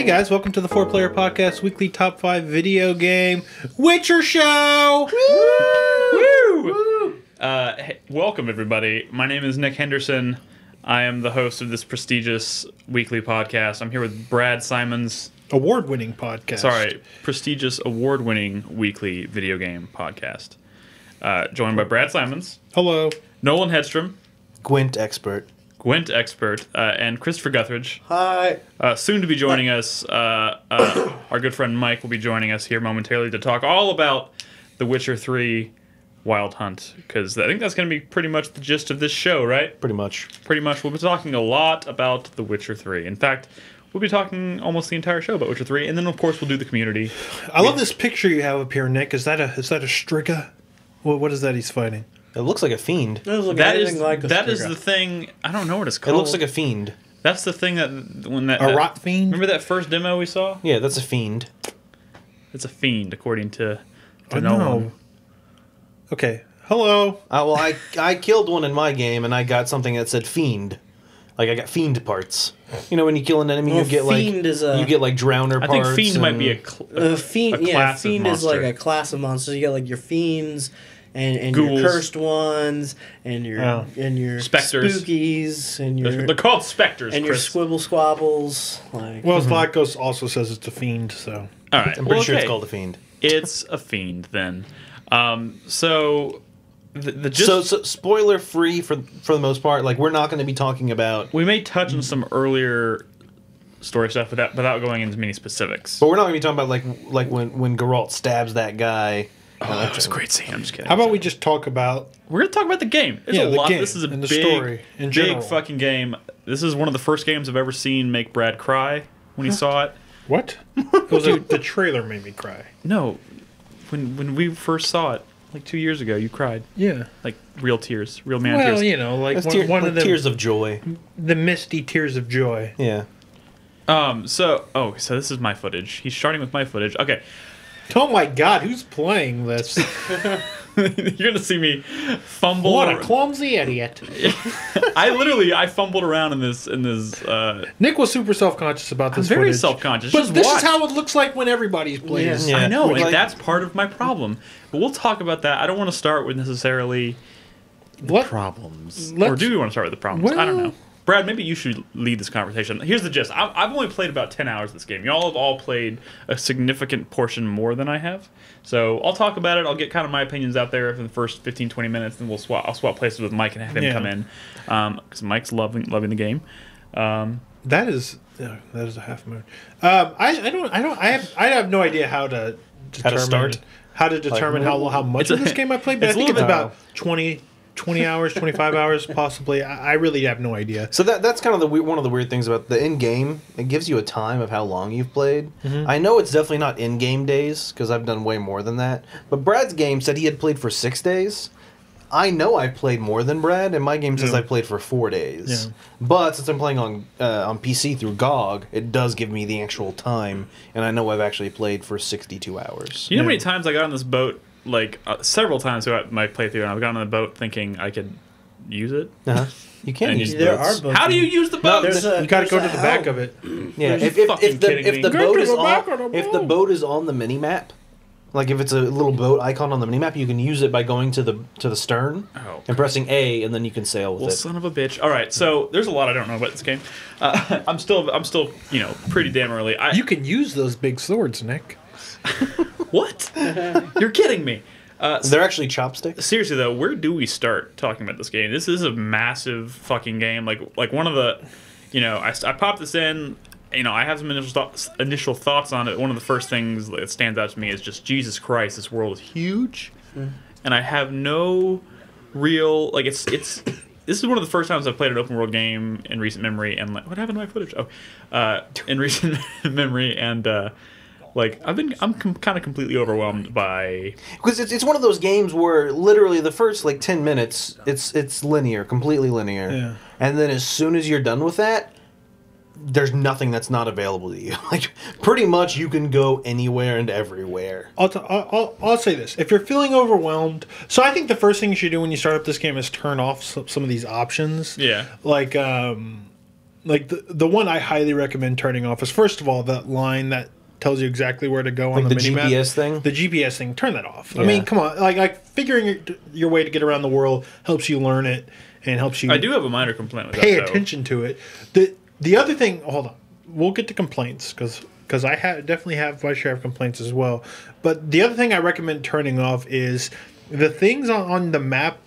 guys, welcome to the 4Player Podcast weekly top 5 video game Witcher show! Woo! Woo! Hey, welcome everybody. My name is Nick Henderson. I am the host of this prestigious weekly podcast. I'm here with Brad Simons. Award-winning podcast. Sorry, prestigious award-winning weekly video game podcast. Joined by Brad Simons. Hello. Nolan Hedstrom. Gwent expert, and Christopher Guthridge. Hi. Soon to be joining us, our good friend Mike will be joining us here momentarily to talk all about The Witcher 3 Wild Hunt, because I think that's going to be pretty much the gist of this show, right? Pretty much. Pretty much. We'll be talking a lot about The Witcher 3. In fact, we'll be talking almost the entire show about Witcher 3, and then of course we'll do the community. I love this picture you have up here, Nick. Is that a Striga? What is that he's fighting? It looks like a fiend. That is the thing. I don't know what it's called. It looks like a fiend. That's the thing that a rot fiend. Remember that first demo we saw? Yeah, that's a fiend. It's a fiend, according to Oh, Nolan. no. Okay. Hello. Well, I killed one in my game, and I got something that said fiend. Like I got fiend parts. You know, when you kill an enemy, Well, you get fiend is a- you get like drowner I parts. think fiend might be a fiend. Yeah, class of fiend is like monster. a class of monsters. You got like your fiends and Ghouls. your cursed ones and your Specters. spookies and They're your called specters, and your Chris. squibble squabbles. Like Well, Zlatkos also says it's a fiend, so... All right, I'm pretty sure it's okay. called a fiend. It's a fiend then. So the So spoiler free for the most part. Like we're not going to be talking about, we may touch on some earlier story stuff without going into many specifics. but we're not going to be talking about like when Geralt stabs that guy. That was a great scene. I'm just kidding. How about we just talk about... We're gonna talk about the game. There's Yeah, a the lot. game This is a and the big, story in general. big fucking game. This is one of the first games I've ever seen make Brad cry when he saw it. What? It was the trailer made me cry. No, when we first saw it, like 2 years ago, you cried. Yeah. Like real tears, real man Well, tears. you know, like That's one like of them... tears of joy. The misty tears of joy. Yeah. So this is my footage. He's starting with my footage. Okay. Oh my god, who's playing this? You're gonna see me fumble. What a clumsy idiot. I fumbled around in this. Nick was super self-conscious about I'm this very footage. self-conscious. But Just this watch. is how it looks like when everybody's playing. Yeah. I know, and Like- that's part of my problem. But we'll talk about that. I don't want to start with necessarily What? problems. Or Let's- do we want to start with the problems? I don't Well- know. Brad, maybe you should lead this conversation. Here's the gist. I've only played about 10 hours of this game. Y'all have all played a significant portion more than I have. So I'll talk about it. I'll get kind of my opinions out there for the first 15, 20 minutes, and I'll swap places with Mike and have him Yeah. come in. Because Mike's loving the game. That is a half moon. I have no idea how to determine start? how how much It's of a- this game I played. But I it's a think it's little about 20 hours, 25 hours, possibly. I really have no idea. So that's kind of one of the weird things about the in-game. It gives you a time of how long you've played. I know it's definitely not in-game days, because I've done way more than that. But Brad's game said he had played for 6 days. I know I've played more than Brad, and my game says I played for 4 days. Yeah. But since I'm playing on PC through GOG, it does give me the actual time, and I know I've actually played for 62 hours. You know how many times I got on this boat, like several times throughout my playthrough, and I've gotten on the boat thinking I could use it? Uh-huh. You can And use there boats. are boats. How do you use the boat? There's a- You got to go to there's the a back how. of it. Yeah, Are you if fucking kidding me? the Go boat to is the back of the if the boat. boat is on the mini map, like if it's a little boat icon on the mini map, you can use it by going to the stern Oh. and pressing A, and then you can sail with Well, it. son of a bitch. All right, so there's a lot I don't know about this game. I'm still, pretty damn early. You can use those big swords, Nick. What? You're kidding me. They're actually chopsticks. Seriously though, where do we start talking about this game? This is a massive fucking game. Like one of the, I popped this in. I have some initial thoughts on it. One of the first things that stands out to me is just Jesus Christ. This world is huge, and I have no real it's. This is one of the first times I've played an open world game in recent memory, and what happened to my footage? In recent memory, and I'm kind of completely overwhelmed by. Because it's one of those games where literally the first 10 minutes it's linear, completely linear, Yeah. and then as soon as you're done with that, there's nothing that's not available to you. Like pretty much you can go anywhere and everywhere. I'll say this: if you're feeling overwhelmed, so I think the first thing you should do when you start up this game is turn off some of these options. Yeah. Like like the one I highly recommend turning off is, first of all, that line that tells you exactly where to go on Like the the mini-map. GPS thing? The GPS thing, turn that off. I Yeah. mean, come on. Like figuring your way to get around the world helps you learn it and helps you I do have a minor complaint with pay that, though. attention to it. The other thing, hold on. We'll get to complaints because I definitely have my share of complaints as well. But the other thing I recommend turning off is the things on the map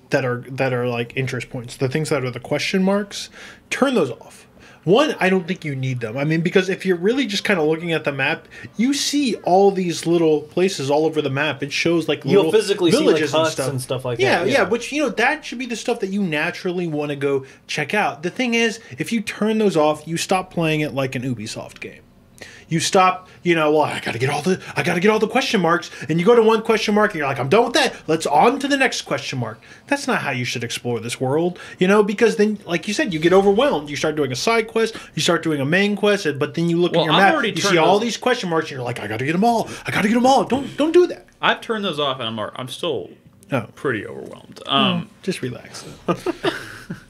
that are like interest points, the things that are the question marks, turn those off. One, I don't think you need them. I mean, because if you're really just kind of looking at the map, you see all these little places all over the map. It shows like You'll little physically see like villages huts and stuff like that. yeah, which, that should be the stuff that you naturally want to go check out. The thing is, if you turn those off, you stop playing it like an Ubisoft game. You stop, well, I gotta get all the question marks, and you go to one question mark and you're like, I'm done with that. Let's on to the next question mark. That's not how you should explore this world, because then, like you said, you get overwhelmed. You start doing a side quest, you start doing a main quest, but then you look at your map, you see all these question marks, and you're like, I gotta get them all. Don't do that. I've turned those off, and I'm still pretty overwhelmed. Just relax.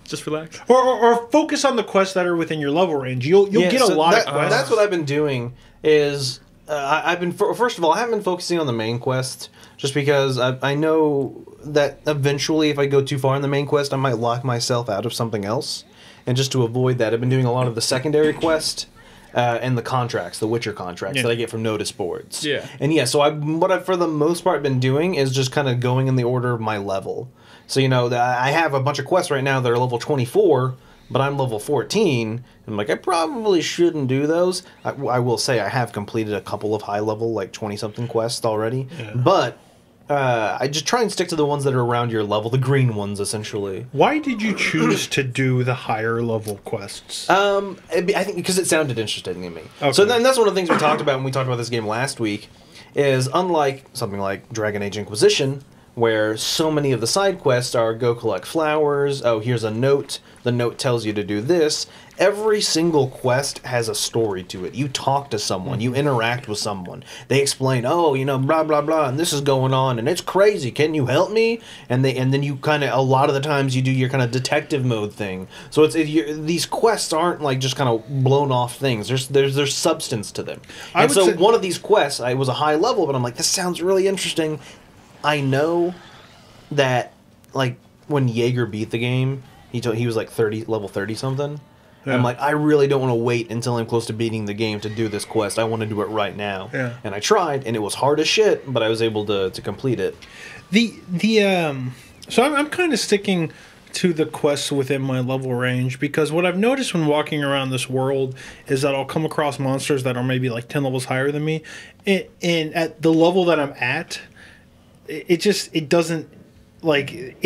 Just relax. Or focus on the quests that are within your level range. You'll get a lot of quests. That's what I've been doing. Is I've been first of all, I haven't been focusing on the main quest just because I know that eventually, if I go too far in the main quest, I might lock myself out of something else. And just to avoid that, I've been doing a lot of the secondary quest and the contracts, the Witcher contracts that I get from notice boards. Yeah. And so what I've for the most part been doing is just kind of going in the order of my level. So, I have a bunch of quests right now that are level 24, but I'm level 14. And I'm like, I probably shouldn't do those. I will say I have completed a couple of high-level, like 20-something quests already. Yeah. But I just try and stick to the ones that are around your level, the green ones, essentially. Why did you choose to do the higher-level quests? I think because it sounded interesting to me. Okay. So then that's one of the things we talked about when we talked about this game last week, is unlike something like Dragon Age Inquisition, where so many of the side quests are go collect flowers, oh, here's a note, the note tells you to do this. Every single quest has a story to it. You talk to someone, you interact with someone. They explain, blah, blah, blah, and this is going on, and it's crazy, can you help me? And then you kind of, a lot of the times you do your kind of detective mode thing. So these quests aren't like just kind of blown off things. There's substance to them. And so one of these quests, I was a high level, but I'm like, this sounds really interesting. I know that, like, when Jaeger beat the game, he was like level 30 something. Yeah. I'm like, I really don't want to wait until I'm close to beating the game to do this quest. I want to do it right now. Yeah. And I tried, and it was hard as shit, but I was able to complete it. So I'm kind of sticking to the quests within my level range, because what I've noticed when walking around this world is that I'll come across monsters that are maybe like 10 levels higher than me, and at the level that I'm at, it doesn't, like,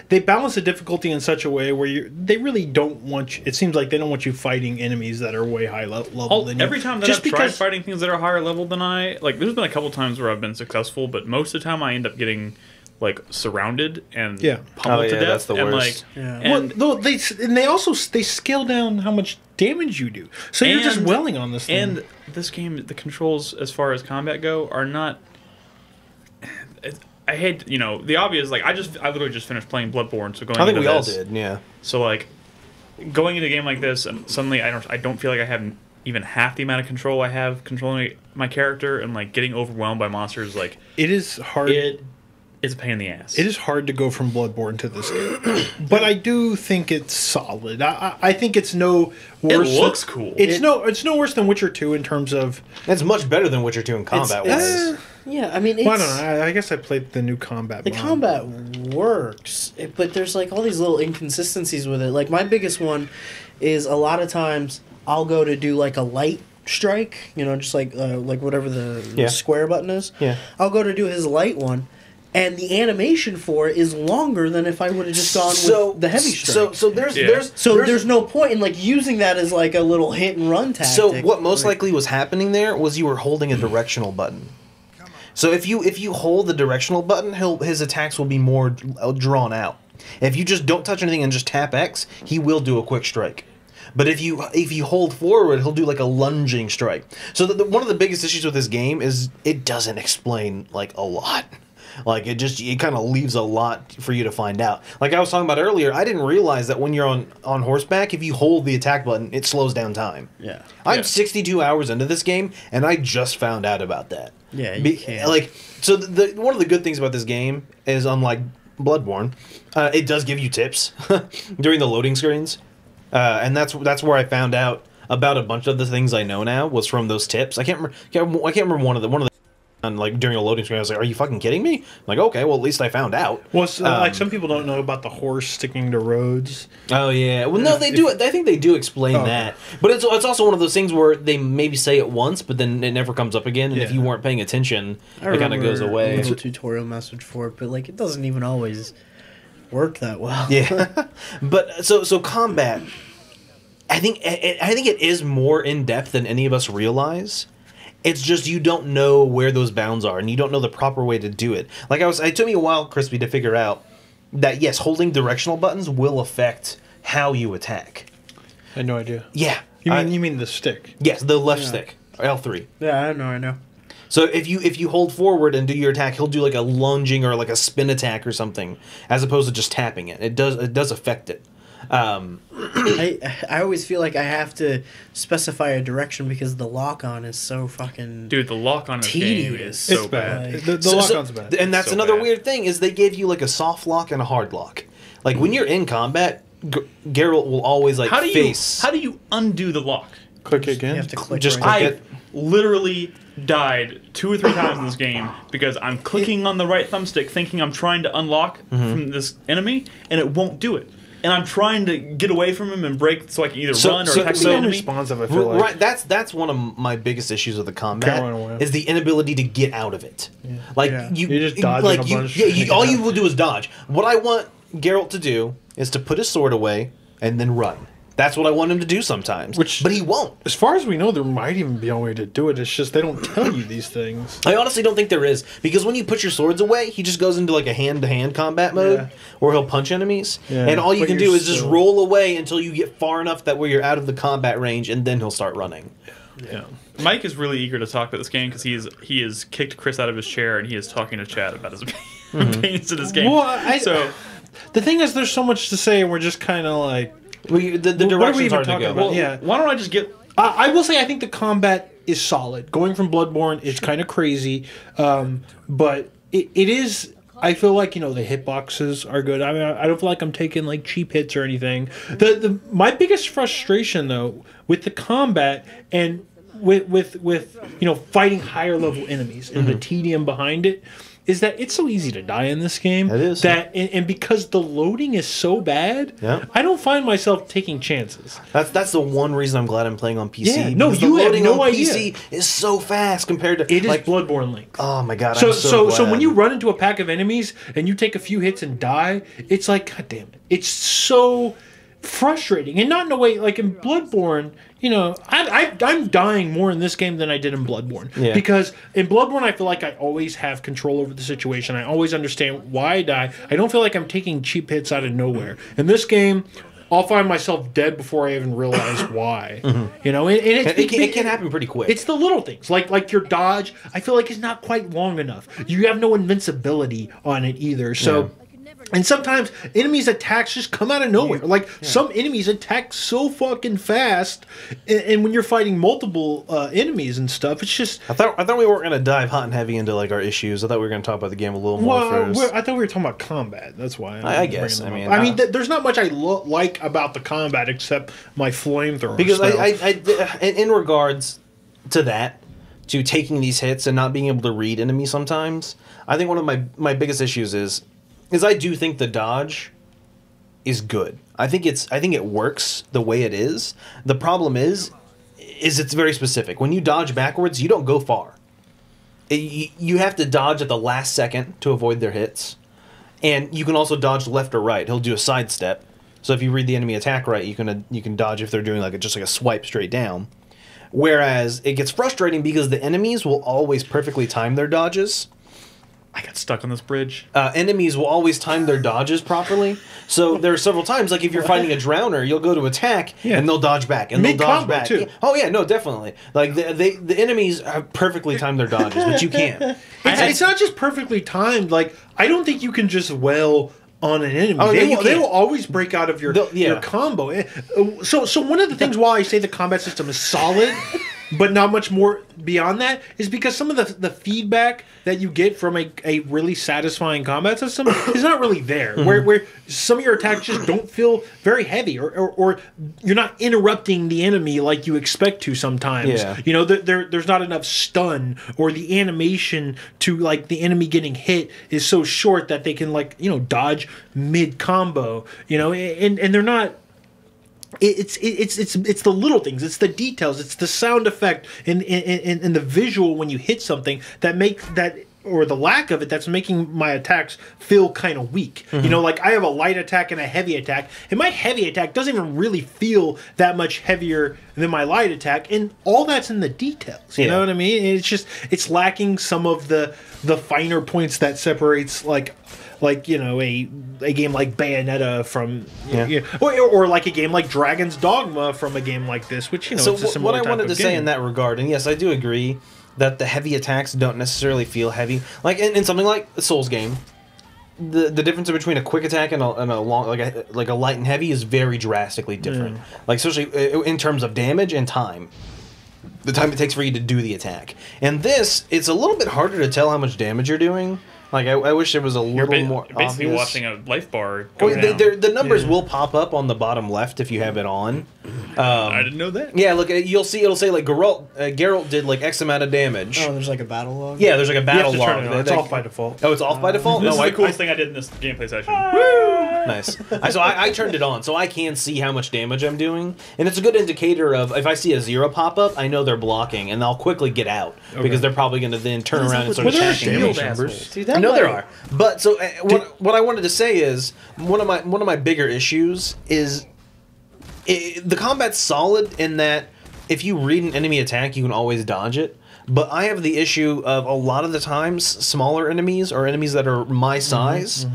they balance the difficulty in such a way where they really don't want you, it seems like they don't want you fighting enemies that are way high level than you. Every time that I've tried fighting things that are higher level than there's been a couple times where I've been successful, but most of the time I end up getting like surrounded and pummeled to death. That's the worst. They scale down how much damage you do, so you're just dwelling on this thing. And this game, the controls as far as combat go are not. I hate, the obvious, like, I literally just finished playing Bloodborne, so I think we all did, yeah. So, like, going into a game like this, and suddenly I don't feel like I have even half the amount of control I have controlling my character, and, like, getting overwhelmed by monsters, like... It is hard... It's a pain in the ass. It is hard to go from Bloodborne to this game. But I do think it's solid. I think it's no worse... It looks cool. It's no worse than Witcher 2 in terms of... It's much better than Witcher 2 in combat-wise. Yeah, I mean, it's... Well, I don't know. I guess I played the new combat mode. The combat works, but there's, like, all these little inconsistencies with it. Like, my biggest one is a lot of times I'll go to do, like, a light strike, just like whatever the square button is. Yeah. I'll go to do his light one, and the animation for it is longer than if I would have just gone with the heavy strike. So there's no point in, like, using that as, like, a little hit and run tactic. So what most likely was happening there was you were holding a directional button. So if you hold the directional button, his attacks will be more drawn out. If you just don't touch anything and just tap X, he will do a quick strike. But if you hold forward, he'll do like a lunging strike. So one of the biggest issues with this game is it doesn't explain like a lot. Like it kind of leaves a lot for you to find out. Like I was talking about earlier, I didn't realize that when you're on horseback, if you hold the attack button, it slows down time. Yeah. I'm 62 hours into this game, and I just found out about that. Yeah, you can't. Like, so one of the good things about this game is, unlike Bloodborne, it does give you tips during the loading screens, and that's where I found out about a bunch of the things I know now was from those tips. I can't remember one of the and like during a loading screen, I was like, "Are you fucking kidding me?" I'm like, okay, well at least I found out. Well, so, like some people don't know about the horse sticking to roads. Oh yeah, well no, they do. I think they do explain that, but it's also one of those things where they maybe say it once, but then it never comes up again, and if you weren't paying attention, it kind of goes away. A little tutorial message for it, but like it doesn't even always work that well. Yeah, but so combat, I think it is more in depth than any of us realize. It's just you don't know where those bounds are, and you don't know the proper way to do it. Like it took me a while, Crispy, to figure out that yes, holding directional buttons will affect how you attack. I had no idea. Yeah, You mean the stick? Yes, the left stick, L3. Yeah, I know. So if you hold forward and do your attack, he'll do like a lunging or like a spin attack or something, as opposed to just tapping it. It does affect it. I always feel like I have to specify a direction because the lock-on is so fucking... Dude, the lock-on in this game is so It's bad. bad. The lock-on's bad. And that's So another bad. weird thing is they gave you like a soft lock and a hard lock. Like when you're in combat, Geralt will always like How do face. you undo the lock? Click You again. have to click Just right. click I it. literally died 2 or 3 times in this game because I'm clicking on the right thumbstick thinking I'm trying to unlock from this enemy, and it won't do it. And I'm trying to get away from him and break so I can either run or attack the So enemy. responsive, I feel like. Right, that's one of my biggest issues with the Can't run combat away. is the inability to get out of it. Like Yeah. you just dodging like a you, bunch yeah, and all get you out. will do is dodge. What I want Geralt to do is to put his sword away and then run. That's what I want him to do sometimes. But he won't. As far as we know, there might even be a way to do it. It's just they don't tell you these things. I honestly don't think there is, because when you put your swords away, he just goes into like a hand-to-hand combat mode where he'll punch enemies, Yeah. and all you But can you're do is just still- roll away until you get far enough that where you're out of the combat range, and then he'll start running. Yeah. Mike is really eager to talk about this game because he has kicked Chris out of his chair and he is talking to Chad about his opinions of this game. Well, so the thing is, there's so much to say, and we're just kind of like... The What are we direction's even hard to talking go. about? well, Yeah. why don't I just get I will say I think the combat is solid. Going from Bloodborne is kind of crazy, but it is. I feel like the hitboxes are good. I mean, I don't feel like I'm taking like cheap hits or anything. My biggest frustration though with the combat and with fighting higher level enemies and the tedium behind it is that it's so easy to die in this game. It is. And because the loading is so bad, Yeah. I don't find myself taking chances. That's the one reason I'm glad I'm playing on PC. Yeah, no, because the you have loading no on idea. PC is so fast compared to It is like. Bloodborne length. Oh my god! So I'm so so when glad. you run into a pack of enemies and you take a few hits and die, it's like, god damn it. It's so frustrating. And not in a way like in Bloodborne, I'm dying more in this game than I did in Bloodborne. Yeah. Because in Bloodborne I feel like I always have control over the situation. I always understand why I die. I don't feel like I'm taking cheap hits out of nowhere. In this game, I'll find myself dead before I even realize why. And it can happen pretty quick. It's the little things, like your dodge. I feel like is not quite long enough. You have no invincibility on it either. So, and sometimes enemies' attacks just come out of nowhere. Like some enemies attack so fucking fast, and when you're fighting multiple enemies and stuff, it's just. I thought we weren't gonna dive hot and heavy into like our issues. I thought we were gonna talk about the game a little more first. I thought we were talking about combat. That's why. I guess. bringing them up. There's not much I like about the combat except my flamethrower. Because spell. in regards to that, to taking these hits and not being able to read enemies sometimes, I think one of my biggest issues is I do think the dodge is good. I think it works the way it is. The problem is it's very specific. When you dodge backwards, you don't go far. You have to dodge at the last second to avoid their hits, and you can also dodge left or right. He'll do a sidestep. So if you read the enemy attack right, you can dodge if they're doing just like a swipe straight down. Whereas it gets frustrating because the enemies will always perfectly time their dodges. I got stuck on this bridge. Enemies will always time their dodges properly. So there are several times, like if you're fighting a drowner, you'll go to attack and they'll dodge back and they'll dodge back. Too. Oh yeah, no, definitely. Like the enemies have perfectly timed their dodges, but you can't. It's not just perfectly timed. Like I don't think you can just wail on an enemy. Oh, They will always break out of your yeah. combo. So one of the things why I say the combat system is solid, but not much more beyond that, is because some of the feedback that you get from a really satisfying combat system is not really there. Where some of your attacks just don't feel very heavy, or you're not interrupting the enemy like you expect to sometimes. Yeah. You know, there's not enough stun, or the animation to like the enemy getting hit is so short that they can like, you know, dodge mid combo. You know, and they're not. It's the little things. It's the details. It's the sound effect and the visual when you hit something that make that, or the lack of it, that's making my attacks feel kind of weak. You know, like I have a light attack and a heavy attack, and my heavy attack doesn't even really feel that much heavier than my light attack, and all that's in the details. You know what I mean? And it's lacking some of the finer points that separates like you know a game like Bayonetta from or like a game like Dragon's Dogma from a game like this, which, you know, So it's a similar what I type wanted of to game. say in that regard, and yes, I do agree that the heavy attacks don't necessarily feel heavy. Like in something like a Souls game, the difference between a quick attack and a long, like a light and heavy, is very drastically different. Like especially in terms of damage and time. The time it takes for you to do the attack. And this, it's a little bit harder to tell how much damage you're doing. Like, I wish there was a little more basically obvious. watching a life bar go Well, down. the numbers will pop up on the bottom left if you have it on. I didn't know that. Yeah, look, you'll see. It'll say like Geralt did like X amount of damage. Oh, there's like a battle log. Yeah, there's like a You battle have to turn log. it on. It's off by default. Oh, it's off by default. This No, is the coolest thing I did in this gameplay session. Nice. So I turned it on, so I can see how much damage I'm doing, and it's a good indicator of if I see a 0 pop up, I know they're blocking, and I'll quickly get out because they're probably going to then turn around and start Well, there are attacking damage me. numbers. Dude, I that know there might- are, but so what I wanted to say is one of my bigger issues is the combat's solid in that if you read an enemy attack, you can always dodge it. But I have the issue of a lot of the times smaller enemies or enemies that are my size,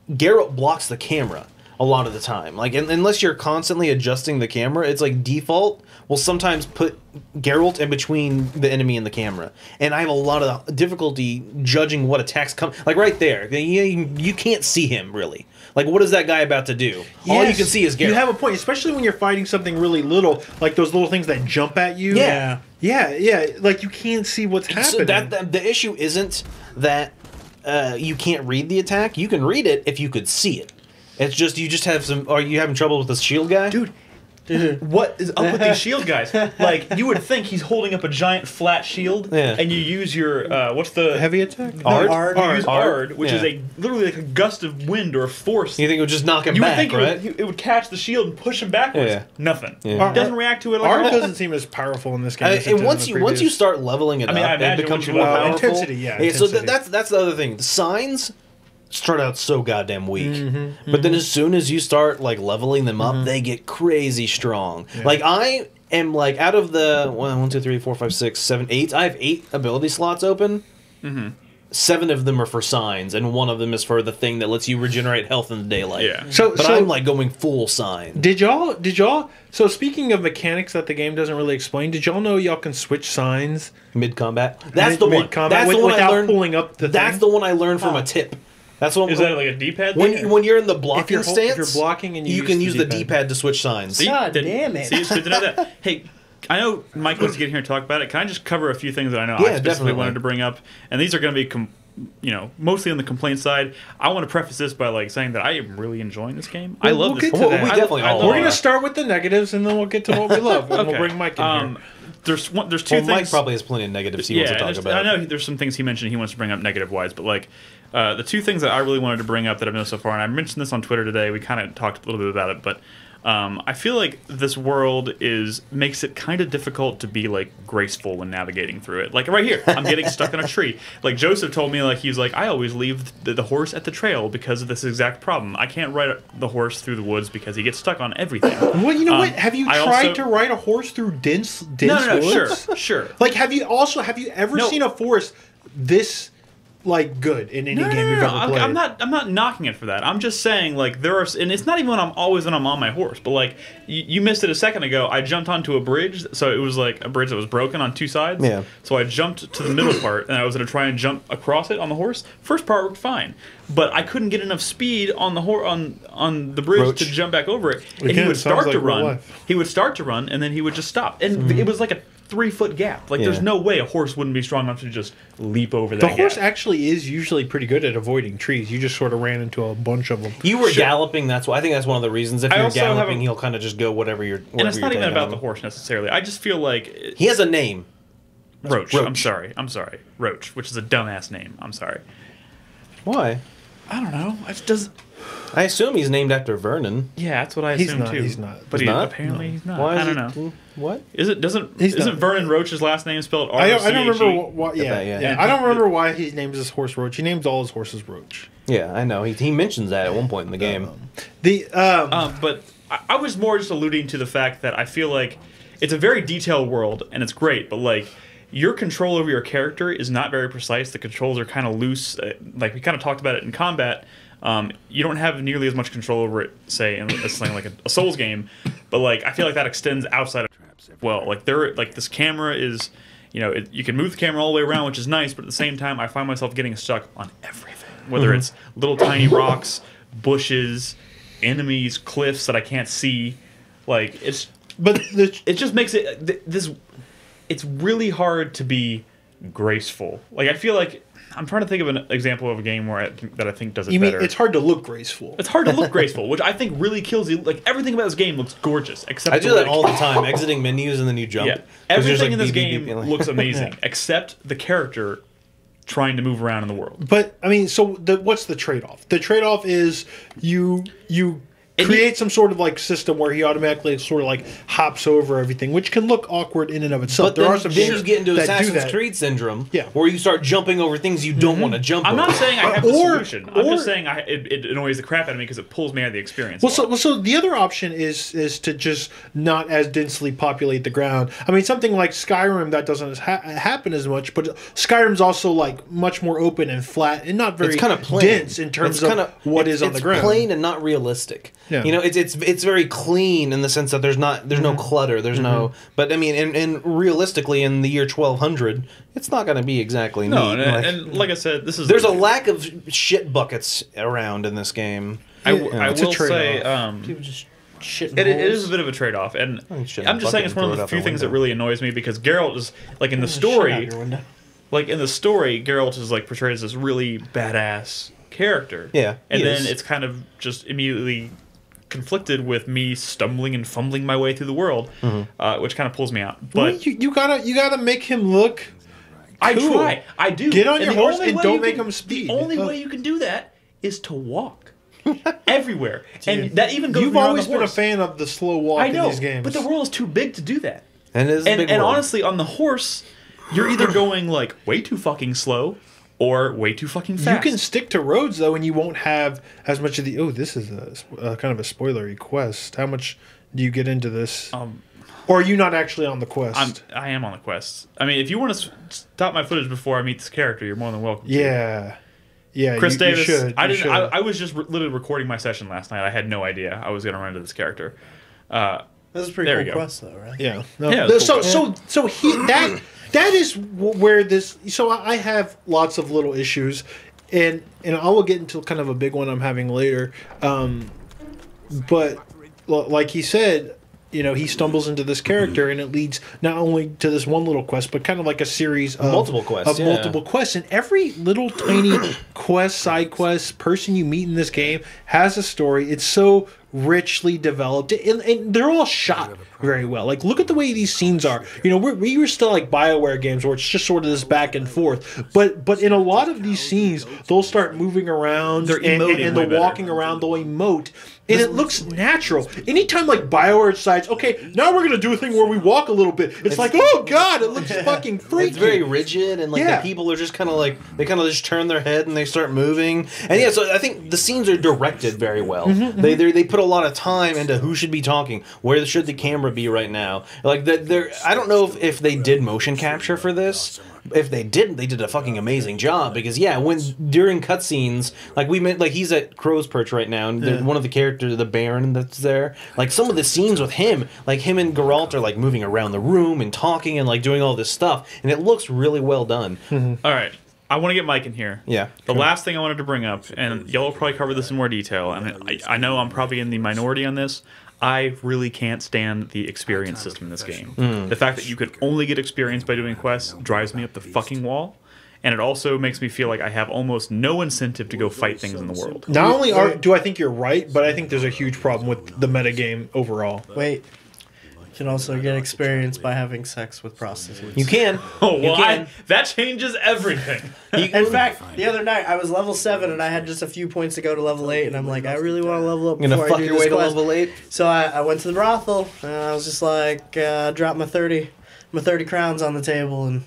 Geralt blocks the camera a lot of the time. Like unless you're constantly adjusting the camera, it's like default will sometimes put Geralt in between the enemy and the camera, and I have a lot of difficulty judging what attacks come. Like right there, you can't see him really. Like what is that guy about to do? All you Yes, can see is Geralt. You have a point, especially when you're fighting something really little, like those little things that jump at you. Yeah. Yeah. Like you can't see what's So happening. the issue isn't that you can't read the attack. You can read it if you could see it. It's just you just have some. Are you having trouble with the shield guy? Dude, what is up with these shield guys? Like, you would think he's holding up a giant flat shield, and you use your what's the Heavy attack? Ard? You use Ard, Ard, which is literally like a gust of wind or a force. You think it would just knock him You would back, think right? it would catch the shield and push him backwards. Yeah. Nothing. Yeah. It doesn't react to it like Art all. doesn't seem as powerful in this game. as it And did once in the you previous. start leveling it I mean, I up, it imagine becomes once you more level powerful. intensity, yeah, So intensity. that's the other thing. The signs start out so goddamn weak, Mm-hmm, but then as soon as you start like leveling them up, they get crazy strong. Like I am like out of the 1, 2, 3, 4, 5, 6, 7, 8. I have 8 ability slots open. 7 of them are for signs, and 1 of them is for the thing that lets you regenerate health in the daylight. Yeah. But I'm like going full sign. Did y'all? So speaking of mechanics that the game doesn't really explain, did y'all know y'all can switch signs Mid combat. That's the one. mid-combat That's the one I without learned. pulling up the That's thing? the one I learned from a tip. That's what Is that like a D-pad? when you're in the blocking if stance. you're blocking and you can use the D-pad to switch signs. See? God damn it. See, it's good to know that. Hey, I know Mike wants to get here and talk about it. Can I just cover a few things that I know Yeah, I specifically definitely. wanted to bring up? And these are going to be, mostly on the complaint side. I want to preface this by like saying that I am really enjoying this game. I love we'll this. get to that. We definitely all We're are. gonna start with the negatives and then we'll get to what we love. And we'll bring Mike in here. There's two Well, things. Mike probably has plenty of negatives he wants to talk there's- about. I know there's some things he mentioned he wants to bring up negative wise, but like the 2 things that I really wanted to bring up that I've noticed so far, and I mentioned this on Twitter today. We kind of talked a little bit about it, but I feel like this world makes it kind of difficult to be like graceful when navigating through it. Like right here, I'm getting stuck on a tree. Like Joseph told me, like he's like, I always leave the horse at the trail because of this exact problem. I can't ride the horse through the woods because he gets stuck on everything. Well, you know what? Have you I tried also- to ride a horse through dense No, woods? sure. Like, have you ever No. seen a forest this like good in any game you've ever played. I'm not knocking it for that. I'm just saying like there are, and it's not even when I'm on my horse, but like you missed it a second ago. I jumped onto a bridge, so it was like a bridge that was broken on two sides. Yeah. So I jumped to the middle part, and I was going to try and jump across it on the horse. First part worked fine, but I couldn't get enough speed on the on the bridge Roach. to jump back over it. Again, And he would it sounds start like to real run. life. He would start to run, and then he would just stop. And it was like a 3-foot gap. Like there's Yeah. no way a horse wouldn't be strong enough to just leap over that The horse gap. actually is usually pretty good at avoiding trees. You just sort of ran into a bunch of them. You were galloping. I think that's one of the reasons. If I you're also have galloping, a- he'll kind of just go whatever you're. And it's not even about the horse necessarily. I just feel like He has a name. Roach. Roach. I'm sorry. Roach, which is a dumbass name. I'm sorry. Why? I don't know. It does. I assume he's named after Vernon. Yeah, that's what I He's assume not, too. he's not. But He's not? apparently he's not. Why is I don't it- know. What? Isn't He's isn't not. Vernon Roach's last name spelled R? I don't remember why. Yeah. Yeah, I don't remember why he names his horse Roach. He names all his horses Roach. Yeah, I know. He mentions that at one point in the game. But I was more just alluding to the fact that I feel like it's a very detailed world and it's great, but like your control over your character is not very precise. The controls are kind of loose. Like we kind of talked about it in combat. You don't have nearly as much control over it, say, in something like a Souls game. But like I feel like that extends outside of well, like this camera is, you can move the camera all the way around, which is nice. But at the same time, I find myself getting stuck on everything, whether it's little tiny rocks, bushes, enemies, cliffs that I can't see. Like it just makes it it's really hard to be graceful. Like I feel like I'm trying to think of an example of a game where that I think does it You mean better. it's hard to look graceful? It's hard to look graceful, which I think really kills you. Like everything about this game looks gorgeous, except I do that all the time, exiting menus and then you jump. Yeah, 'Cause there's, everything like, in this beep, beep, game beep, like- looks amazing, except the character trying to move around in the world. But I mean, so what's the trade-off? The trade-off is you create some sort of like system where he automatically sort of like hops over everything, which can look awkward in and of itself. But There then, are some then games you get into that do Assassin's that. Creed syndrome, Yeah. where you start jumping over things you don't want to jump I'm over. not saying I have the Or- solution. I'm or- just saying it annoys the crap out of me because it pulls me out of the experience. Well, a lot. so the other option is to just not as densely populate the ground. I mean, something like Skyrim that doesn't happen as much, but Skyrim's also like much more open and flat and not very It's kind of plain. dense in terms of what is on the ground. It's plain and not realistic. Yeah. It's very clean in the sense that there's no clutter. There's no. But I mean, and realistically, in the year 1200, it's not going to be exactly no, neat. and like I said, this is there's a lack of shit buckets around in this game. I It's a will say. People just shit in It is holes. a bit of a trade-off, and shit in a I'm just saying it's bucket one and of the throw it few out the things that window. really annoys me because Geralt is like in the Shit out story, your window. Geralt is like portrayed as this really badass character. Yeah, and he then is. it's kind of just immediately conflicted with me stumbling and fumbling my way through the world, which kind of pulls me out. Well, But you gotta make him look. I cool. try, I do. Get on And your the horse only and way don't you make can- him speed. The only way you can do that is to walk everywhere, and that even goes. You've when you're on always the been a horse. fan of the slow walk I know, in these games. but the world is too big to do that. And it is a big And world. honestly, on the horse, you're either going like way too fucking slow or way too fucking fast. You can stick to roads though, and you won't have as much of the. Oh, this is a kind of a spoilery quest. How much do you get into this? Or are you not actually on the quest? I am on the quest. I mean, if you want to stop my footage before I meet this character, you're more than welcome. Yeah, yeah. Chris you Davis. should. I You didn't. should. I was just literally recording my session last night. I had no idea I was going to run into this character. That's a pretty There we cool go. quest, though, right? Yeah. No, Yeah, no, it's cool. so that is where this. So I have lots of little issues, and I will get into kind of a big one I'm having later. But like he said, he stumbles into this character, and it leads not only to this one little quest, but kind of like a series of Multiple quests, yeah. multiple quests. And every little tiny quest, side quest, person you meet in this game has a story. It's so richly developed, and they're all shot very well. Like, look at the way these scenes are. We were still like BioWare games where it's just sort of this back and forth. But in a lot of these scenes, they'll start moving around, They're emoting and way they're better. walking around, they'll emote. And it looks natural. Anytime like BioWare decides, okay, now we're gonna do a thing where we walk a little bit. It's like, oh god, it looks fucking freaky. It's very rigid, and like Yeah. the people are just kind of like they kind of just turn their head and they start moving. And yeah, so I think the scenes are directed very well. They put a lot of time into who should be talking, where should the camera be right now. Like I don't know if they did motion capture for this. If they didn't, they did a fucking amazing job because when during cutscenes, like we meant, like he's at Crow's Perch right now, and one of the characters, the Baron that's there, like some of the scenes with him, like him and Geralt are like moving around the room and talking and like doing all this stuff, and it looks really well done. All right. I want to get Mike in here. Yeah. The last thing I wanted to bring up, and y'all will probably cover this in more detail, and I know I'm probably in the minority on this. I really can't stand the experience system in this game. The fact that you could only get experience by doing quests drives me up the fucking wall. And it also makes me feel like I have almost no incentive to go fight things in the world. Not only do I think you're right, but I think there's a huge problem with the metagame overall. Wait. You can also get experience by having sex with prostitutes. You can. Oh, well, that changes everything. In fact, the other night I was level 7 and I had just a few points to go to level 8, and I'm like, I really want to level up. You're gonna fuck I do your this way to quest. level 8. So I went to the brothel and I was just like, dropped my 30 crowns on the table and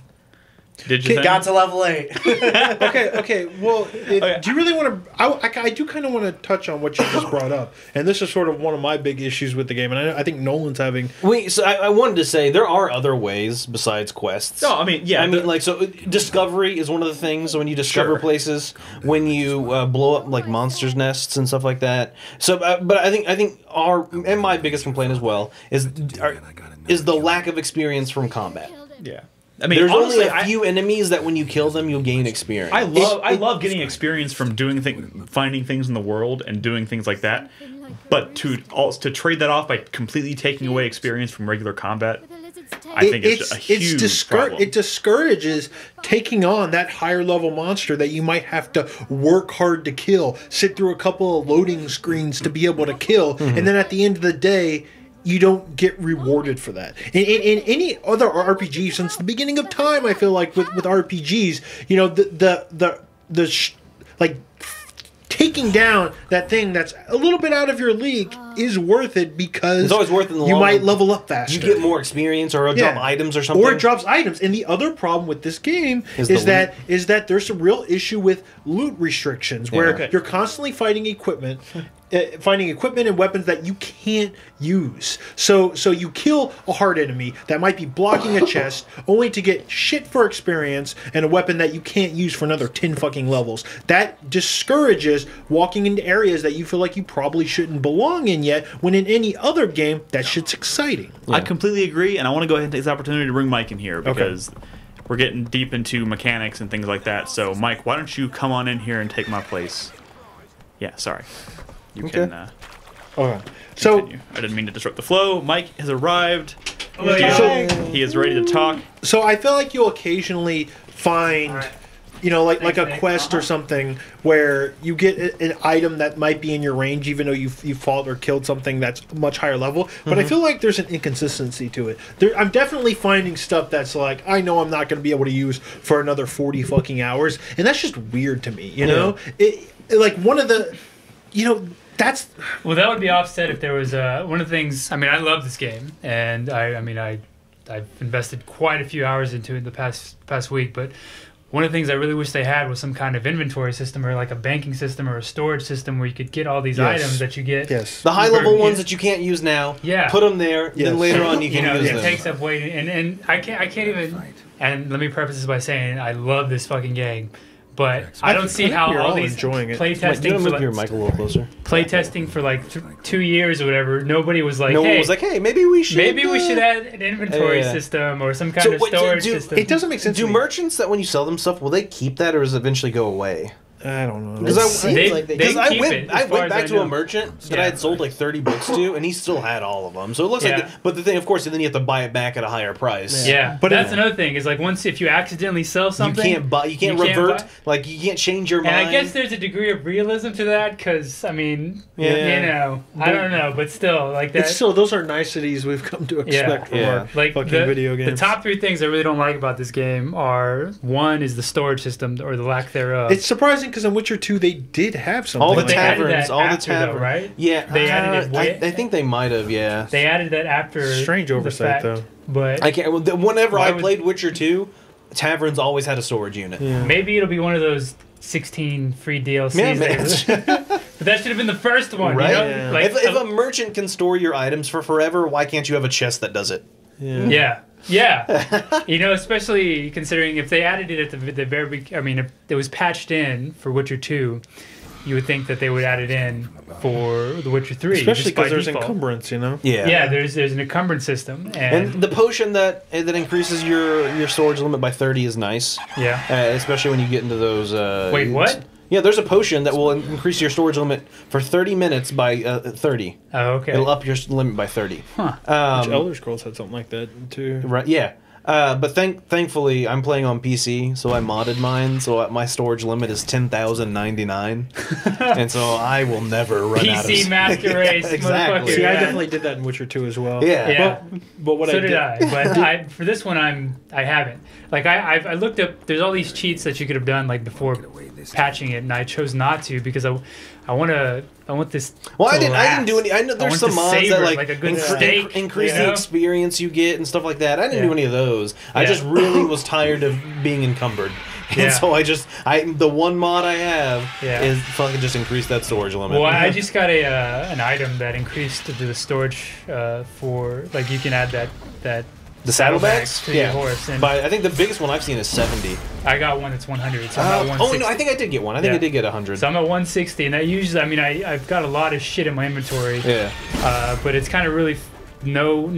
Did you got to level 8. Okay. Well, do you really want to? I do kind of want to touch on what you just brought up, and this is sort of one of my big issues with the game, and I think Nolan's having. Wait, so I wanted to say there are other ways besides quests. No, I mean, yeah. So discovery is one of the things when you discover places, when you blow up like monsters' nests and stuff like that. So, but I think my biggest complaint as well is the lack of experience from combat. Yeah. I mean, there's honestly, only a few enemies that when you kill them, you'll gain experience. I love getting experience from finding things in the world and doing things like that. But to trade that off by completely taking away experience from regular combat, I think it's a huge problem. It discourages taking on that higher level monster that you might have to work hard to kill, sit through a couple of loading screens to be able to kill, and then at the end of the day, you don't get rewarded for that. In any other RPG since the beginning of time, I feel like with RPGs, like taking down that thing that's a little bit out of your league is worth it because it's always worth it in the you long might run. level up faster. You get more experience, or it'll drop items or something. Or it drops items. And the other problem with this game is that there's a real issue with loot restrictions where you're constantly fighting equipment. Finding equipment and weapons that you can't use. So you kill a hard enemy that might be blocking a chest, only to get shit for experience and a weapon that you can't use for another 10 fucking levels. That discourages walking into areas that you feel like you probably shouldn't belong in yet, when in any other game, that shit's exciting. Yeah. I completely agree, and I want to go ahead and take this opportunity to bring Mike in here because we're getting deep into mechanics and things like that. So, Mike, why don't you come on in here and take my place? Yeah, sorry. You can So I didn't mean to disrupt the flow. Mike has arrived. He is ready to talk. So I feel like you'll occasionally find, like a quest or something where you get an item that might be in your range, even though you fought or killed something that's much higher level. But I feel like there's an inconsistency to it. I'm definitely finding stuff that's like, I know I'm not going to be able to use for another 40 fucking hours, and that's just weird to me. You know, like one of the, that's... Well, that would be offset if there was one of the things. I mean, I love this game, and I've invested quite a few hours into it the past week. But one of the things I really wish they had was some kind of inventory system, or like a banking system, or a storage system where you could get all these items that you get. Yes. The high level ones that you can't use now. Yeah. Put them there. Then later on you can use them. It takes up weight, and I can't even. And let me preface this by saying I love this fucking game. But I don't see how all these playtesting for your mic a little closer. Playtesting for like 2 years or whatever. Nobody was like, no one was like, hey, maybe we should add an inventory system or some kind of storage system. It doesn't make sense. Do merchants that when you sell them stuff, will they keep that, or does it eventually go away? I don't know. Because I went back to a know. merchant that I had sold like 30 books to, and he still had all of them. So it looks like. But the thing, of course, then you have to buy it back at a higher price. Yeah, but that's another thing. Is like if you accidentally sell something, you can't revert. Like you can't change your mind. And I guess there's a degree of realism to that, because I mean, I don't know, but still, like that. It's still, those are niceties we've come to expect from our fucking video games. The top 3 things I really don't like about this game are: one is the storage system, or the lack thereof. It's surprising because in Witcher 2 they did have something. All the like taverns, though, right? Yeah, they added it. I think they might have. Yeah, they added that after. Strange oversight, though. But I can't. Whenever I played Witcher 2, taverns always had a storage unit. Yeah. Maybe it'll be one of those 16 free DLCs. But that should have been the first one, Right? you know? Yeah. Like, If a merchant can store your items for forever, why can't you have a chest that does it? Yeah. You know, especially considering if they added it at the very I mean, if it was patched in for Witcher 2, you would think that they would add it in for The Witcher 3. Especially just by because there's default. encumbrance, you know? Yeah, there's an encumbrance system. And the potion that increases your storage limit by 30 is nice. Yeah. Especially when you get into those... Wait, what? Yeah, there's a potion that will increase your storage limit for 30 minutes by 30. Oh, okay. It'll up your limit by 30. Huh. Which Elder Scrolls had something like that, too. Right, yeah. But thankfully, I'm playing on PC, so I modded mine, so my storage limit is 10,099. And so I will never run out of... PC Master Race, exactly. motherfucker. See, I Yeah. definitely did that in Witcher 2 as well. Yeah. But what So I did did... I, but for this one I haven't. Like I looked up. There's all these cheats that you could have done like before patching it, and I chose not to because I want this. Well, to I didn't last. do any. I know I there's want some to mods savor that it like a good steak, increase you the know? experience you get and stuff like that. I didn't Yeah. do any of those. I Yeah. just really was tired of being encumbered. Yeah. And so the one mod I have Yeah. is fucking just increase that storage limit. Well, I just got an item that increased the storage for like you can add that the saddlebags to your horse, and but I think the biggest one I've seen is 70. I got one that's 100. So I'm at 160. No, I think I did get one. I think Yeah. I did get 100. So I'm at 160, and that usually, I mean, I've got a lot of shit in my inventory. Yeah. But it's kind of really no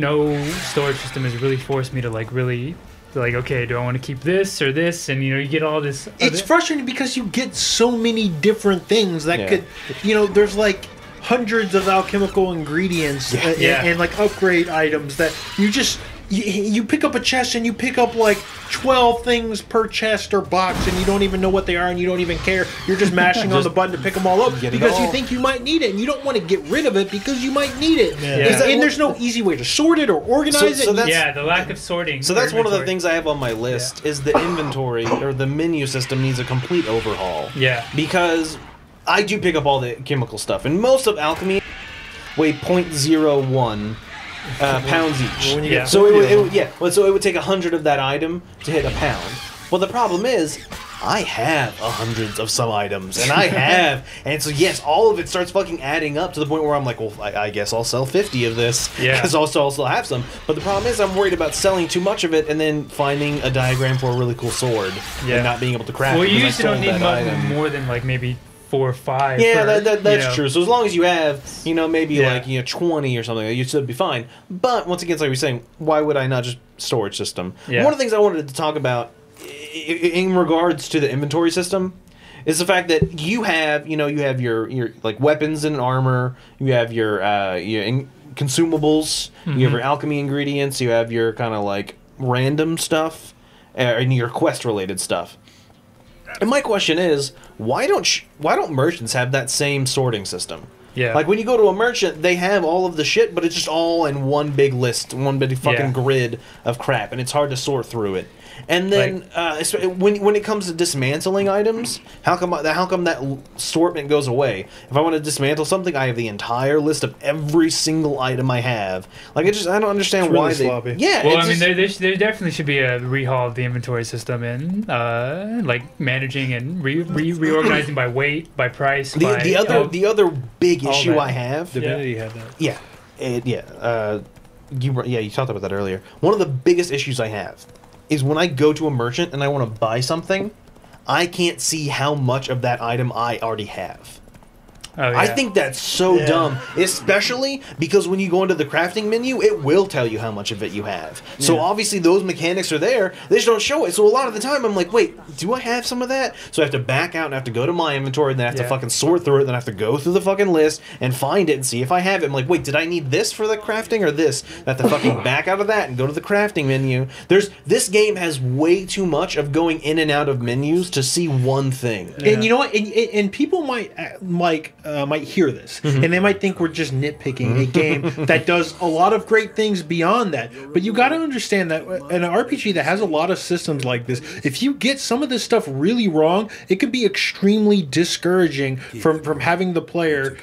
storage system has really forced me to really okay, do I want to keep this or this? And you get all this. It's frustrating because you get so many different things that Yeah. could, there's like hundreds of alchemical ingredients and like upgrade items that you pick up a chest and you pick up like 12 things per chest or box and you don't even know what they are and you don't even care. You're just mashing on the button to pick them all up get it because you all. think you might need it and you don't want to get rid of it because you might need it. Yeah. And there's no easy way to sort it or organize So it. that's- the lack of sorting. So for that's one of the inventory. things I have on my list is the inventory or the menu system needs a complete overhaul. Yeah. Because I do pick up all the chemical stuff, and most of alchemy weigh 0.01 pounds each. When you Yeah. get So it would take 100 of that item to hit a pound. Well, the problem is, I have hundreds of some items, and and so yes, all of it starts fucking adding up to the point where I'm like, well, I guess I'll sell 50 of this, Yeah. because I'll still have some. But the problem is, I'm worried about selling too much of it and then finding a diagram for a really cool sword Yeah. and not being able to craft Well, it you because I usually don't sold need that item. more than like maybe 4 or 5. Yeah, per, that's true. So as long as you have, maybe Yeah. like 20 or something, you should be fine. But once again, it's like we were saying, why would I not just storage system? Yeah. One of the things I wanted to talk about in regards to the inventory system is the fact that you have your like weapons and armor, you have your consumables, you have your alchemy ingredients, you have your kind of like random stuff, and your quest related stuff. And my question is, why don't merchants have that same sorting system? Yeah. Like when you go to a merchant, they have all of the shit, but it's just all in one big list, one big fucking Yeah. grid of crap, and it's hard to sort through it. And then when it comes to dismantling items, how come that assortment goes away? If I want to dismantle something, I have the entire list of every single item I have. Like I don't understand It's really why sloppy. Yeah. Well, it's I mean, just- there definitely should be a rehaul of the inventory system and like managing and reorganizing by weight, by price. the other big all issue that. I have. Divinity had that. You talked about that earlier. One of the biggest issues I have is when I go to a merchant and I want to buy something, I can't see how much of that item I already have. Oh, yeah. I think that's so dumb, especially because when you go into the crafting menu, it will tell you how much of it you have. So obviously those mechanics are there, they just don't show it. So a lot of the time I'm like, wait, do I have some of that? So I have to back out and I have to go to my inventory, and then I have to fucking sort through it, then I have to go through the fucking list and find it and see if I have it. I'm like, wait, did I need this for the crafting or this? I have to fucking back out of that and go to the crafting menu. This game has way too much of going in and out of menus to see one thing. And you know what? And people might hear this, and they might think we're just nitpicking a game that does a lot of great things beyond that. But you got to understand that in an RPG that has a lot of systems like this, if you get some of this stuff really wrong, it could be extremely discouraging from having the player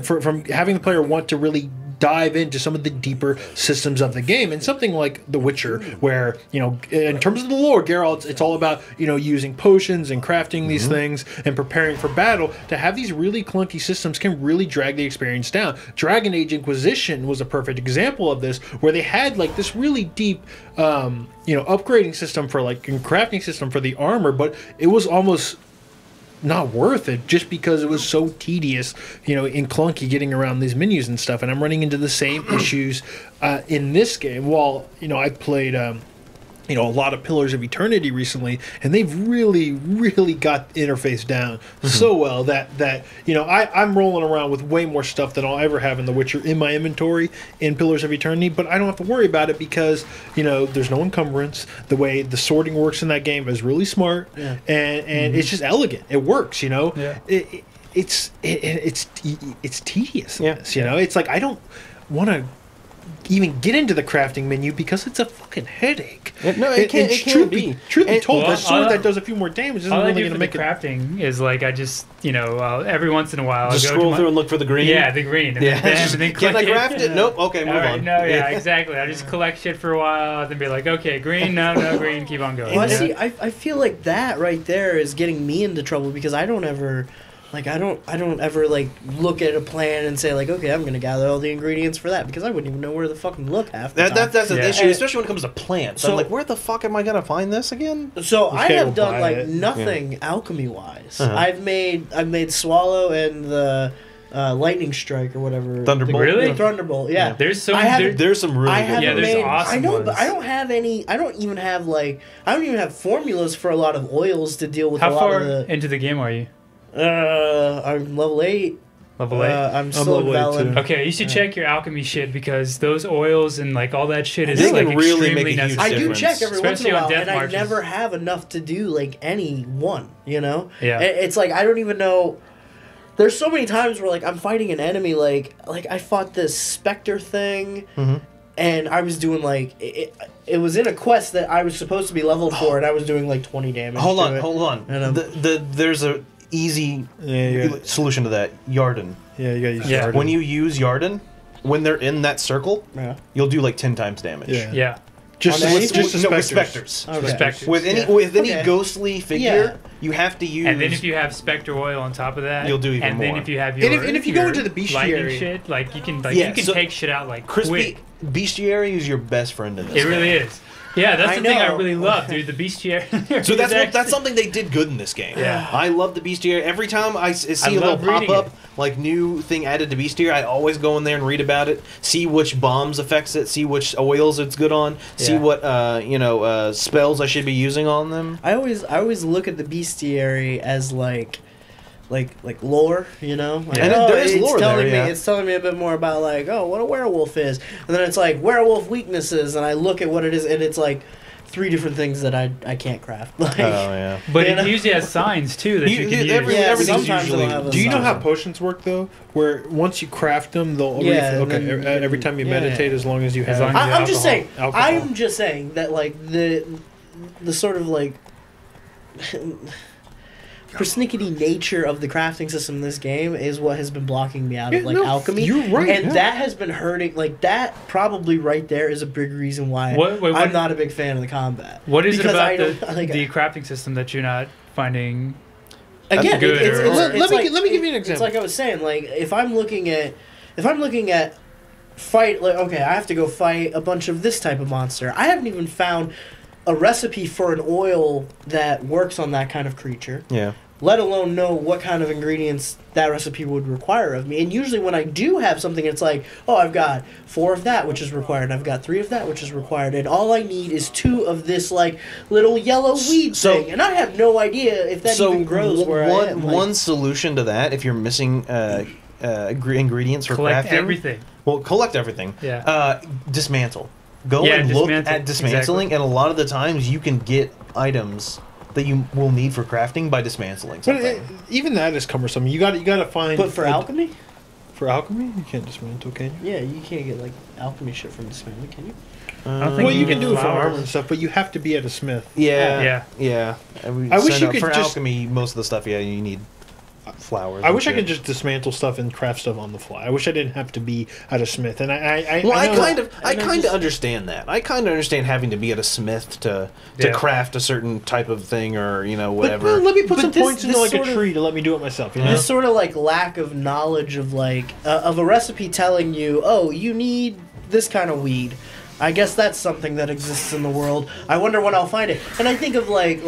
from having the player want to really dive into some of the deeper systems of the game. And something like The Witcher, where, you know, in terms of the lore, Geralt, it's all about, you know, using potions and crafting these things and preparing for battle. To have these really clunky systems can really drag the experience down. Dragon Age Inquisition was a perfect example of this, where they had like this really deep, you know, upgrading system for like and crafting system for the armor, but it was almost not worth it just because it was so tedious, you know, and clunky getting around these menus and stuff. And I'm running into the same issues in this game. While, you know, I played you know, a lot of Pillars of Eternity recently, and they've really got the interface down so well that you know, I'm rolling around with way more stuff than I'll ever have in The Witcher in my inventory in Pillars of Eternity, but I don't have to worry about it because, you know, there's no encumbrance. The way the sorting works in that game is really smart, and it's just elegant. It works, you know. It's tedious. You know, it's like I don't want to even get into the crafting menu because it's a fucking headache. It can't be. Truth be told, Well, a sword that does a few more damage isn't All I really do going for to the make it. crafting is like I just, you know, every once in a while Just I go scroll to through and look for the green. Yeah, the green. And then Can I click craft it? Nope. Okay, move All right, on. no, yeah, exactly. I just collect shit for a while, then be like, okay, green, no, green, keep on going. Well, Yeah. see, I feel like that right there is getting me into trouble because I don't ever, like, I don't ever like look at a plan and say like, okay, I'm gonna gather all the ingredients for that because I wouldn't even know where to fucking look half the time. That's an Yeah. issue, especially when it comes to plants. So- I'm like, where the fuck am I gonna find this again? So I can't have go done buy like it. nothing alchemy wise. Uh-huh. I've made Swallow and the lightning strike or whatever. Thunderbolt. Really? The Thunderbolt. Yeah. There's so I haven't- there, There's some really I good haven't Yeah, there's made. awesome I know, ones. but I don't have any. I don't even have like. I don't even have formulas for a lot of oils to deal with how a lot far of the. into the game are you? I'm level 8. Level 8? I'm still level 8 Valen. too. Okay, you should check your alchemy shit because those oils and like all that shit is They like can really extremely make a huge necessary. I do difference. check every once in Especially a on while, death and I marches. never have enough to do like any one. You know, Yeah. It's like I don't even know. There's so many times where like I'm fighting an enemy, like I fought this Spectre thing, and I was doing like it was in a quest that I was supposed to be leveled for, and I was doing like 20 damage. Hold to on, it. hold on. And, There's a easy solution to that. Yarden. Yeah, you got to use Yeah. Yarden. When you use Yarden, when they're in that circle, Yeah. you'll do like 10 times damage. Yeah. Yeah. Just On the, anything? just the No, with specters. specters. Okay. Spectres. With any Okay. ghostly figure, Yeah. you have to use. And then if you have Spectre oil on top of that, You'll do even and then more. if you have your And if you go your into the bestiary- lightning shit, like you can Yeah, you can so take shit out like crispy quick. bestiary is your best friend in this. It really game. is. Yeah, that's I the thing I know. really love, dude. The bestiary. So that's something they did good in this game. Yeah. I love the bestiary. Every time I see a little love pop reading up, it. like new thing added to bestiary, I always go in there and read about it, see which bombs affects it, see which oils it's good on, see Yeah. what spells I should be using on them. I always look at the bestiary as like lore, you know. Like, And there is it's lore telling there, yeah. me it's telling me a bit more about like what a werewolf is, and then it's like werewolf weaknesses, and I look at what it is, and it's like 3 different things that I can't craft. Like, yeah. But You it know? usually has signs too that you can use. everything's sometimes usually- it'll have a Do you know sign. how potions work though? Where once you craft them, they'll Yeah, okay. and then- Every time you yeah. meditate, as long as you have. long as you I'm just saying. alcohol. I'm just saying that like the sort of like persnickety nature of the crafting system in this game is what has been blocking me out of Yeah, like no, alchemy. you're right, and yeah. that has been hurting. Like that probably right there is a big reason why What- I'm not a big fan of the combat. What is Because it I about don't- like, the crafting system that you're not finding? Again, good it's or- Let me like- let me give you an It's example. like I was saying, like if I'm looking at fight, like okay, I have to go fight a bunch of this type of monster. I haven't even found a recipe for an oil that works on that kind of creature, Yeah. let alone know what kind of ingredients that recipe would require of me. And usually when I do have something, it's like, oh, I've got 4 of that, which is required, and I've got 3 of that, which is required, and all I need is 2 of this, like, little yellow weed So- thing. And I have no idea if that even grows where I am. Like, one solution to that, if you're missing ingredients for Collect crafting, everything. well, collect everything. Yeah. Dismantle. Go Yeah, and look dismantle. at dismantling, Exactly. and a lot of the times you can get items that you will need for crafting by dismantling But something. even that is cumbersome. You got to find. but for alchemy? for alchemy, you can't dismantle, can you? Yeah, you can't get, like, alchemy shit from dismantling, can you? I don't think Well, you can do it for flowers. armor and stuff, but you have to be at a smith. Yeah, Yeah. yeah. And we I wish send you out could for just- alchemy. Most of the stuff, yeah, you need. flowers. I and wish I shit. could just dismantle stuff and craft stuff on the fly. I wish I didn't have to be at a smith. And I kind of understand that. I kind of understand having to be at a smith to craft a certain type of thing, or whatever. But let me put some this- points into this like a sort of- tree to let me do it myself. You know? This sort of like lack of knowledge of like of a recipe telling you, oh, you need this kind of weed. I guess that's something that exists in the world. I wonder when I'll find it. And I think of like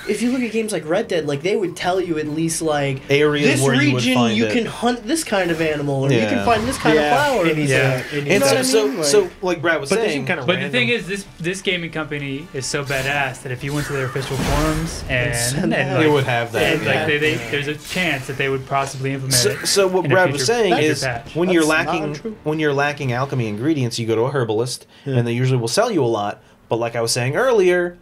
if you look at games like Red Dead, like they would tell you at least like Areas this where you would region find you it. can hunt this kind of animal, or you Yeah. can find this kind of flower. it needs Yeah. to- it And needs know to- what I so, mean? so like Brad was but they saying, seem kind of But the thing is, this gaming company is so badass that if you went to their official forums and they would have that. and, like, there's a chance that they would possibly implement it. So what in a Brad was future saying future is patch. when you're That's not lacking true. alchemy ingredients, you go to a herbalist, and they usually will sell you a lot. But like I was saying earlier,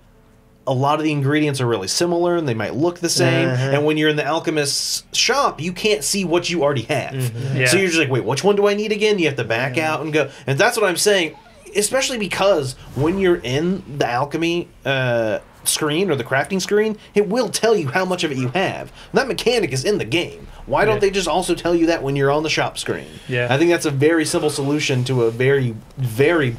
a lot of the ingredients are really similar, and they might look the same. And when you're in the alchemist's shop, you can't see what you already have. Yeah. So you're just like, wait, which one do I need again? You have to back out and go. And that's what I'm saying. Especially because when you're in the alchemy screen or the crafting screen, it will tell you how much of it you have. That mechanic is in the game. Why don't Yeah. they just also tell you that when you're on the shop screen? Yeah. I think that's a very simple solution to a very, very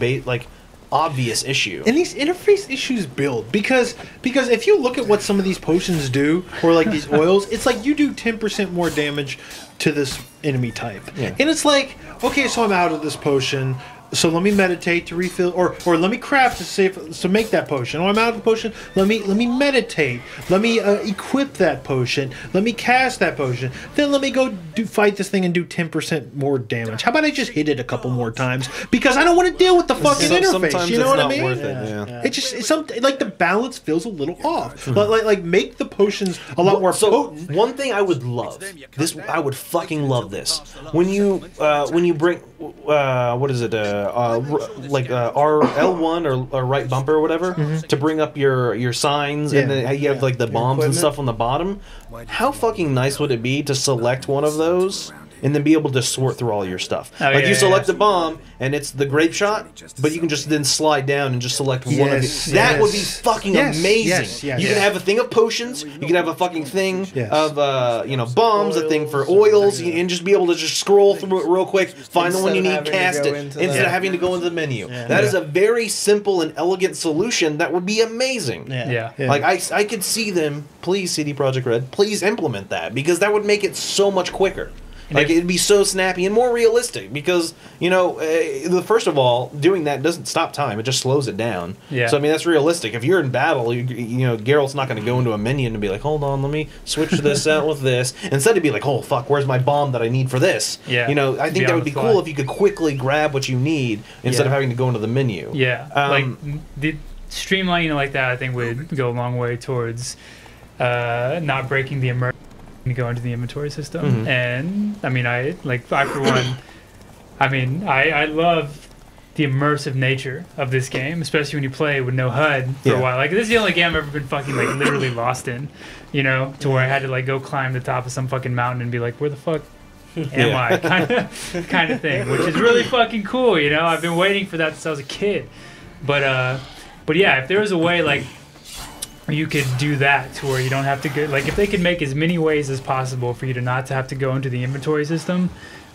obvious issue. And these interface issues build because if you look at what some of these potions do, or like these oils, it's like you do 10% more damage to this enemy type. Yeah. And it's like, okay, so I'm out of this potion. So let me meditate to refill, or let me craft to save to make that potion. Oh, I'm out of the potion. Let me meditate. Let me equip that potion. Let me cast that potion. Then let me go fight this thing and do 10% more damage. How about I just hit it a couple more times because I don't want to deal with the fucking interface. Sometimes You know it's what not I mean? worth it. Yeah. It's something like the balance feels a little off. Like make the potions a lot more potent. One thing I would love this, I would fucking love this when you bring what is it R1 or right bumper or whatever to bring up your signs, and then you have like the bombs and equipment. stuff on the bottom. How fucking nice would it be to select one of those and then be able to sort through all your stuff? Oh, Like yeah, you select yeah. the bomb and it's the grape shot, but you can just then slide down and just select one of Yes, it. That would be yes. fucking Yes, amazing. yes, yes. You can Yeah. have a thing of potions, you can have a fucking thing Yes. of bombs, a thing for oils, and just be able to just scroll through it real quick, find the one you need, Instead of having to cast go it, into instead the- of having to go into the menu. That is a very simple and elegant solution that would be amazing. Yeah. Like I could see them, please CD Projekt Red, please implement that, because that would make it so much quicker. Like it'd be so snappy and more realistic, because first of all, doing that doesn't stop time; it just slows it down. Yeah. So I mean, that's realistic. If you're in battle, Geralt's not going to go into a menu and be like, "Hold on, let me switch this out with this." Instead, he'd be like, "Oh fuck, where's my bomb that I need for this?" Yeah. I think Be that on would the be fly. cool if you could quickly grab what you need instead Yeah. of having to go into the menu. Yeah, Um, like the streamlining like that, I think would go a long way towards not breaking the immersion to go into the inventory system. Mhm. And I mean, I for one, I love the immersive nature of this game, especially when you play with no HUD for Yeah. a while. Like this is the only game I've ever been fucking like literally lost in, to where I had to like go climb the top of some fucking mountain and be like, where the fuck am Yeah. I? Kind of thing, which is really fucking cool. I've been waiting for that since I was a kid. But yeah, if there was a way like you could do that to where you don't have to go, like if they could make as many ways as possible for you to not to have to go into the inventory system,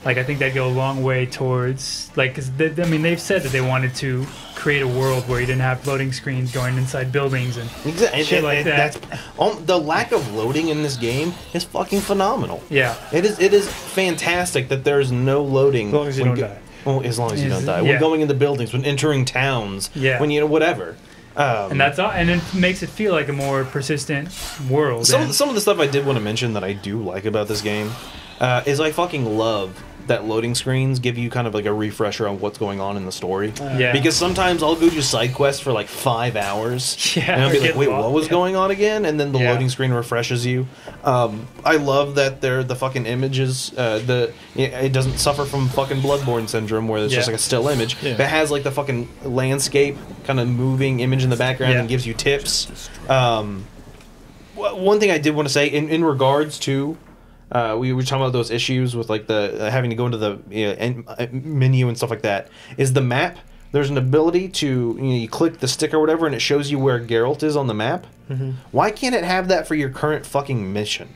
like I think that'd go a long way towards like, cause they've said that they wanted to create a world where you didn't have loading screens going inside buildings and Exactly. shit like that. That's the lack of loading in this game is fucking phenomenal. Yeah. It is fantastic that there's no loading. As long as you when don't die. Well, as long as you don't die. Yeah. When going into buildings, when entering towns, Yeah. when whatever. And that's all, and it makes it feel like a more persistent world. some and- of the stuff I did want to mention that I do like about this game is I fucking love that loading screens give you kind of like a refresher on what's going on in the story. Yeah. Because sometimes I'll go do side quests for like 5 hours. Yeah, And I'll be or like, get wait, lost. what was going on again? And then the Yeah. loading screen refreshes you. I love that the fucking images, it doesn't suffer from fucking Bloodborne syndrome where it's just Yeah. like a still image. Yeah. It has like the fucking landscape kind of moving image in the background Yeah. and gives you tips. One thing I did want to say in regards to we were talking about those issues with like the having to go into the menu and stuff like that. Is the map? There's an ability to you click the stick or whatever, and it shows you where Geralt is on the map. Mm-hmm. Why can't it have that for your current fucking mission?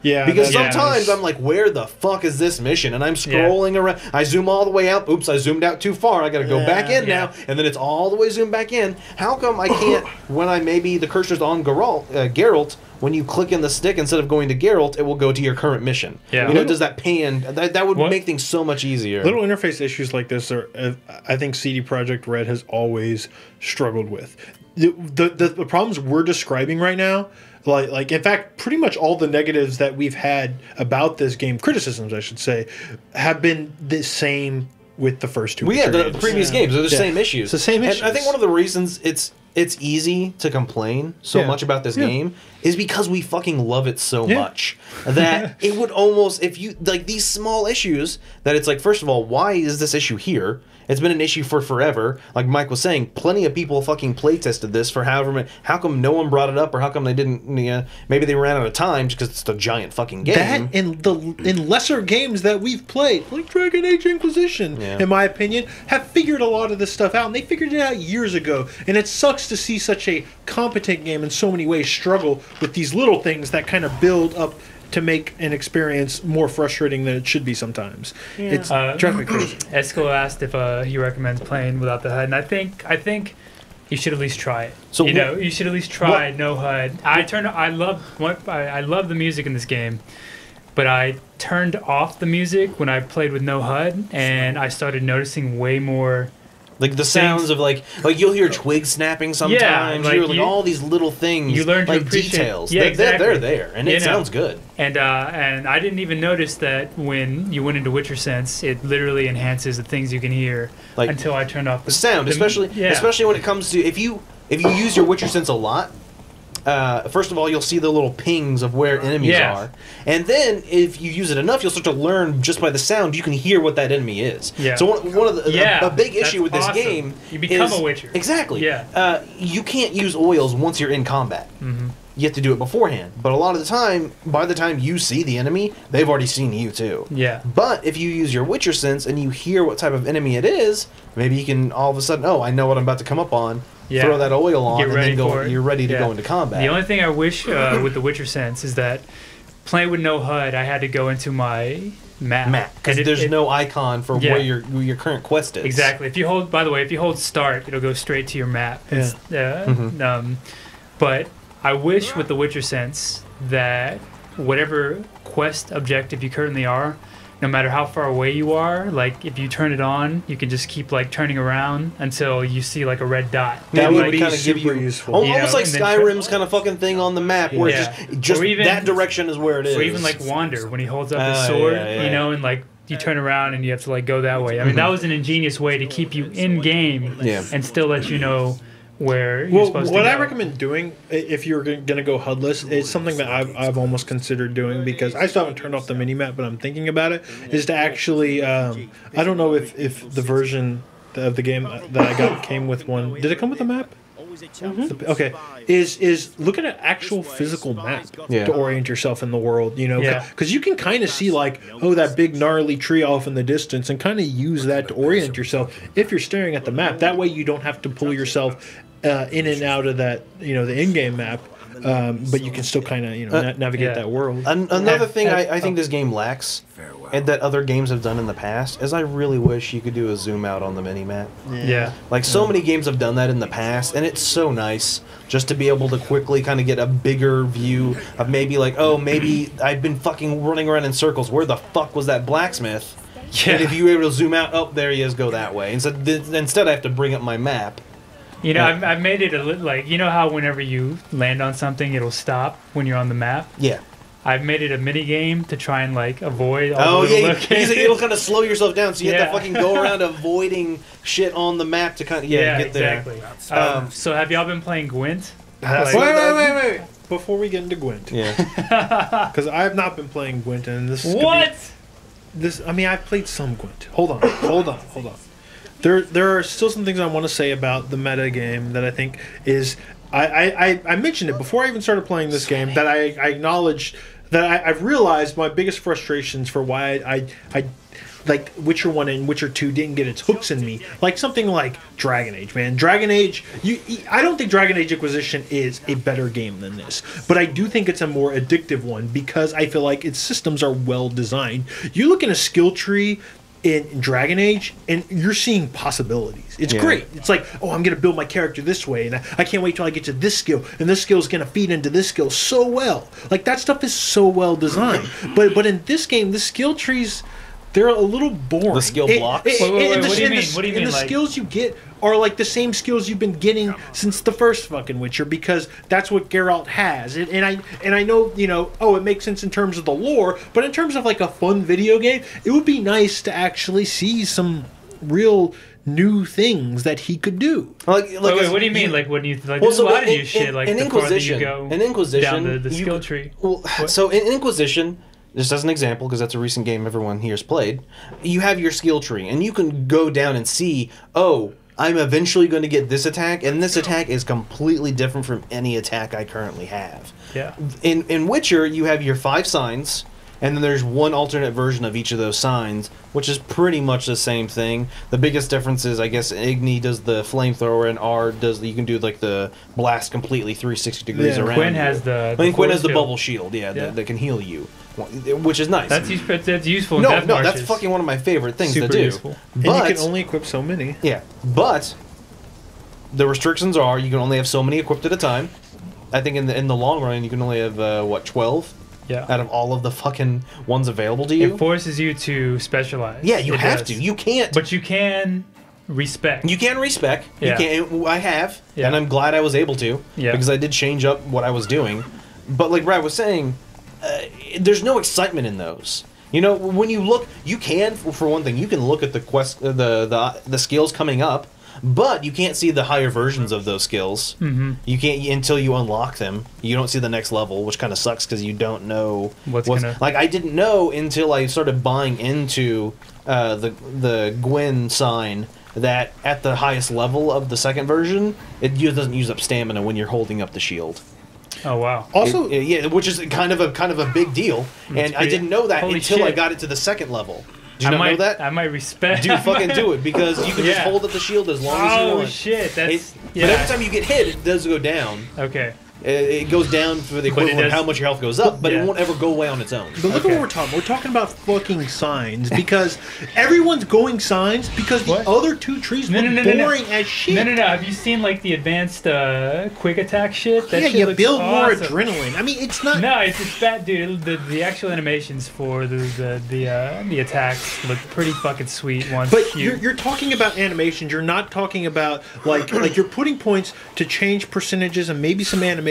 Yeah, because that- sometimes yeah. I'm like, where the fuck is this mission? And I'm scrolling around. I zoom all the way out. Oops, I zoomed out too far. I got to go back in now, and then it's all the way zoomed back in. How come I can't when I maybe the cursor's on Geralt? When you click in the stick, instead of going to Geralt, it will go to your current mission. Yeah. You know, does that pan? That would What? make things so much easier. Little interface issues like this are, I think, CD Projekt Red has always struggled with. The problems we're describing right now, like in fact, pretty much all the negatives that we've had about this game, criticisms I should say, have been the same with the first two. Well, yeah, the games. previous games are the same issues. It's the same issues. And I think one of the reasons it's easy to complain so much about this game is because we fucking love it so much that it would almost, if you like these small issues, that it's like, first of all, why is this issue here? It's been an issue for forever. Like Mike was saying, plenty of people fucking play tested this for however many. How come no one brought it up, or how come they didn't? Maybe they ran out of time just because it's a giant fucking game. That in lesser games that we've played, like Dragon Age Inquisition, in my opinion, have figured a lot of this stuff out, and they figured it out years ago. And it sucks to see such a competent game in so many ways struggle with these little things that kind of build up to make an experience more frustrating than it should be sometimes. It's drives me crazy. Esco asked if he recommends playing without the HUD, and I think you should at least try it. So you should at least try no HUD. I love the music in this game, but I turned off the music when I played with no HUD, and I started noticing way more. Like the sounds of like you'll hear twigs snapping sometimes. like You're like all these little things. You learn to like appreciate details. Yeah, exactly. They're there, and it sounds good. And I didn't even notice that when you went into Witcher Sense, it literally enhances the things you can hear. Like, until I turned off The sound, especially when it comes to if you use your Witcher sense a lot. First of all, you'll see the little pings of where enemies are, and then if you use it enough, you'll start to learn just by the sound. You can hear what that enemy is. Yeah. So one of the a big issue with this awesome. game, You become is, a Witcher. Exactly. Yeah. You can't use oils once you're in combat. Mm-hmm. You have to do it beforehand. But a lot of the time, by the time you see the enemy, they've already seen you too. Yeah. But if you use your Witcher sense and you hear what type of enemy it is, maybe you can all of a sudden, I know what I'm about to come up on. Yeah. Throw that oil on, Get and ready then for it. you're ready to Yeah. go into combat. The only thing I wish with the Witcher Sense is that playing with no HUD, I had to go into my map. because And there's no icon for Yeah. where your current quest is. Exactly. If you hold start, it'll go straight to your map. But I wish with the Witcher Sense that whatever quest objective you currently are, no matter how far away you are, like if you turn it on, you can just keep like turning around until you see like a red dot. That Maybe would it be kinda give super you- useful. Almost like and then Skyrim's kind of fucking thing on the map, where Yeah. it's just Or even- that direction is where it is. Or even like Wander when he holds up his Oh, sword, yeah. and like you turn around and you have to like go that way. I mean, that was an ingenious way to keep you in game Yeah. and still let you know where you're supposed to what go. I recommend doing if you're going to go HUDless, it's something that I've almost considered doing because I still haven't turned off the minimap, but I'm thinking about it. Is to actually I don't know if the version of the game that I got came with one. Did it come with a map? Okay, is look at an actual physical map to orient yourself in the world, because you can kind of see like, that big gnarly tree off in the distance and kind of use that to orient yourself if you're staring at the map. That way you don't have to pull yourself in and out of that, the in-game map, but you can still kind of navigate that world. Another thing I think this game lacks, and that other games have done in the past, is I really wish you could do a zoom out on the minimap. Yeah. Like, so many games have done that in the past, and it's so nice just to be able to quickly kind of get a bigger view of maybe like, maybe I've been fucking running around in circles. Where the fuck was that blacksmith? Yeah. And if you were able to zoom out, there he is, go that way. Instead I have to bring up my map. I've made it like, how whenever you land on something, it'll stop when you're on the map. Yeah. I've made it a mini game to try and like avoid all the little because it'll kind of slow yourself down, so you have to Yeah. fucking go around avoiding shit on the map to kind of get there. exactly. So have y'all been playing Gwent? Wait. Before we get into Gwent, Yeah. because I have not been playing Gwent, and this is I've played some Gwent. Hold on. There are still some things I want to say about the meta game that I think is. I mentioned it before I even started playing this game, that I acknowledged that I've realized my biggest frustrations for why like Witcher 1 and Witcher 2 didn't get its hooks in me. Like something like Dragon Age, man. Dragon Age, I don't think Dragon Age Inquisition is a better game than this, but I do think it's a more addictive one because I feel like its systems are well designed. You look in a skill tree in Dragon Age, and you're seeing possibilities. It's great. It's like, oh, I'm going to build my character this way, and I can't wait till I get to this skill, and this skill is going to feed into this skill so well. Like, that stuff is so well designed. But in this game, the skill trees, they're a little boring. The skill blocks? Wait, what do you mean? What do you mean? And the skills you get are like the same skills you've been getting since the first fucking Witcher, because that's what Geralt has. And I know, you know, oh, it makes sense in terms of the lore, but in terms of like a fun video game, it would be nice to actually see some real new things that he could do. Wait, what do you mean? Like, when you like, there's a lot of new shit. Like, the farther you go down the skill tree. Well, so in Inquisition, just as an example, because that's a recent game everyone here has played, you have your skill tree, and you can go down and see, oh, I'm eventually going to get this attack, and this attack is completely different from any attack I currently have. Yeah. In Witcher, you have your 5 signs, and then there's one alternate version of each of those signs, which is pretty much the same thing. The biggest difference is, I guess, Igni does the flamethrower, and R does you can do like the blast completely 360 degrees around. Quinn has the Quinn has the bubble shield, that can heal you, which is nice. That's useful. No, that's fucking one of my favorite things to do. Useful. But and you can only equip so many. Yeah, but the restrictions are you can only have so many equipped at a time. I think in the long run you can only have 12. Yeah. Out of all of the fucking ones available to you. It forces you to specialize. Yeah, you have to. You can't. But you can respec. You can respec. Yeah. You can. I have, Yeah. and I'm glad I was able to. Yeah. Because I did change up what I was doing. But like Brad was saying, there's no excitement in those. You know, when you look, you can, for one thing, you can look at the quest, the skills coming up. But you can't see the higher versions of those skills. Mm-hmm. You can't until you unlock them. You don't see the next level, which kind of sucks because you don't know what's like. I didn't know until I started buying into the Gwen sign that at the highest level of the second version, it doesn't use up stamina when you're holding up the shield. Oh wow! Also, yeah, which is kind of a big deal, and I didn't know that until I got it to the second level. Did you not know that? I might respect. Dude, fucking do it, because you can just hold up the shield as long as you want. Oh shit, that's... But every time you get hit, it does go down. Okay. It goes down for the equivalent of how much your health goes up, but it won't ever go away on its own. But look at what we're talking. We're talking about fucking signs, because everyone's going signs because the other two trees were boring as shit. No. Have you seen like the advanced quick attack shit? That shit you looks build more awesome. adrenaline. I mean, it's not. No, it's bad, dude. The actual animations for the attacks look pretty fucking sweet. But you're talking about animations. You're not talking about like you're putting points to change percentages and maybe some animations,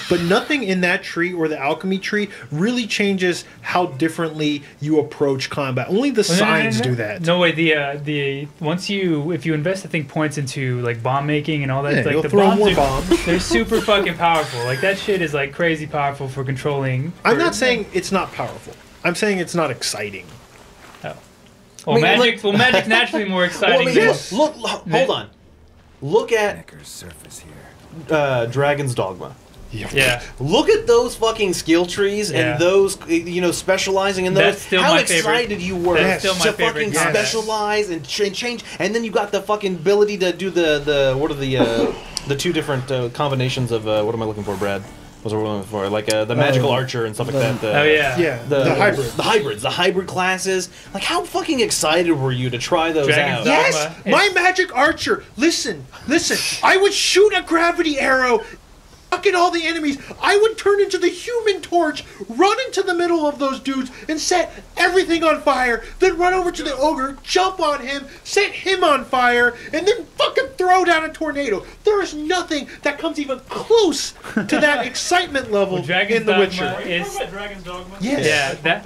but nothing in that tree or the alchemy tree really changes how differently you approach combat. Only the signs do that. No way. The if you invest, I think, points into like bomb making and all that, like you'll the throw bombs more bombs. They're super fucking powerful. Like that shit is like crazy powerful for controlling. I'm not saying it's not powerful. I'm saying it's not exciting. Oh. Well, magic's naturally more exciting. Look, hold on. Look at Dragon's Dogma. Yeah. Look at those fucking skill trees and those, specializing in those. That's still How my excited favorite. you were That's still my to favorite fucking specialize and change, and then you got the fucking ability to do the two different combinations of what am I looking for, Brad? What's what I'm looking for? Like the magical archer and stuff like that. The hybrids, the hybrid classes. Like, how fucking excited were you to try those out? Yes, my magic archer. Listen. I would shoot a gravity arrow. At all the enemies, I would turn into the Human Torch, run into the middle of those dudes, and set everything on fire. Then run over to the ogre, jump on him, set him on fire, and then fucking throw down a tornado. There is nothing that comes even close to that excitement level in The Witcher. Dragon's Dogma? Yes. Yeah,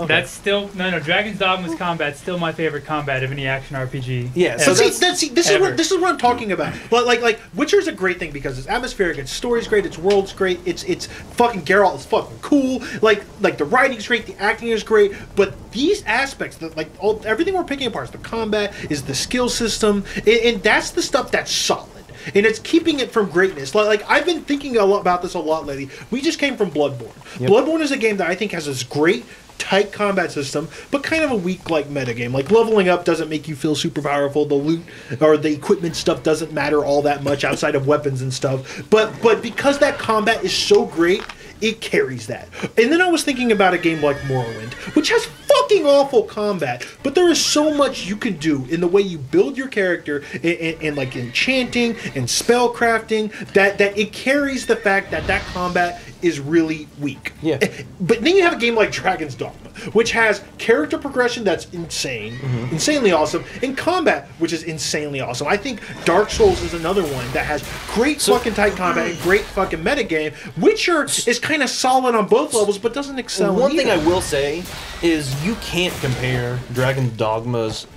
that's still Dragon's Dogma's combat's still my favorite combat of any action RPG. Yeah, so this is what I'm talking about. Like Witcher is a great thing because it's atmospheric, its story's great, its world's great, it's fucking Geralt is fucking cool. Like the writing's great, the acting is great, but these aspects, everything we're picking apart is the combat, is the skill system, and that's the stuff that's solid. And it's keeping it from greatness. Like I've been thinking about this a lot lately. We just came from Bloodborne. Yep. Bloodborne is a game that I think has this great tight combat system, but kind of a weak like metagame. Like leveling up doesn't make you feel super powerful. The loot or the equipment stuff doesn't matter all that much outside of weapons and stuff. But because that combat is so great, it carries that. And then I was thinking about a game like Morrowind, which has fucking awful combat, but there is so much you can do in the way you build your character and like enchanting and spell crafting that it carries the fact that that combat is really weak. Yeah. But then you have a game like Dragon's Dogma, which has character progression that's insane, insanely awesome, and combat, which is insanely awesome. I think Dark Souls is another one that has great fucking tight combat and great fucking metagame. Witcher is kind of solid on both levels, but doesn't excel in One thing I either. will say is you can't compare Dragon's Dogma's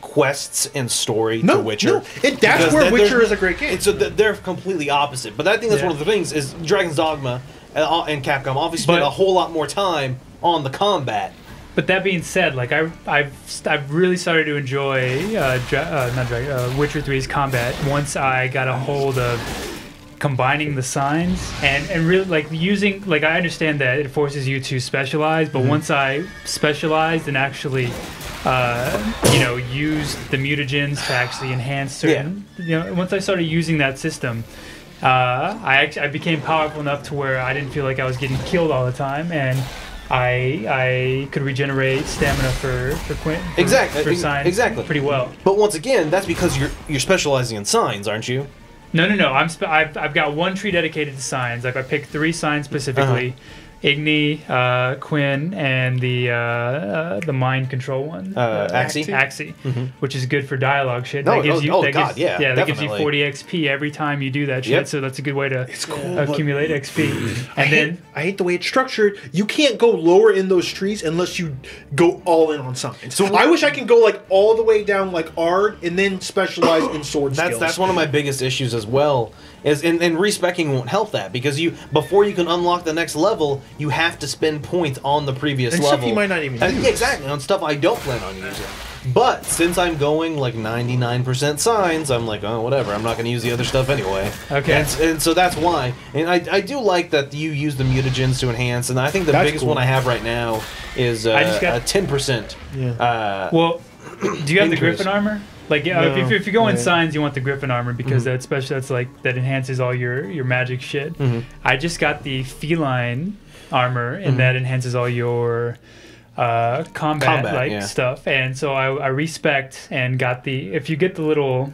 quests and story to Witcher. No, that's Because where they're- Witcher is a great game. So they're completely opposite. But I think that's one of the things is Dragon's Dogma and Capcom obviously spent a whole lot more time on the combat. But that being said, like I've really started to enjoy Witcher 3's combat once I got a hold of combining the signs and really like using, like I understand that it forces you to specialize, but once I specialized and actually used the mutagens to actually enhance certain, once I started using that system, I became powerful enough to where I didn't feel like I was getting killed all the time, and I could regenerate stamina for signs pretty well. But once again, that's because you're specializing in signs, aren't you? No. I've got one tree dedicated to signs. Like I picked 3 signs specifically: Igni, Quinn, and the mind control one, Axie, which is good for dialogue shit. No, that gives you, that gives you definitely. 40 XP every time you do that shit. Yep. So that's a good way to cool, accumulate XP. And I hate the way it's structured. You can't go lower in those trees unless you go all in on signs. So I wish I can go like all the way down like Ard and then specialize in sword skills. That's one of my biggest issues as well. Is and respecking won't help that because before you can unlock the next level, you have to spend points on the previous and level. stuff you might not even use. Exactly, on stuff I don't plan on using. But since I'm going like 99% signs, I'm like, oh, whatever. I'm not going to use the other stuff anyway. Okay. And so that's why. And I do like that you use the mutagens to enhance. And I think the biggest one I have right now is I just got 10%. Yeah. well, do you have the Increase. Griffin armor? Like, if you go in signs, you want the Griffin armor because that enhances all your magic shit. I just got the feline armor, and that enhances all your combat stuff. And so I respect and got if you get the little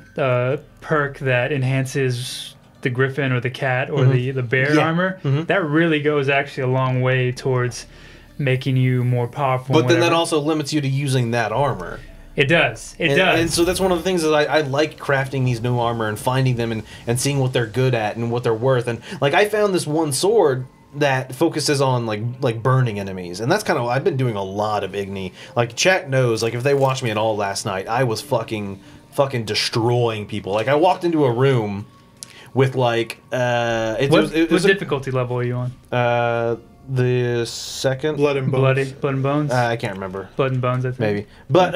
perk that enhances the Griffin or the cat or the bear armor, that really goes actually a long way towards making you more powerful. But then that also limits you to using that armor. It does. It does. And so that's one of the things that I like crafting these new armor and finding them and seeing what they're good at and what they're worth. And like I found this one sword that focuses on like burning enemies, and that's kind of I've been doing a lot of Igni. Like chat knows, like if they watched me at all last night, I was fucking destroying people. Like I walked into a room with like what difficulty level are you on? The second Blood and Bones. Blood and Bones. I can't remember. Blood and Bones, I think. Maybe. But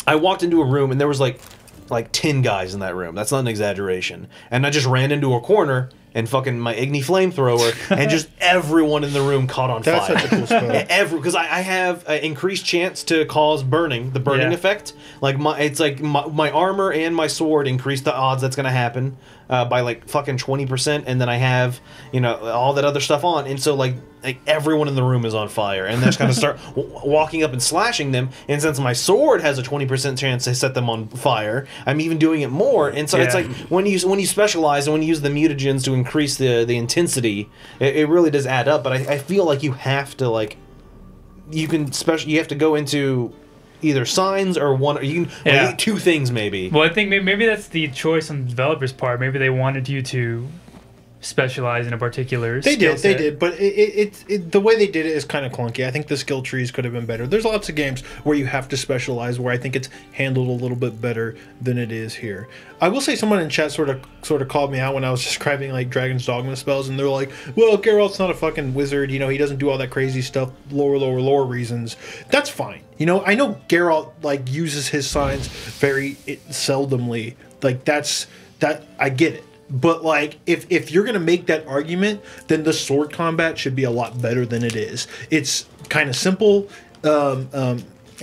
I walked into a room and there was like 10 guys in that room. That's not an exaggeration. And I just ran into a corner and fucking my Igni flamethrower and just everyone in the room caught on fire. That's such a cool spell. Because I have an increased chance to cause the burning effect. Like my armor and my sword increase the odds that's going to happen by like fucking 20%, and then I have all that other stuff on, and so like everyone in the room is on fire, and they're just gonna start walking up and slashing them. And since my sword has a 20% chance to set them on fire, I'm even doing it more. And so it's like when you specialize and when you use the mutagens to increase the intensity, it really does add up. But I feel like you have to you have to go into either signs or one, or you can two things maybe. Well, I think maybe that's the choice on the developer's part. Maybe they wanted you to specialize in a particular skill set. They did, but the way they did it is kind of clunky. I think the skill trees could have been better. There's lots of games where you have to specialize, where I think it's handled a little bit better than it is here. I will say someone in chat sort of called me out when I was describing like Dragon's Dogma spells, and they're like, well, Geralt's not a fucking wizard, he doesn't do all that crazy stuff, lore reasons. That's fine. I know Geralt uses his signs very seldomly. I get it. But like, if you're gonna make that argument, then the sword combat should be a lot better than it is. It's kind of simple.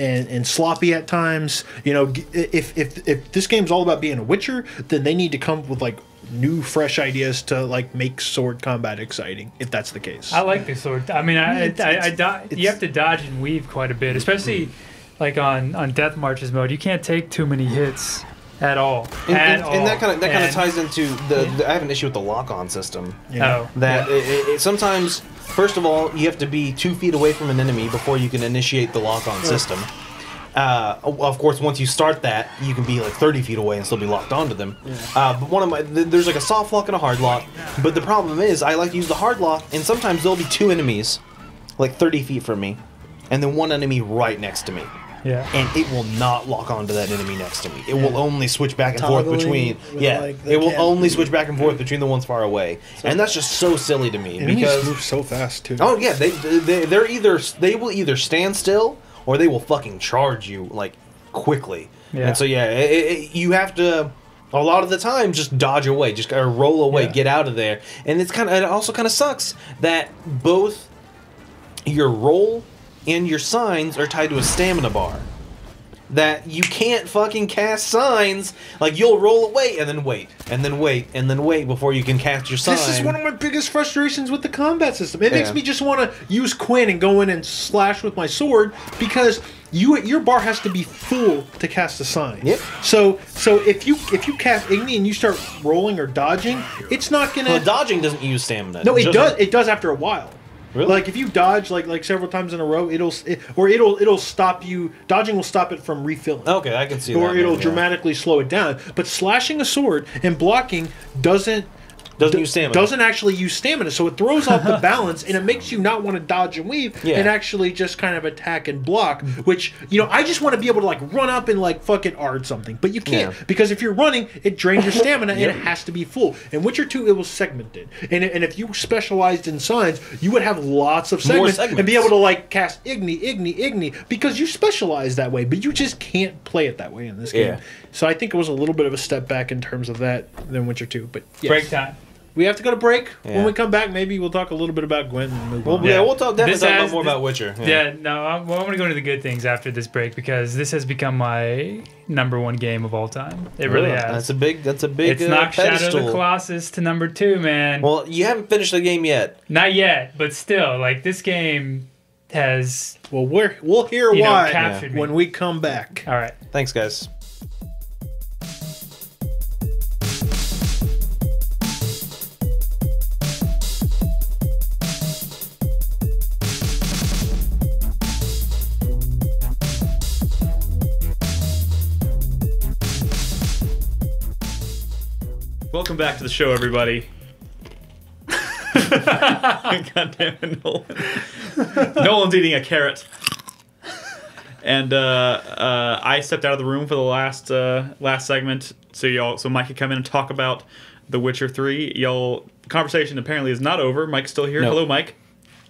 And sloppy at times. You know, if this game's all about being a Witcher, then they need to come up with like new, fresh ideas to like make sword combat exciting. If that's the case, I like the sword. I mean, you have to dodge and weave quite a bit, especially like on Death Marches mode. You can't take too many hits at all. And that kind of ties into I have an issue with the lock-on system. It sometimes. First of all, you have to be 2 feet away from an enemy before you can initiate the lock-on system. Of course, once you start that, you can be like 30 feet away and still be locked onto them. But there's like a soft lock and a hard lock. But the problem is, I like to use the hard lock, and sometimes there'll be 2 enemies, like 30 feet from me, and then 1 enemy right next to me. Yeah. And it will not lock onto that enemy next to me. It will only switch back and forth between. It will only switch back and forth between the ones far away, and that's just so silly to me. Enemies move so fast too. Oh yeah, they will either stand still or they will fucking charge you like quickly. Yeah. And so you have to. A lot of the time, just dodge away, just roll away, get out of there, and it also kind of sucks that both your roll and your signs are tied to a stamina bar. That you can't fucking cast signs. Like, you'll roll away and then wait, and then wait, and then wait before you can cast your sign. This is one of my biggest frustrations with the combat system. It makes me just want to use Quinn and go in and slash with my sword, because your bar has to be full to cast a sign. Yep. So if you cast Igni and you start rolling or dodging, it's not gonna. Well, dodging doesn't use stamina. No, it does. It does after a while. Really? Like if you dodge like several times in a row, it'll stop you. Dodging will stop it from refilling. Okay, I can see that. Or it'll dramatically slow it down. But slashing a sword and blocking doesn't use stamina. Doesn't actually use stamina, so it throws off the balance, and it makes you not want to dodge and weave, and actually just kind of attack and block. Which, you know, I just want to be able to like run up and like fucking ard something, but you can't, because if you're running, it drains your stamina and it has to be full. In Witcher 2, it was segmented, and if you specialized in signs, you would have lots of segments and be able to like cast Igni, because you specialize that way, but you just can't play it that way in this game. So I think it was a little bit of a step back in terms of that than Witcher 2. But yes. Break time. We have to go to break. When we come back, maybe we'll talk a little bit about Gwent and move on. We'll definitely talk more about Witcher. I'm going to go into the good things after this break, because this has become my #1 game of all time. It really has. That's a big It's knocked pedestal. Shadow of the Colossus to #2, man. Well, you haven't finished the game yet. Not yet, but still, like, this game has. Well, we'll hear why captured me when we come back. All right. Thanks, guys. Welcome back to the show, everybody. God damn it, Nolan. Nolan's eating a carrot. And I stepped out of the room for the last segment, so Mike could come in and talk about The Witcher 3. Conversation apparently is not over. Mike's still here. No. Hello, Mike.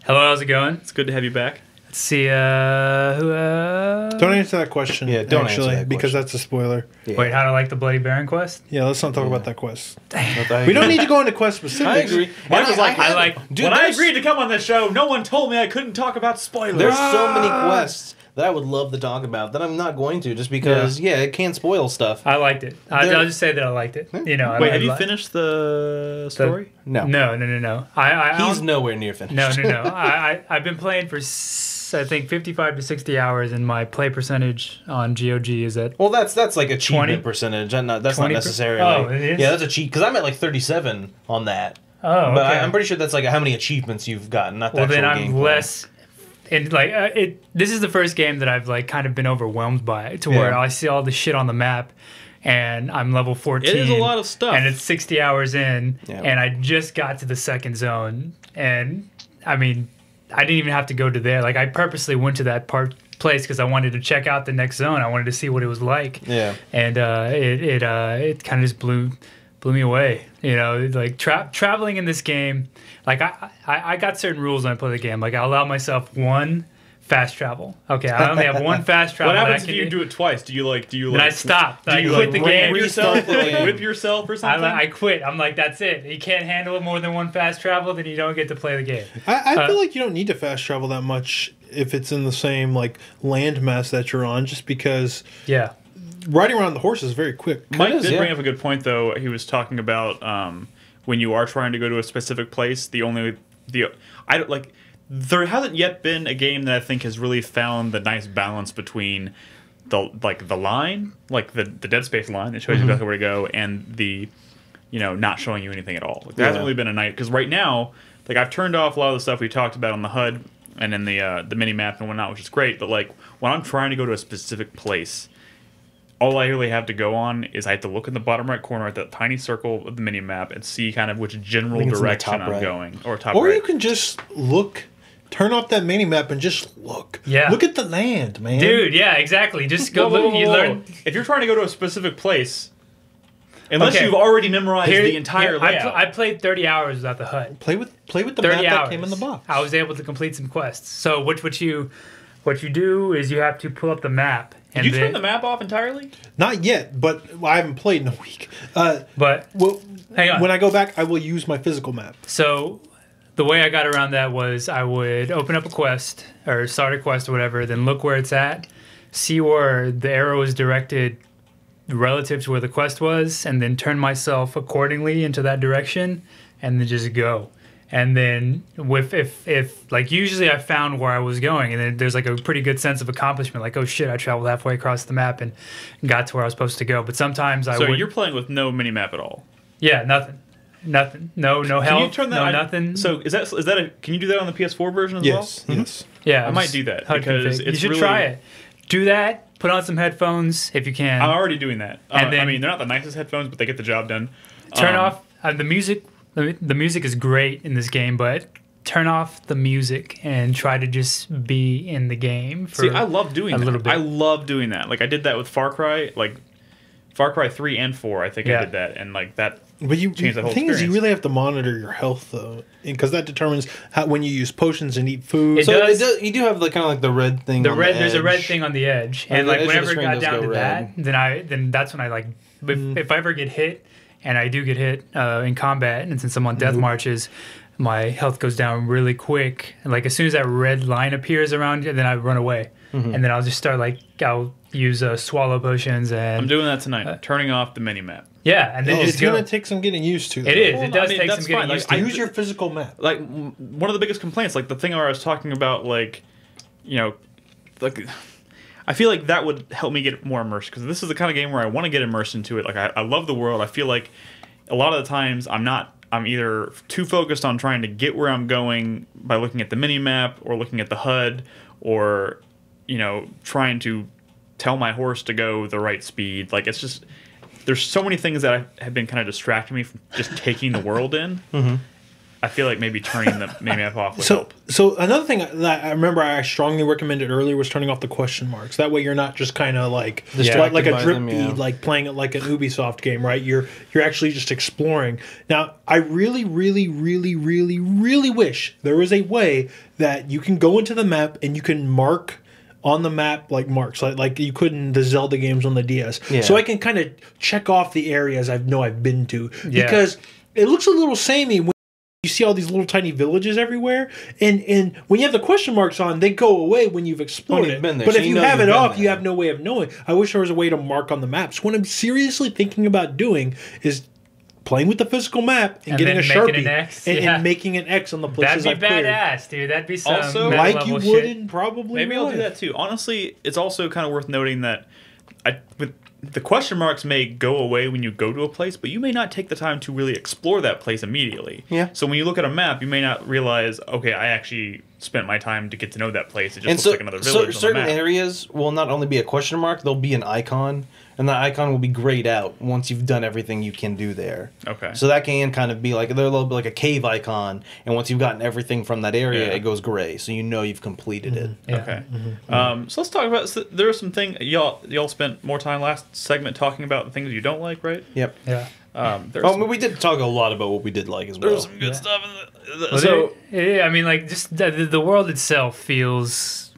Hello, how's it going? It's good to have you back. Let's see, who, Don't answer that question. Yeah, don't answer that because question. that's a spoiler. Yeah. Wait, how to like the Bloody Baron quest? Yeah, let's not talk about that quest. I We don't agree. need to go into quest specifics. I agree. Mike was like, I like. Dude, when I agreed to come on this show, no one told me I couldn't talk about spoilers. There's so many quests that I would love to talk about that I'm not going to, just because it can spoil stuff. I liked it. I'll just say that I liked it. You know. Wait, have you finished the story? No. No. He's nowhere near finished. No. I've been playing for I think 55 to 60 hours, and my play percentage on GOG is at. Well, that's like achievement 20? percentage. That's not 20%? necessarily. Oh, it is? Yeah, that's a cheat, because I'm at like 37 on that. Oh, okay. But I'm pretty sure that's like how many achievements you've gotten. Not the Well, then actual I'm gameplay. less. And like this is the first game that I've like kind of been overwhelmed by, to where I see all the shit on the map, and I'm level 14. It is a lot of stuff. And it's 60 hours in, Yeah. and I just got to the second zone, and I mean, I didn't even have to go to there. Like, I purposely went to that place because I wanted to check out the next zone. I wanted to see what it was like. Yeah. And it kind of just blew me away. You know, like traveling in this game. Like I got certain rules when I play the game. Like, I allow myself 1 fast travel. Okay, I only have one fast travel. What happens that if I you can do it twice? Do you like? Then I stop. Do I you quit like the game. yourself? the game. Whip yourself or something? I quit. I'm like, that's it. You can't handle more than one fast travel, then you don't get to play the game. I feel like you don't need to fast travel that much if it's in the same like landmass that you're on, just because Yeah. riding around the horse is very quick. Mike is, did yeah. bring up a good point, though. He was talking about when you are trying to go to a specific place, there hasn't yet been a game that I think has really found the nice balance between the line, like the Dead Space line that shows you exactly where to go, and the not showing you anything at all. Like, there hasn't really been a night, because right now, like, I've turned off a lot of the stuff we talked about on the HUD and in the mini map and whatnot, which is great. But like when I'm trying to go to a specific place, all I really have to go on is I have to look in the bottom right corner at that tiny circle of the mini map and see kind of which general it's in the direction top I'm right. going, or top Or right. you can just look, turn off that mini map and just look. Yeah. Look at the land, man. Dude, yeah, exactly. Just go Whoa, whoa, look. whoa, You whoa. learn. If you're trying to go to a specific place, unless Okay. you've already memorized the entire layout. I played 30 hours without the HUD. Play with the 30 map hours. that came in the box. I was able to complete some quests. So what you do is you have to pull up the map. Did And you then, turn the map off entirely? Not yet, but I haven't played in a week. But Well, hang on. when I go back, I will use my physical map. So the way I got around that was I would open up a quest or start a quest or whatever, then look where it's at, see where the arrow is directed relative to where the quest was, and then turn myself accordingly into that direction, and then just go. And then if like usually I found where I was going, and then there's like a pretty good sense of accomplishment, like, oh shit, I traveled halfway across the map and got to where I was supposed to go. But sometimes I So would, you're playing with no mini map at all. yeah, nothing, no Can help, you turn that? no nothing. So is that a? Can you do that on the PS4 version as Yes, well? yes. Yeah, I might just do that HUD because config. it's you should really- try it. Do that. Put on some headphones if you can. I'm already doing that. And then- I mean, they're not the nicest headphones, but they get the job done. Turn off the music. The music is great in this game, but turn off the music and try to just be in the game. For See, I love doing a that. little bit. I love doing that. Like I did that with Far Cry, like Far Cry 3 and 4. I think I Yeah. did that, and like that. But Change the the whole thing is, you experience. really have to monitor your health though, because that determines how when you use potions and eat food. It So does- you do have the kind of like the red thing. the on red. the There's a red edge. thing on the edge, On and the like edge of the whenever it screen got does down go to red. that, then that's when I like if I ever get hit, and I do get hit in combat, and since I'm on death marches, my health goes down really quick. And like as soon as that red line appears around you, then I run away, and then I'll just start like I'll use swallow potions and I'm doing that tonight. Turning off the mini map. yeah, and then it's just go. gonna take some getting used to. It though. is. Well, It does I mean, take that's some getting fine. used Like, to. Use your physical map. Like one of the biggest complaints, like the thing where I was talking about, like like I feel like that would help me get more immersed, because this is the kind of game where I want to get immersed into it. Like I love the world. I feel like a lot of the times I'm either too focused on trying to get where I'm going by looking at the mini map or looking at the HUD, or trying to tell my horse to go the right speed. Like it's just there's so many things that have been kind of distracting me from just taking the world in. I feel like maybe turning the mini map off would help. So another thing that I remember I strongly recommended earlier was turning off the question marks. That way you're not just kind of like Distracted like a by drip them, feed, yeah. like playing it like an Ubisoft game, right? You're actually just exploring. Now, I really, really, really, really, really wish there was a way that you can go into the map and you can mark on the map like marks like you could in the Zelda games on the DS. Yeah. So I can kind of check off the areas I've been to, Yeah. because it looks a little samey when you see all these little tiny villages everywhere, and when you have the question marks on, they go away when you've explored When you've it. been there, But so if you you know have you've it been off, there. you have no way of knowing. I wish there was a way to mark on the maps. What I'm seriously thinking about doing is playing with the physical map and getting a then making Sharpie an X, and yeah. making an X on the places That'd be I've cleared. badass, dude. That'd be some Also, meta Like you level would shit. in probably Maybe real I'll do life. that too. Honestly, it's also kind of worth noting that with the question marks may go away when you go to a place, but you may not take the time to really explore that place immediately. Yeah. So when you look at a map, you may not realize, okay, I actually spent my time to get to know that place. It just And looks so, like another village on the certain map. areas will not only be a question mark, there'll be an icon, and that icon will be grayed out once you've done everything you can do there. Okay. So that can kind of be like there'll be like a cave icon, and once you've gotten everything from that area, Yeah. it goes gray, so you know you've completed it. Yeah. Okay. So let's talk about. So there are some things y'all spent more time last segment talking about the things you don't like, right? Yep. Yeah. There's Oh, I some, mean, we did talk a lot about what we did like as well. there's some good Yeah. stuff. Well, So yeah, I mean, like just the world itself feels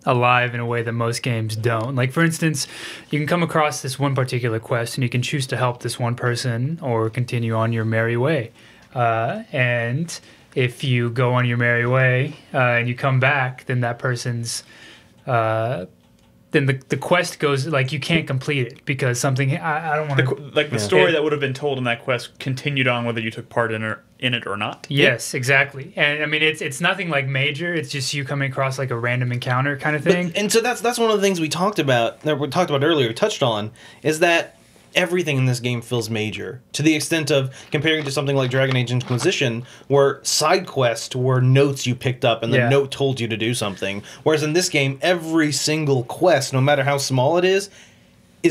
alive in a way that most games don't. Like, for instance, you can come across this one particular quest and you can choose to help this one person or continue on your merry way. And if you go on your merry way and you come back, then that person's... then the quest goes, like, you can't complete it because something... I don't want to... Like, the story that would have been told in that quest continued on whether you took part in it or not. Yes, exactly. And, I mean, it's nothing, like, major. It's just you coming across, like, a random encounter kind of thing. And so that's one of the things we talked about earlier, touched on, is that everything in this game feels major, to the extent of comparing to something like Dragon Age Inquisition, where side quests were notes you picked up and the note told you to do something. Whereas in this game, every single quest, no matter how small it is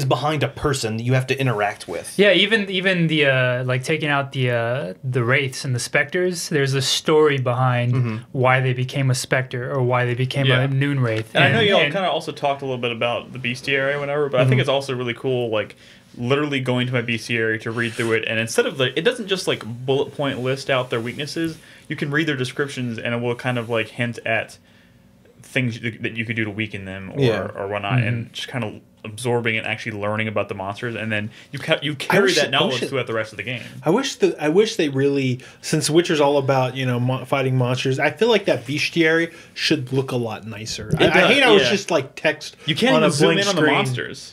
behind a person that you have to interact with. Yeah, even the like taking out the wraiths and the specters, there's a story behind why they became a specter or why they became a noon wraith. And I know y'all kind of also talked a little bit about the bestiary or whatever, but I think it's also really cool, like, literally going to my bestiary to read through it, and instead of it doesn't just like bullet point list out their weaknesses. You can read their descriptions, and it will kind of like hint at things that you could do to weaken them or whatnot, and just kind of absorbing and actually learning about the monsters, and then you carry that knowledge throughout the rest of the game. I wish they really, since Witcher's all about fighting monsters, I feel like that bestiary should look a lot nicer. I hate how it's just like text. You can't on even a zoom blank in on the screen. monsters.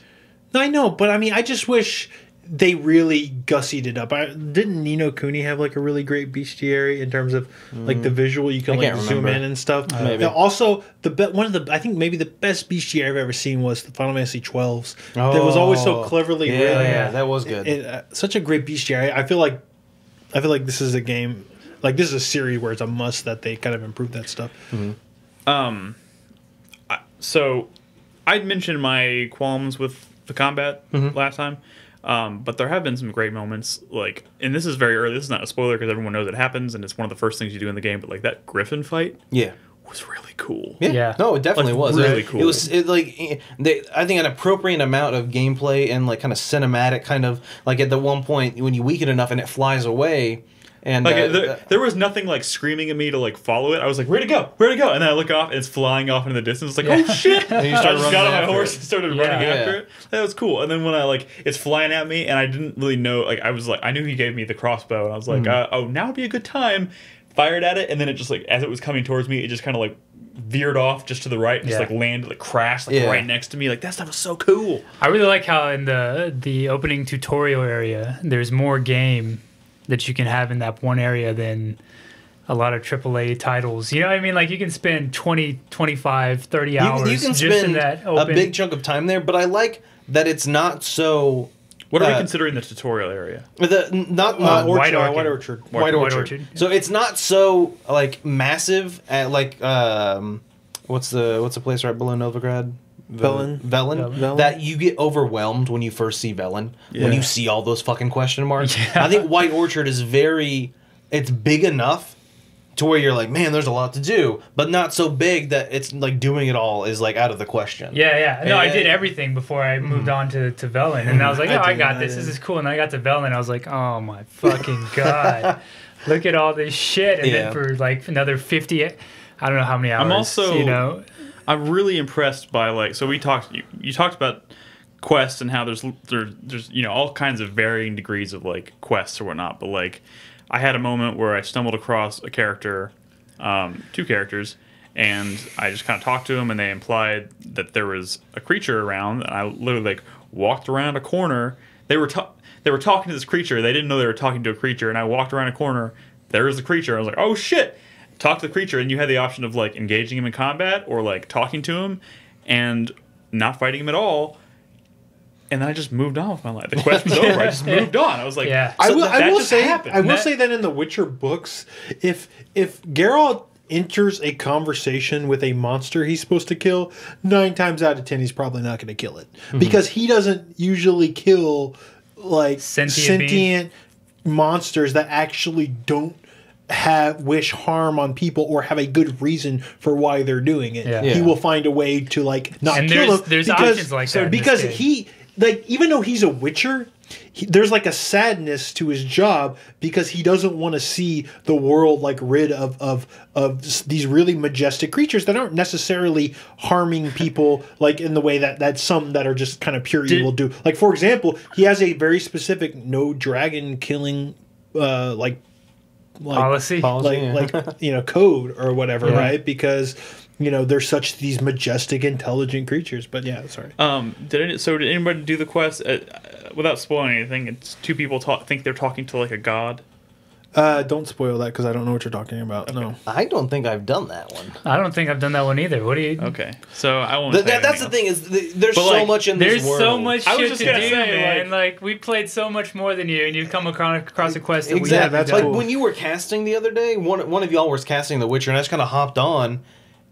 I know, but I mean, I just wish they really gussied it up. Didn't Ni no Kuni have like a really great bestiary in terms of like the visual? You can like zoom in and stuff. Maybe. Also, I think maybe the best bestiary I've ever seen was the Final Fantasy 12s. That was always so cleverly written. Yeah, that was good. Such a great bestiary. I feel like this is a game, like this is a series where it's a must that they kind of improve that stuff. So I'd mentioned my qualms with the combat last time. But there have been some great moments, like, and this is very early. This is not a spoiler because everyone knows it happens, and it's one of the first things you do in the game. But like that Griffin fight, was really cool. Yeah, no, it definitely was really cool. It was I think an appropriate amount of gameplay and like kind of cinematic, kind of like at the one point when you weaken enough and it flies away. And like there was nothing like screaming at me to like follow it. I was like, where to go? And then I look off and it's flying off into the distance. It's like, oh shit! And you I start just got on my running horse and started running after it. That was cool. And then when it's flying at me and I didn't really know, like I knew he gave me the crossbow and I was like, oh, now would be a good time. Fired at it, and then it just like as it was coming towards me, it just kind of like veered off just to the right, and just like landed, like crashed like right next to me. Like that stuff was so cool. I really like how in the opening tutorial area, there's more game that you can have in that one area than a lot of AAA titles. You know what I mean? Like you can spend 20, 25, 30 hours you can just spend in that open... a big chunk of time there, but I like that it's not so... What are we considering the tutorial area? Not White Orchard. White Orchard. So it's not so like massive at like what's the place right below Novigrad? Velen. That you get overwhelmed when you first see Velen. When you see all those fucking question marks. I think White Orchard is it's big enough to where you're like, man, there's a lot to do, but not so big that it's like doing it all is like out of the question. Yeah. No, I did everything before I moved on to Velen, and I was like, oh, I got this. This is cool. And I got to Velen, and I was like, oh my fucking god, look at all this shit. And then for like another 50, I don't know how many hours. I'm also, I'm really impressed by like, so you talked about quests and how there's all kinds of varying degrees of like quests or whatnot, but like I had a moment where I stumbled across a character, 2 characters, and I just kind of talked to them, and they implied that there was a creature around, and I literally like walked around a corner. They were talking to this creature. They didn't know they were talking to a creature, and I walked around a corner. There was the creature. I was like, oh shit! Talk to the creature, and you had the option of like engaging him in combat or like talking to him and not fighting him at all. And then I just moved on with my life. The quest was over. I just moved on. I was like, I will say that in the Witcher books, if Geralt enters a conversation with a monster he's supposed to kill, 9 times out of 10 he's probably not going to kill it because he doesn't usually kill like sentient monsters that actually don't wish harm on people or have a good reason for why they're doing it. He will find a way to like not kill them. There's options like that because he. Like, even though he's a Witcher, there's like a sadness to his job because he doesn't want to see the world like rid of these really majestic creatures that aren't necessarily harming people like in the way that some that are just kind of pure evil do. Like for example, he has a very specific no dragon killing policy, like code or whatever, right? Because they're such these majestic, intelligent creatures. But yeah, sorry. Did anybody do the quest without spoiling anything? It's two people think they're talking to like a god. Don't spoil that because I don't know what you're talking about. Okay. No, I don't think I've done that one. I don't think I've done that one either. What do you? Okay, so I won't. That's the thing is there's so much in this world. There's so much I was shit just to gonna do, say, man. Like we played so much more than you, and you've come across a quest that Exactly. we haven't That's done. like when you were casting the other day. One of y'all was casting The Witcher, and I just kind of hopped on,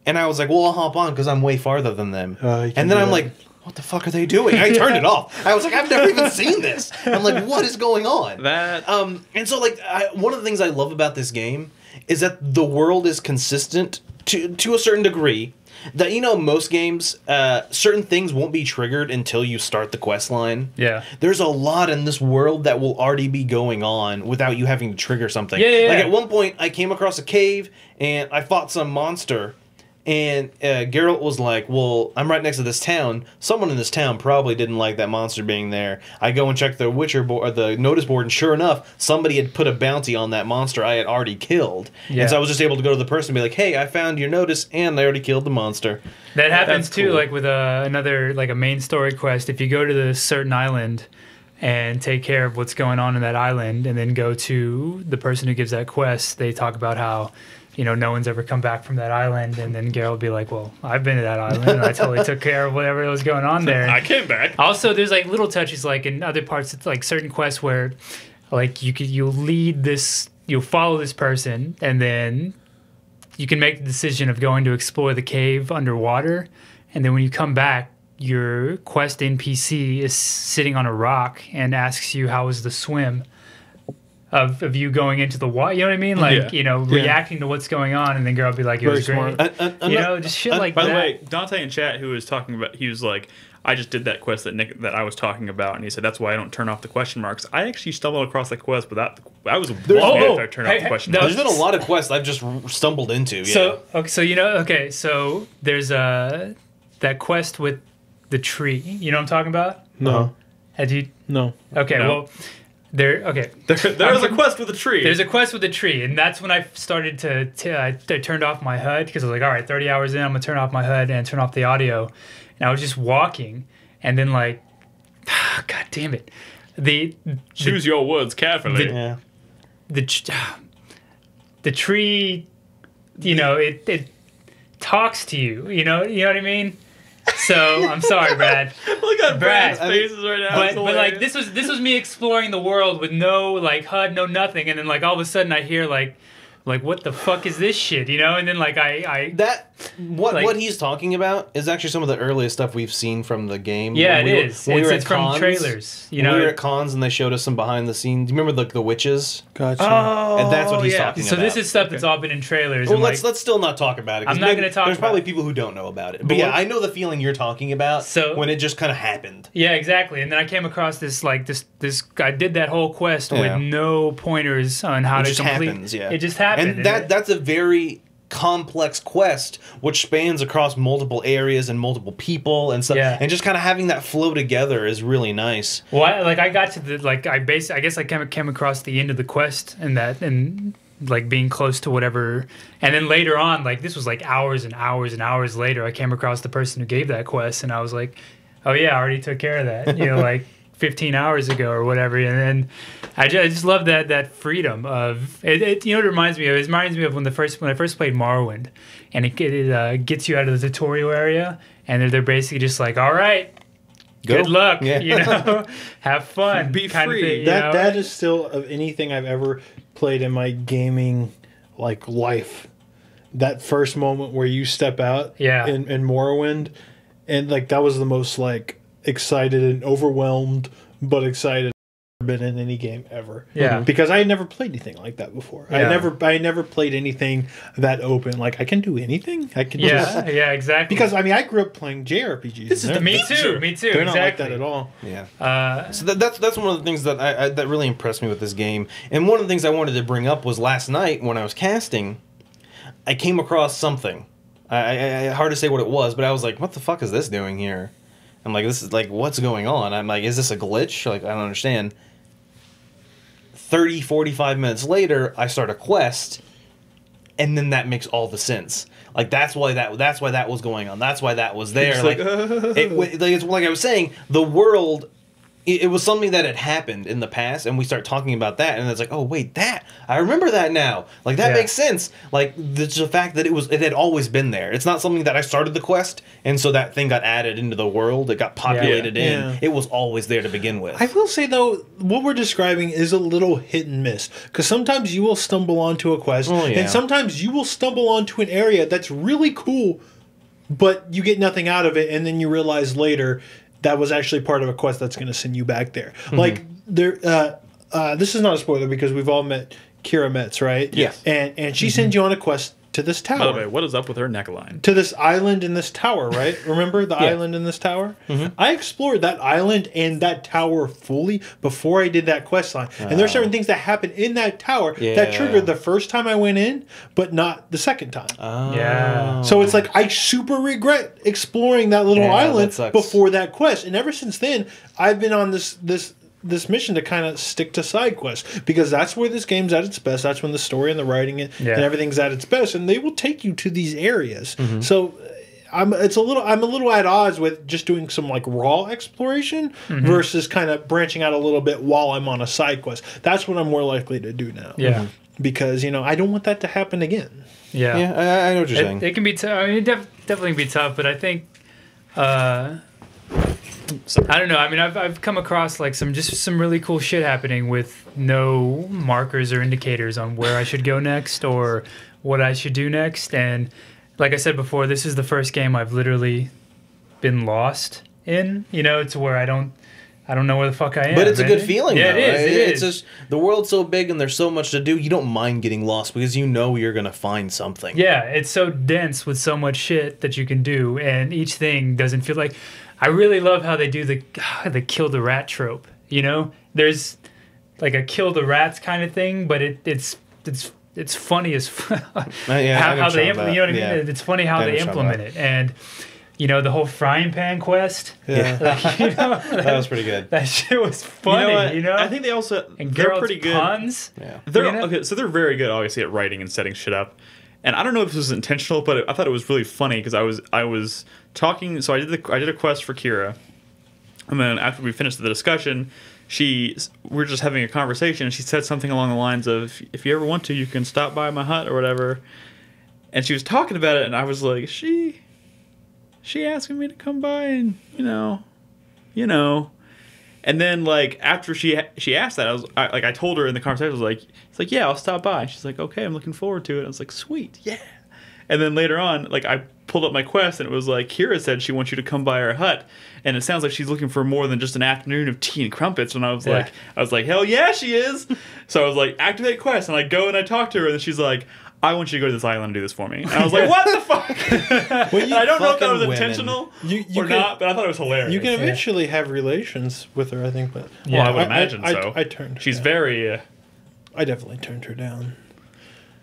and I was like, "Well, I'll hop on because I'm way farther than them." And then I'm like, what the fuck are they doing? I turned it off. I was like, I've never even seen this. I'm like, what is going on? And so like one of the things I love about this game is that the world is consistent to a certain degree. That most games, certain things won't be triggered until you start the quest line. Yeah. There's a lot in this world that will already be going on without you having to trigger something. Yeah. Like at one point, I came across a cave and I fought some monster. And Geralt was like, well, I'm right next to this town. Someone in this town probably didn't like that monster being there. I go and check the Witcher board, or the notice board, and sure enough, somebody had put a bounty on that monster I had already killed. Yeah. And so I was just able to go to the person and be like, hey, I found your notice, and I already killed the monster. That happens too, cool. Like with another, like a main story quest. If you go to the certain island and take care of what's going on in that island, and then go to the person who gives that quest, they talk about how no one's ever come back from that island, and then Geralt will be like, well, I've been to that island, and I totally took care of whatever was going on there. I came back. Also, there's like little touches, like in other parts, it's like certain quests where, like, you'll follow this person, and then you can make the decision of going to explore the cave underwater, and then when you come back, your quest NPC is sitting on a rock and asks you how was the swim. Of you going into the water, you know what I mean? Like, reacting to what's going on, and then Geralt will be like, it was great. Just shit like that. By the way, Dante in chat, who was talking about, he was like, I just did that quest that I was talking about, and he said, that's why I don't turn off the question marks. I actually stumbled across that quest without, I was after I turned off the question marks. There's been a lot of quests I've just stumbled into. Yeah. So there's that quest with the tree. You know what I'm talking about? No. No. Okay, no. Well... There's a quest with a tree. There's a quest with a tree, and that's when I started I turned off my HUD because I was like, all right, 30 hours in, I'm gonna turn off my HUD and turn off the audio. And I was just walking, and then like, God damn it, choose your words carefully. The tree, it talks to you. You know what I mean? So I'm sorry, Brad. Look at Brad's faces right now. But like this was me exploring the world with no like HUD, no nothing, and then like all of a sudden I hear like what the fuck is this shit, And then like what he's talking about is actually some of the earliest stuff we've seen from the game. Yeah, it's from trailers. We were at cons and they showed us some behind the scenes. Do you remember the witches? Gotcha. Oh, and that's what he's talking about. So this is stuff that's all been in trailers. Well, let's still not talk about it. I'm not going to talk. There's probably people who don't know about it. But yeah, I know the feeling you're talking about. So when it just kind of happened. Yeah, exactly. And then I came across this I did that whole quest with no pointers on how to complete. It just happened. And that's a very complex quest which spans across multiple areas and multiple people and stuff, and just kind of having that flow together is really nice. Well, I got to the I guess I came across the end of the quest and like being close to whatever, and then later on, like this was like hours and hours and hours later, I came across the person who gave that quest, and I was like, oh yeah, I already took care of that, like 15 hours ago or whatever. And then I just love that freedom of it. It reminds me of when I first played Morrowind, and it gets you out of the tutorial area, and they're basically just like, all right, good luck, have fun, be kind free. Of thing, that is still of anything I've ever played in my gaming like life. That first moment where you step out in Morrowind, and like that was the most like excited and overwhelmed but excited been in any game ever. Yeah. Because I had never played anything like that before. Yeah. I never played anything that open. Like I can do anything. I can Yeah, yeah, exactly. Because I mean I grew up playing JRPGs. This is the me too. Me too. They're exactly. not like that at all. Yeah. So that's one of the things that that really impressed me with this game. And one of the things I wanted to bring up was last night when I was casting, I came across something. I hard to say what it was, but I was like, "What the fuck is this doing here?" I'm like, "This is like, what's going on?" I'm like, "Is this a glitch?" Like, I don't understand. 30, 45 minutes later, I start a quest, and then that makes all the sense. Like that's why that was going on. That's why that was there. Like, it's like I was saying, the world. It was something that had happened in the past, and we start talking about that, and it's like, oh wait, that I remember that now. Like that makes sense. Like the fact that it had always been there. It's not something that I started the quest, and so that thing got added into the world. It got populated in. Yeah. It was always there to begin with. I will say though, what we're describing is a little hit and miss because sometimes you will stumble onto a quest, and sometimes you will stumble onto an area that's really cool, but you get nothing out of it, and then you realize later that was actually part of a quest that's going to send you back there. Mm-hmm. Like there, this is not a spoiler because we've all met Kira Metz, right? Yes. And she sends you on a quest to this tower. By the way, what is up with her neckline? To this island in this tower, right? Remember the island in this tower? Mm-hmm. I explored that island and that tower fully before I did that quest line. And there's certain things that happen in that tower that triggered the first time I went in, but not the second time. Yeah. So it's like I super regret exploring that little island before that quest. And ever since then, I've been on this mission to kind of stick to side quests because that's where this game's at its best. That's when the story and the writing and everything's at its best, and they will take you to these areas. Mm-hmm. So I'm a little at odds with just doing some like raw exploration versus kind of branching out a little bit while I'm on a side quest. That's what I'm more likely to do now. Yeah, because I don't want that to happen again. Yeah, yeah, I know what you're saying. It can be tough. I mean, it definitely be tough, but I think. I don't know. I mean, I've come across like some really cool shit happening with no markers or indicators on where I should go next or what I should do next. And like I said before, this is the first game I've literally been lost in. To where I don't know where the fuck I am. But it's a good feeling. Yeah, though. It is. It's just the world's so big and there's so much to do. You don't mind getting lost because you know you're gonna find something. Yeah, it's so dense with so much shit that you can do, and each thing doesn't feel like. I really love how they do the kill the rat trope. There's like a kill the rats kind of thing, but it's funny as how they implement. You know what I mean? Yeah. It's funny how they implement it, and the whole frying pan quest. Yeah, that was pretty good. That shit was funny. I think they're pretty good. Puns. Yeah, okay. So they're very good, obviously, at writing and setting shit up. And I don't know if this was intentional, but I thought it was really funny because I was talking. So I did a quest for Kira, and then after we finished the discussion, we're just having a conversation, and she said something along the lines of, "If you ever want to, you can stop by my hut or whatever." And she was talking about it, and I was like, "She asking me to come by and And then, like, after she asked that, I told her in the conversation, I was like, it's like, yeah, I'll stop by. And she's like, okay, I'm looking forward to it. I was like, sweet, yeah. And then later on, like, I pulled up my quest, and it was like, Kira said she wants you to come by her hut. And it sounds like she's looking for more than just an afternoon of tea and crumpets. And I was like, hell yeah, she is. So I was like, activate quest. And I go and I talk to her, and she's like, I want you to go to this island and do this for me. And I was like, what the fuck? Well, I don't know if that was intentional or not, but I thought it was hilarious. You can eventually have relations with her, I think. But well, I would imagine so. I turned her She's down. very... I definitely turned her down.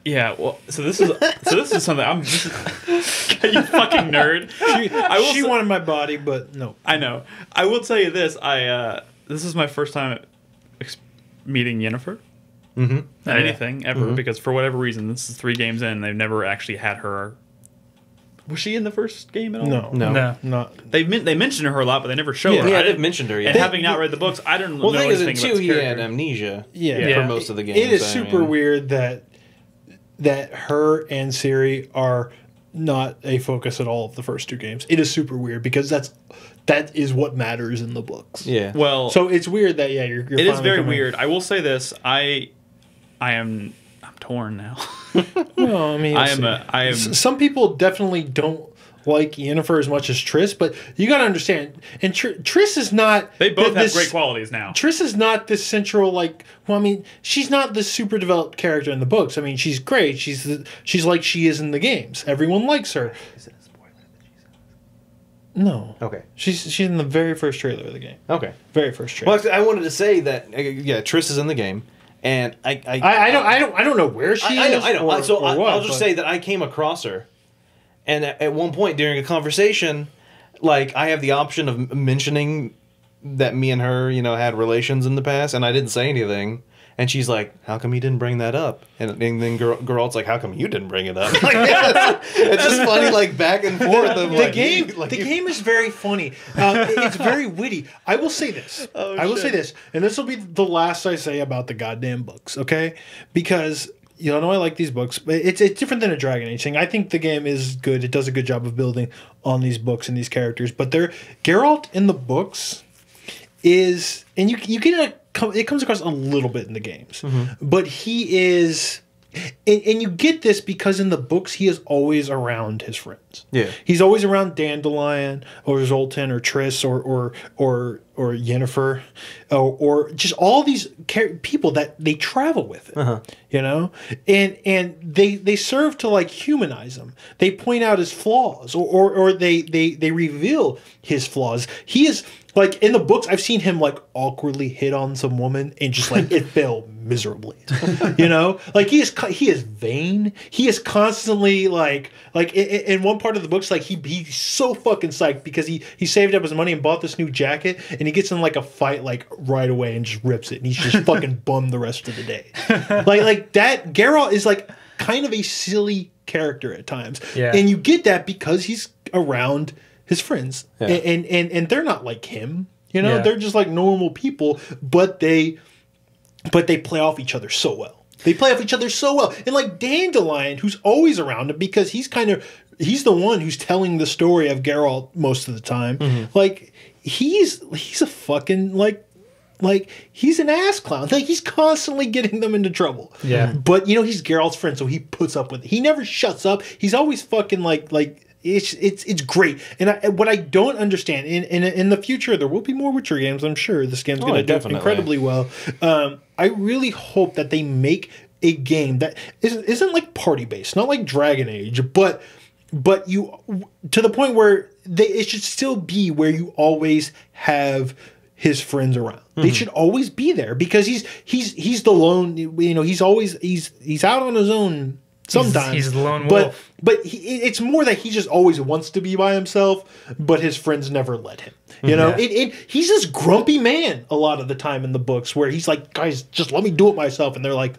Yeah, well, so this is something you fucking nerd. She wanted my body, but no. I know. I will tell you this. This is my first time meeting Yennefer. Mm-hmm. Anything ever, because for whatever reason, this is 3 games in, they've never actually had her. Was she in the first game at all? No. Not. They mentioned her a lot, but they never showed her. Yeah, they've mentioned her. Yeah. And having not read the books, I don't know anything about this character. He had amnesia. For most of the games. It is super weird that her and Ciri are not a focus at all of the first 2 games. It is super weird because that is what matters in the books. Yeah. Well, so it's weird that you're it is very weird. I will say this. I'm torn now. Well, I mean, I am. Some people definitely don't like Yennefer as much as Triss, but you got to understand, and Triss is not. They both have great qualities now. Triss is not this central, like. Well, I mean, she's not this super developed character in the books. I mean, she's great. She's like she is in the games. Everyone likes her. Is it a spoiler that she's No. Okay. She's in the very first trailer of the game. Okay. Very first trailer. Well, I wanted to say that Triss is in the game, and I don't know where she is. I know. I'll just but- say that I came across her, and at one point during a conversation, like I have the option of mentioning that me and her, had relations in the past, and I didn't say anything. And she's like, "How come you didn't bring that up?" And then Geralt's like, "How come you didn't bring it up?" Like, it's just funny, like back and forth. The game is very funny. It's very witty. I will say this. Say this, and this will be the last I say about the goddamn books, okay? Because I like these books, but it's different than a Dragon Age thing. I think the game is good. It does a good job of building on these books and these characters. But Geralt in the books is, and you get it comes across a little bit in the games, but he is, and you get this because in the books he is always around his friends. Yeah, he's always around Dandelion or Zoltan or Triss or Yennefer, or just all these people that they travel with him, and they serve to like humanize him. They point out his flaws, or they reveal his flaws. He is. Like, in the books, I've seen him, like, awkwardly hit on some woman and just, like, it failed miserably. Like, he is vain. He is constantly, like in one part of the books, like, he's so fucking psyched because he saved up his money and bought this new jacket, and he gets in, like, a fight, like, right away and just rips it, and he's just fucking bummed the rest of the day. Like, that, Geralt is, like, kind of a silly character at times. Yeah. And you get that because he's around his friends, and they're not like him, they're just like normal people, but they play off each other so well. And like Dandelion, who's always around him because he's the one who's telling the story of Geralt most of the time. Like he's a fucking like he's an ass clown. Like he's constantly getting them into trouble. Yeah. But he's Geralt's friend, so he puts up with it. He never shuts up. He's always fucking like. It's great, and what I don't understand in the future there will be more Witcher games. I'm sure this game's going to do incredibly well. I really hope that they make a game that isn't like party based, not like Dragon Age, but you to the point where it should still be where you always have his friends around. They should always be there because he's the lone. He's always he's out on his own. Sometimes he's the lone wolf. But it's more that he just always wants to be by himself, but his friends never let him. He's this grumpy man a lot of the time in the books where he's like, guys, just let me do it myself, and they're like,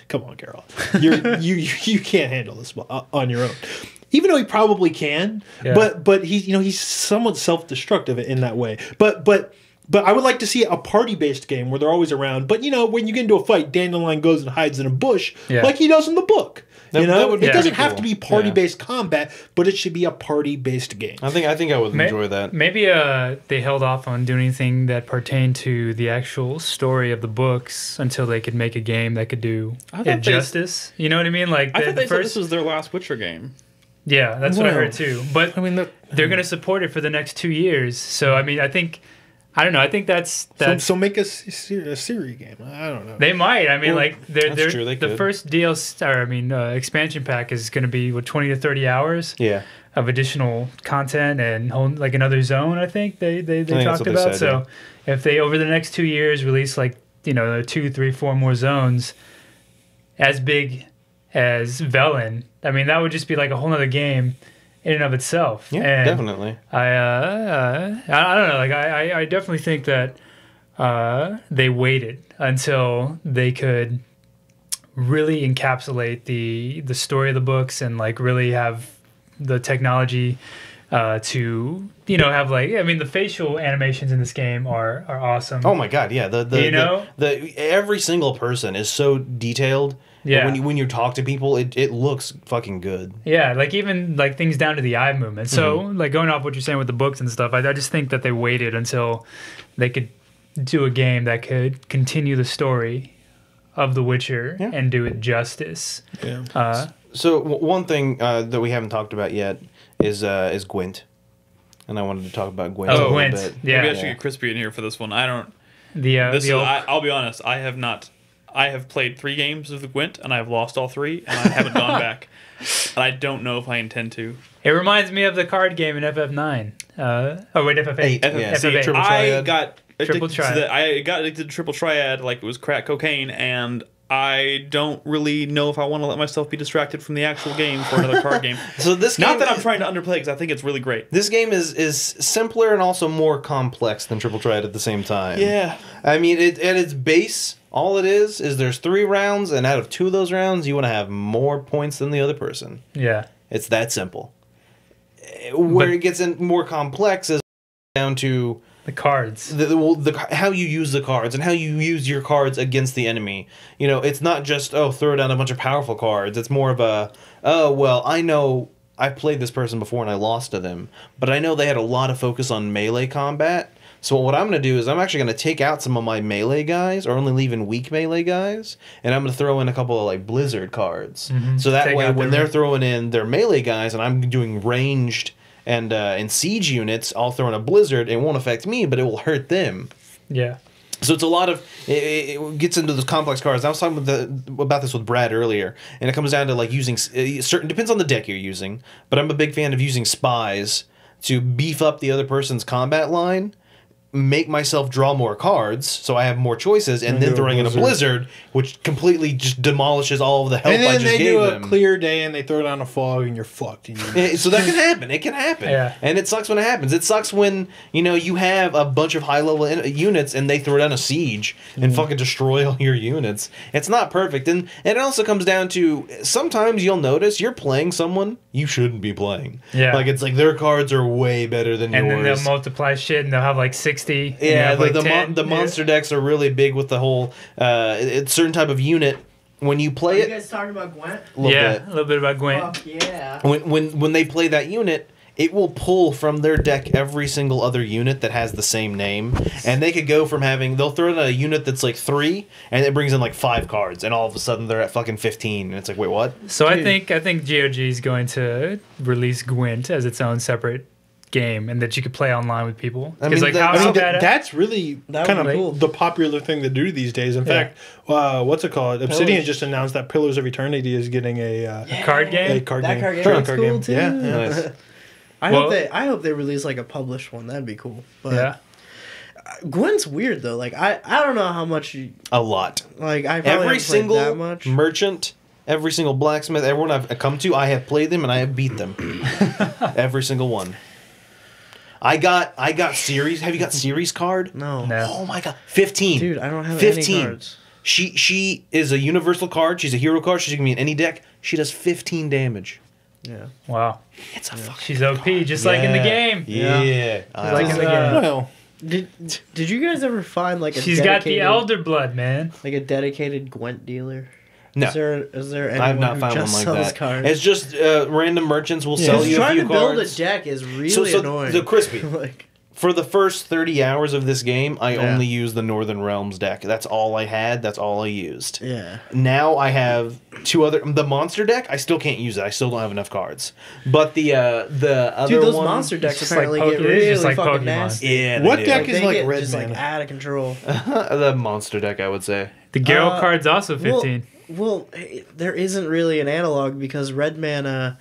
come on, Geralt, you can't handle this on your own. Even though he probably can, but he's somewhat self-destructive in that way. But I would like to see a party-based game where they're always around. But when you get into a fight, Dandelion goes and hides in a bush like he does in the book. It doesn't have to be party-based combat, but it should be a party-based game. I think I would enjoy that. Maybe they held off on doing anything that pertained to the actual story of the books until they could make a game that could do it justice. You know what I mean? Like I thought they said this was their last Witcher game. Yeah, that's what I heard too. But I mean, they're going to support it for the next 2 years. So I mean, I don't know. I think that's so make a Siri game. I don't know. They might. I mean, that's true, they the could. first expansion pack is going to be 20 to 30 hours. Yeah. Of additional content and like another zone. I think they talked about. So if they over the next 2 years release 2, 3, 4 more zones as big as Velen, I mean that would just be like a whole other game in and of itself. Yeah, and definitely. I don't know. Like I definitely think that they waited until they could really encapsulate the story of the books and like really have the technology to have the facial animations in this game are awesome. Oh my god, yeah. The every single person is so detailed. Yeah. When you talk to people, it looks fucking good. Yeah, like even like things down to the eye movement. So like going off what you're saying with the books and stuff, I just think that they waited until they could do a game that could continue the story of The Witcher and do it justice. Yeah. So one thing that we haven't talked about yet is Gwent, and I wanted to talk about Gwent a Oh, little Gwent. bit. Yeah. Maybe I should get Crispy in here for this one. I don't. The old- I'll be honest. I have not. I have played 3 games of the Gwent, and I've lost all 3, and I haven't gone back. And I don't know if I intend to. It reminds me of the card game in FF9. Oh wait, FF8. Yeah. See, FF8. Triple I Triad. got Triple addicted to Triad. I got addicted to Triple Triad like it was crack cocaine, and I don't really know if I want to let myself be distracted from the actual game for another card game. So this game, Not that I'm trying to underplay, because I think it's really great. This game is simpler and also more complex than Triple Triad at the same time. Yeah. I mean, at its base, all it is there's 3 rounds, and out of 2 of those rounds, you want to have more points than the other person. Yeah. It's that simple. Where But- it gets in more complex is down to The cards. the how you use the cards and how you use your cards against the enemy. You know, it's not just throw down a bunch of powerful cards. It's more of a I know I've played this person before and I lost to them, but I know they had a lot of focus on melee combat. So what I'm going to do is I'm actually going to take out some of my melee guys, or only leave in weak melee guys, and I'm going to throw in a couple of like Blizzard cards. So that Take way, out when their- they're throwing in their melee guys and I'm doing ranged and siege units, I'll throw in a Blizzard. It won't affect me, but it will hurt them. Yeah. So it's a lot of it gets into those complex cards. I was talking about this with Brad earlier, and it comes down to like using certain depends on the deck you're using. But I'm a big fan of using spies to beef up the other person's combat line, make myself draw more cards so I have more choices, and then do a throwing in a Blizzard. Blizzard, which completely just demolishes all of the help And I then just they gave do a them. clear day and they throw down a fog and you're fucked. And So that can happen. It can happen. Yeah. And it sucks when it happens. It sucks when, you have a bunch of high-level units and they throw down a siege and fucking destroy all your units. It's not perfect. And it also comes down to, sometimes you'll notice you're playing someone you shouldn't be playing. Yeah. Like, it's like their cards are way better than And yours. then they'll multiply shit and they'll have like 60. and you Yeah, have, like 10. the monster decks are really big with the whole, it's certain type of unit. When you Are play you it, guys talking about Gwent? a little Yeah, bit. a little bit about Gwent. Fuck yeah. When they play that unit, it will pull from their deck every single other unit that has the same name, and they could go from they'll throw in a unit that's like 3, and it brings in like 5 cards, and all of a sudden they're at fucking 15, and it's like, wait, what? So I think GOG is going to release Gwent as its own separate game, and that you could play online with people. I Because mean, like that- how, I mean, how bad that's really That kind would of be cool. the popular thing to do these days. In Yeah. fact, what's it called? Obsidian Pillars. just announced that Pillars of Eternity is getting a card game. card That game. card game Sure, is card cool game. too. Yeah. Nice. I hope they release like a published one. That'd be cool. But Yeah. Gwent's weird though. Like I don't know how much A lot. like I probably Every haven't played single that much. merchant, every single blacksmith, everyone I've come to, I have played them and I have beat them. Every single one. I got series. Have you got series card? No. No. Oh my god, 15. Dude, I don't have 15. any cards. She is a universal card. She's a hero card. She's gonna be in any deck. She does 15 damage. Yeah. Wow. It's a fucking She's OP, just like in the game. Yeah. Like in the Uh, game. Well, Did you guys ever find like a She's got the dedicated- elder blood, man. like a dedicated Gwent dealer? No. Is there anyone I've not who found one just like sells that. cards? It's just random merchants will sell you a trying few to build cards. a deck is really so annoying. the crispy. like For the first 30 hours of this game, I Yeah. only used the Northern Realms deck. That's all I had. That's all I used. yeah. Now I have 2 other. The monster deck, I still can't use it. I still don't have enough cards. But the other Dude, those one, monster decks just apparently like get Pokemon. really It's just like fucking Pokemon. nasty. Yeah. they What do. deck is They like get Red just Mana? like out of control. The monster deck, I would say. The Geralt card's also well, 15. Well, there isn't really an analog because red mana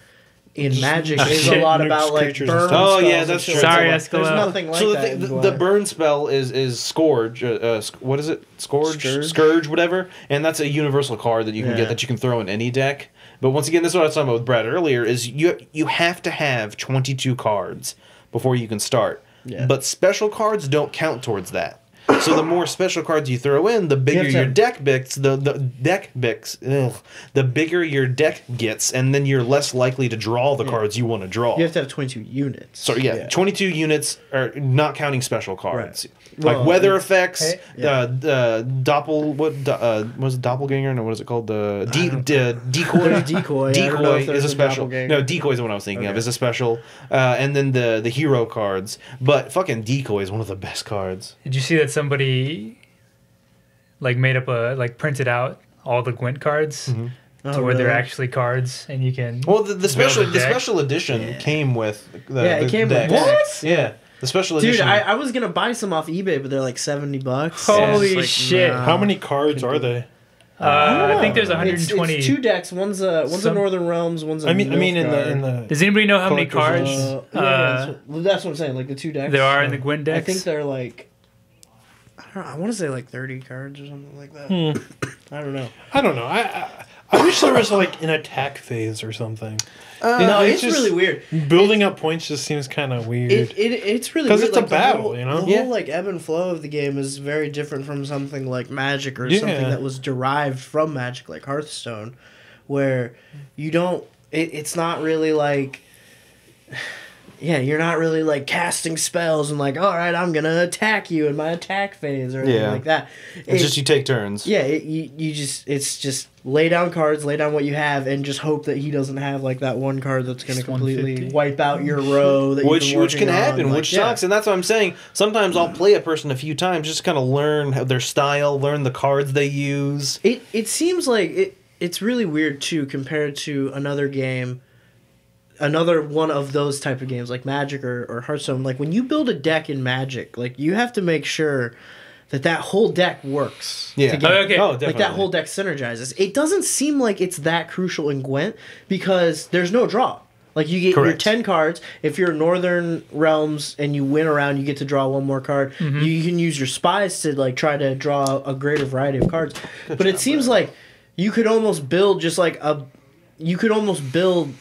in Magic just is a shit lot nukes about like creatures and burn stuff. Oh, spells yeah, and that's shit true. like Sorry, that. Escalade. There's nothing like So that. the burn spell is Scourge. What is it? Scourge? Scourge, whatever. And that's a universal card that you can Yeah. get that you can throw in any deck. But once again, this is what I was talking about with Brad earlier. Is you have to have 22 cards before you can start. Yeah. But special cards don't count towards that. So the more special cards you throw in, the bigger have to your have- deck gets. The bigger your deck gets, and then you're less likely to draw the cards you want to draw. You have to have 22 units. So yeah, 22 units are not counting special cards. Right. Like Well, weather effects, Hey. was it doppelganger? No, what is it called? Decoy. There's decoy. I don't know Decoy if is there's a special. doppelganger. No, decoy is the one I was thinking of. Okay. Is a special, and then the hero cards. But fucking decoy is one of the best cards. Did you see that somebody like made up printed out all the Gwent cards Oh, to where they're really? actually cards, and you can. Well, the special Build a deck. edition came with the Yeah, it came with decks. decks. Yeah, the special Dude, edition. I was gonna buy some off eBay, but they're like $70. Holy It's like, shit. How many cards are they? I think there's It's 120. 2 decks. One's a Some- Northern Realms. One's a I mean, in Nilfgaard. the Does anybody know how many Collector's cards that's what I'm saying. Like the 2 decks. there are in the Gwyn I decks? think they're like. I don't know. I want to say like 30 cards or something like that. I don't know. I don't know. I wish there was like an attack phase or something. No, it's it's just- really weird. Building up points just seems kind of weird. It's really 'Cause weird. it's a like, the battle, whole- you know? The Yeah. whole like ebb and flow of the game is very different from something like Magic or Yeah. something that was derived from Magic, like Hearthstone, where you don't. It's not really like. Yeah, you're not really like casting spells and like, all right, I'm gonna attack you in my attack phase or anything Yeah. like that. it's just you take turns. Yeah, it's just lay down cards, lay down what you have, and just hope that he doesn't have like that one card that's going to Just completely 150. wipe out your row. That Which you've been can working happen, on. Like, which yeah. sucks, and that's what I'm saying. Sometimes I'll play a person a few times just to kind of learn their style, learn the cards they use. It seems like it's really weird too compared to another game, another one of those type of games like Magic or Hearthstone. Like when you build a deck in Magic, like you have to make sure that whole deck works. Yeah. together. Okay. Oh, Like that definitely. whole deck synergizes. It doesn't seem like it's that crucial in Gwent because there's no draw. Like you get your Correct. 10 cards. If you're Northern Realms and you win a round, you get to draw one more card. You can use your spies to like try to draw a greater variety of cards. But it seems like you could almost build just like you could almost build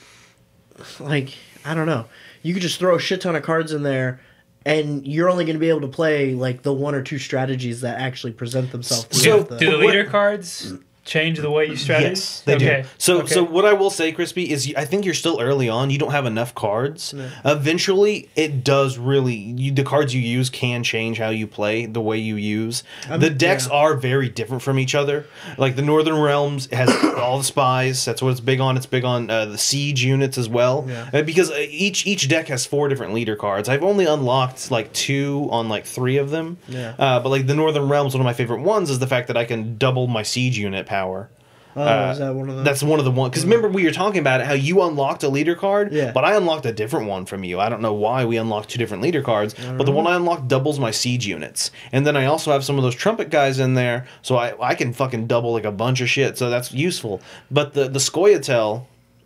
like I don't know. You could just throw a shit ton of cards in there. And you're only going to be able to play like the 1 or 2 strategies that actually present themselves. So- throughout Do the what- leader cards change the way you strategize? Yes, they do. So what I will say, Crispy, is I think you're still early on. You don't have enough cards. Eventually, it does really. The cards you use can change how you play, the way you use. The decks are very different from each other. Like the Northern Realms has all the spies. That's what it's big on. It's big on the siege units as well. Yeah. Because each deck has 4 different leader cards. I've only unlocked like 2 on like 3 of them. Yeah. But like the Northern Realms, one of my favorite ones is the fact that I can double my siege unit power. Oh, is that one of them? That's one of the ones. Because remember, we were talking about it, how you unlocked a leader card, Yeah. but I unlocked a different one from you. I don't know why we unlocked 2 different leader cards, but the one I unlocked doubles my siege units. And then I also have some of those trumpet guys in there, so I can fucking double like a bunch of shit, so that's useful. But the Scoia'tael,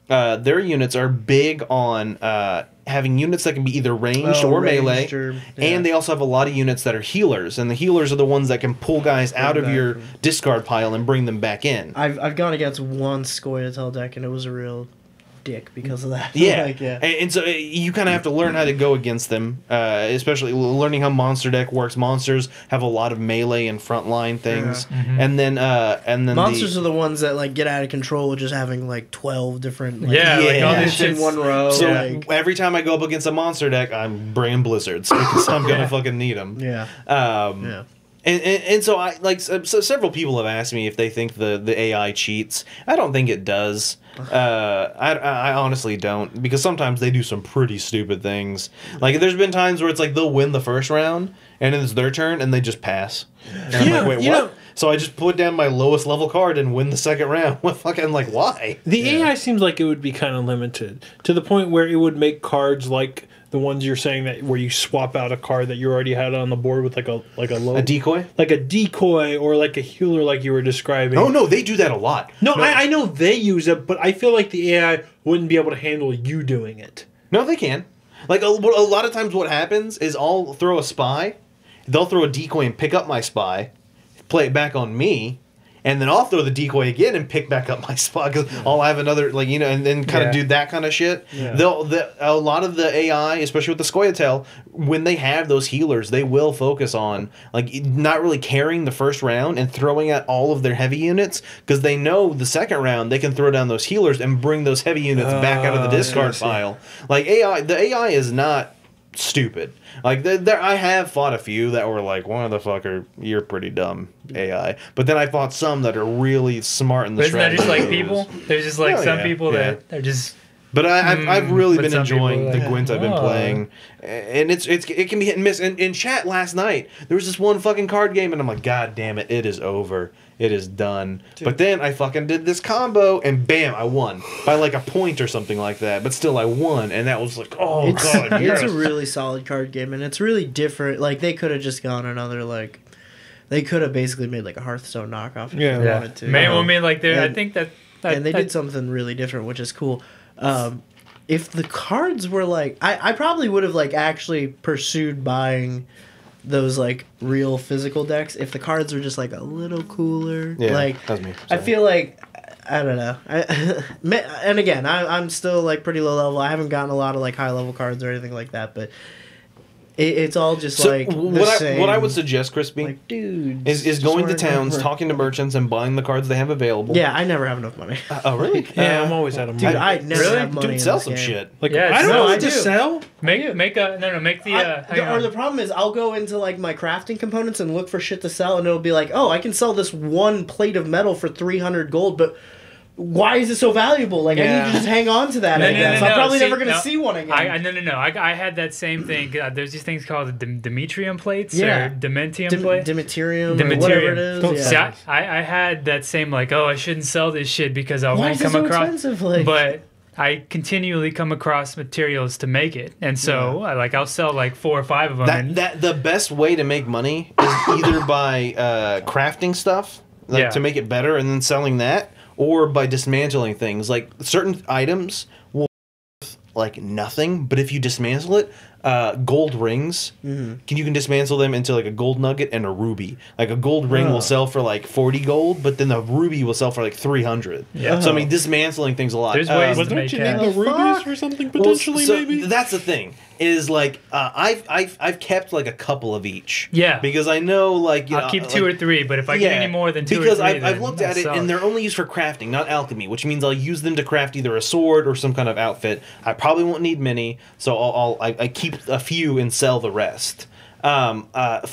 their units are big on having units that can be either ranged or melee, and they also have a lot of units that are healers, and the healers are the ones that can pull guys out of your discard pile and bring them back in. I've gone against one Scoia'tael deck and it was a real dick because of that. Yeah, Like, yeah. And so you kind of have to learn how to go against them, especially learning how monster deck works. Monsters have a lot of melee and frontline things, and then Monsters are the ones that like get out of control with just having like 12 different like, Yeah, like all Yeah. this in shit's one row. So like, every time I go up against a monster deck, I'm bringing blizzards because I'm gonna fucking need them. yeah. Yeah. And so I like so several people have asked me if they think the AI cheats. I don't think it does. I honestly don't, because sometimes they do some pretty stupid things. Like there's been times where it's like they'll win the first round and then it's their turn and they just pass. And I'm like, wait, you what? know- So I just put down my lowest level card and win the second round. What fucking like why? The AI seems like it would be kind of limited to the point where it would make cards like the ones you're saying that where you swap out a card that you already had on the board with like a low A decoy? like a decoy or like a healer like you were describing. Oh no, they do that a lot. No, I know they use it, but I feel like the AI wouldn't be able to handle you doing it. No, they can. Like a lot of times, what happens is I'll throw a spy, they'll throw a decoy and pick up my spy, play it back on me, and then I'll throw the decoy again and pick back up my spy because I'll have another and then kind of do that kind of shit. Yeah. A lot of the AI, especially with the Scoia'tael, when they have those healers, they will focus on like not really carrying the first round and throwing out all of their heavy units because they know the second round they can throw down those healers and bring those heavy units back out of the discard pile. Like the AI is not stupid. Like there, I have fought a few that were like, "Motherfucker, you're pretty dumb, AI." But then I fought some that are really smart in the But isn't that strategy. just like people? There's just like Oh, some yeah. people that are just But I've really But been some people enjoying are the like, Gwent I've been "Oh." playing, and it can be hit and miss. And in chat last night, there was this one fucking card game, and I'm like, God damn it, it is over, it is done. Dude. But then I fucking did this combo, and bam, I won by like a point or something like that. But still, I won, and that was like, oh god, It's yes. a really solid card game, and it's really different. Like, they could have just gone another, like... They could have basically made, like, a Hearthstone knockoff if Yeah. they Yeah. wanted to. Maybe, I mean, like, I And- think that And they did something really different, which is cool. If the cards were, like... I probably would have, like, actually pursued buying those, like, real physical decks if the cards were just, like, a little cooler. Yeah, Like, that was me. I Sorry. feel like... I don't know. And again, I'm still, like, pretty low level. I haven't gotten a lot of, like, high-level cards or anything like that, but... It's all just So like the what I would same, suggest, Crispy, like, dude, is going to towns, talking to merchants, and buying the cards they have available. Yeah, I never have enough money. Oh really? Yeah, I'm always out of Dude, money. I never Really? have money. Dude, in sell this some game. shit. Like, Yeah, I don't no, know I what to do. sell. make a no make the hang on. Or the problem is, I'll go into like my crafting components and look for shit to sell, and it'll be like, oh, I can sell this one plate of metal for 300 gold, but why is it so valuable? Like, I need to just hang on to that. I guess I'm probably never gonna see one again. No. I had that same thing. There's these things called the Demetrium plates Yeah. or Dementium plates. Demetrium, or whatever it is. Don't yeah. say See, I had that same like, oh, I shouldn't sell this shit because I Why won't is it come so across. expensive? Like, But I continually come across materials to make it, and so I'll sell like 4 or 5 of them. and That the best way to make money is either by crafting stuff like, to make it better and then selling that, or by dismantling things. Like certain items will be worth like nothing, but if you dismantle it, gold rings, you can dismantle them into like a gold nugget and a ruby. Like a gold ring will sell for like 40 gold, but then the ruby will sell for like 300. Yeah. So I mean, dismantling things a lot. There's ways Well, to don't make you need cash. the rubies for something Well, potentially? so maybe. that's the thing. Is like I've kept like a couple of each. Yeah. Because I know like you I'll know, keep 2 like, or 3, but if I get any more than 2 because or 3, I've looked at it and they're only used for crafting, not alchemy, which means I'll use them to craft either a sword or some kind of outfit. I probably won't need many, so I keep a few and sell the rest. What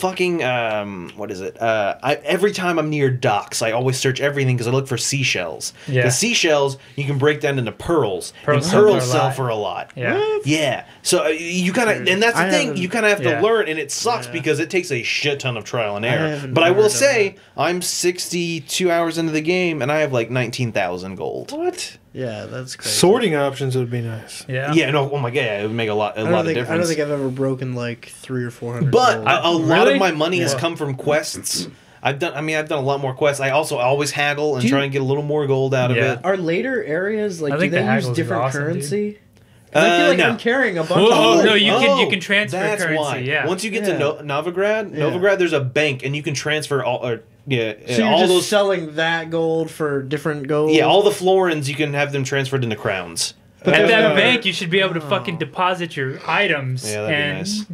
is it? Every time I'm near docks, I always search everything because I look for seashells. Yeah. The seashells you can break down into pearls. Pearls And sell for a pearls sell lot. for a lot. Yeah. Yeah. So you kind of, and that's the I thing, haven't- you kind of have to Yeah. learn, and it sucks because it takes a shit ton of trial and error. haven't But I will heard of say, I'm 62 hours into the game, and I have like 19,000 gold. What? Yeah, that's crazy. Sorting options would be nice. Yeah. Yeah, no, oh my god, it would make a lot of I don't difference. think I've ever broken like 300 or 400. But gold. a lot Really? of my money has Yeah. come from quests. I've done a lot more quests. I also always haggle and Do you- try and get a little more gold out of Yeah. it. Are later areas like I do think they the use haggles is different awesome, currency? 'Cause I feel like no. I'm carrying a bunch Oh, of no, you can transfer that's currency, Why. yeah. Once you get Yeah. to Novigrad, there's a bank and you can transfer all. So you're all just those. selling that gold for different gold. Yeah, all the florins you can have them transferred into crowns. At there's that no- bank, you should be able to fucking deposit your items. Yeah, that'd be and nice.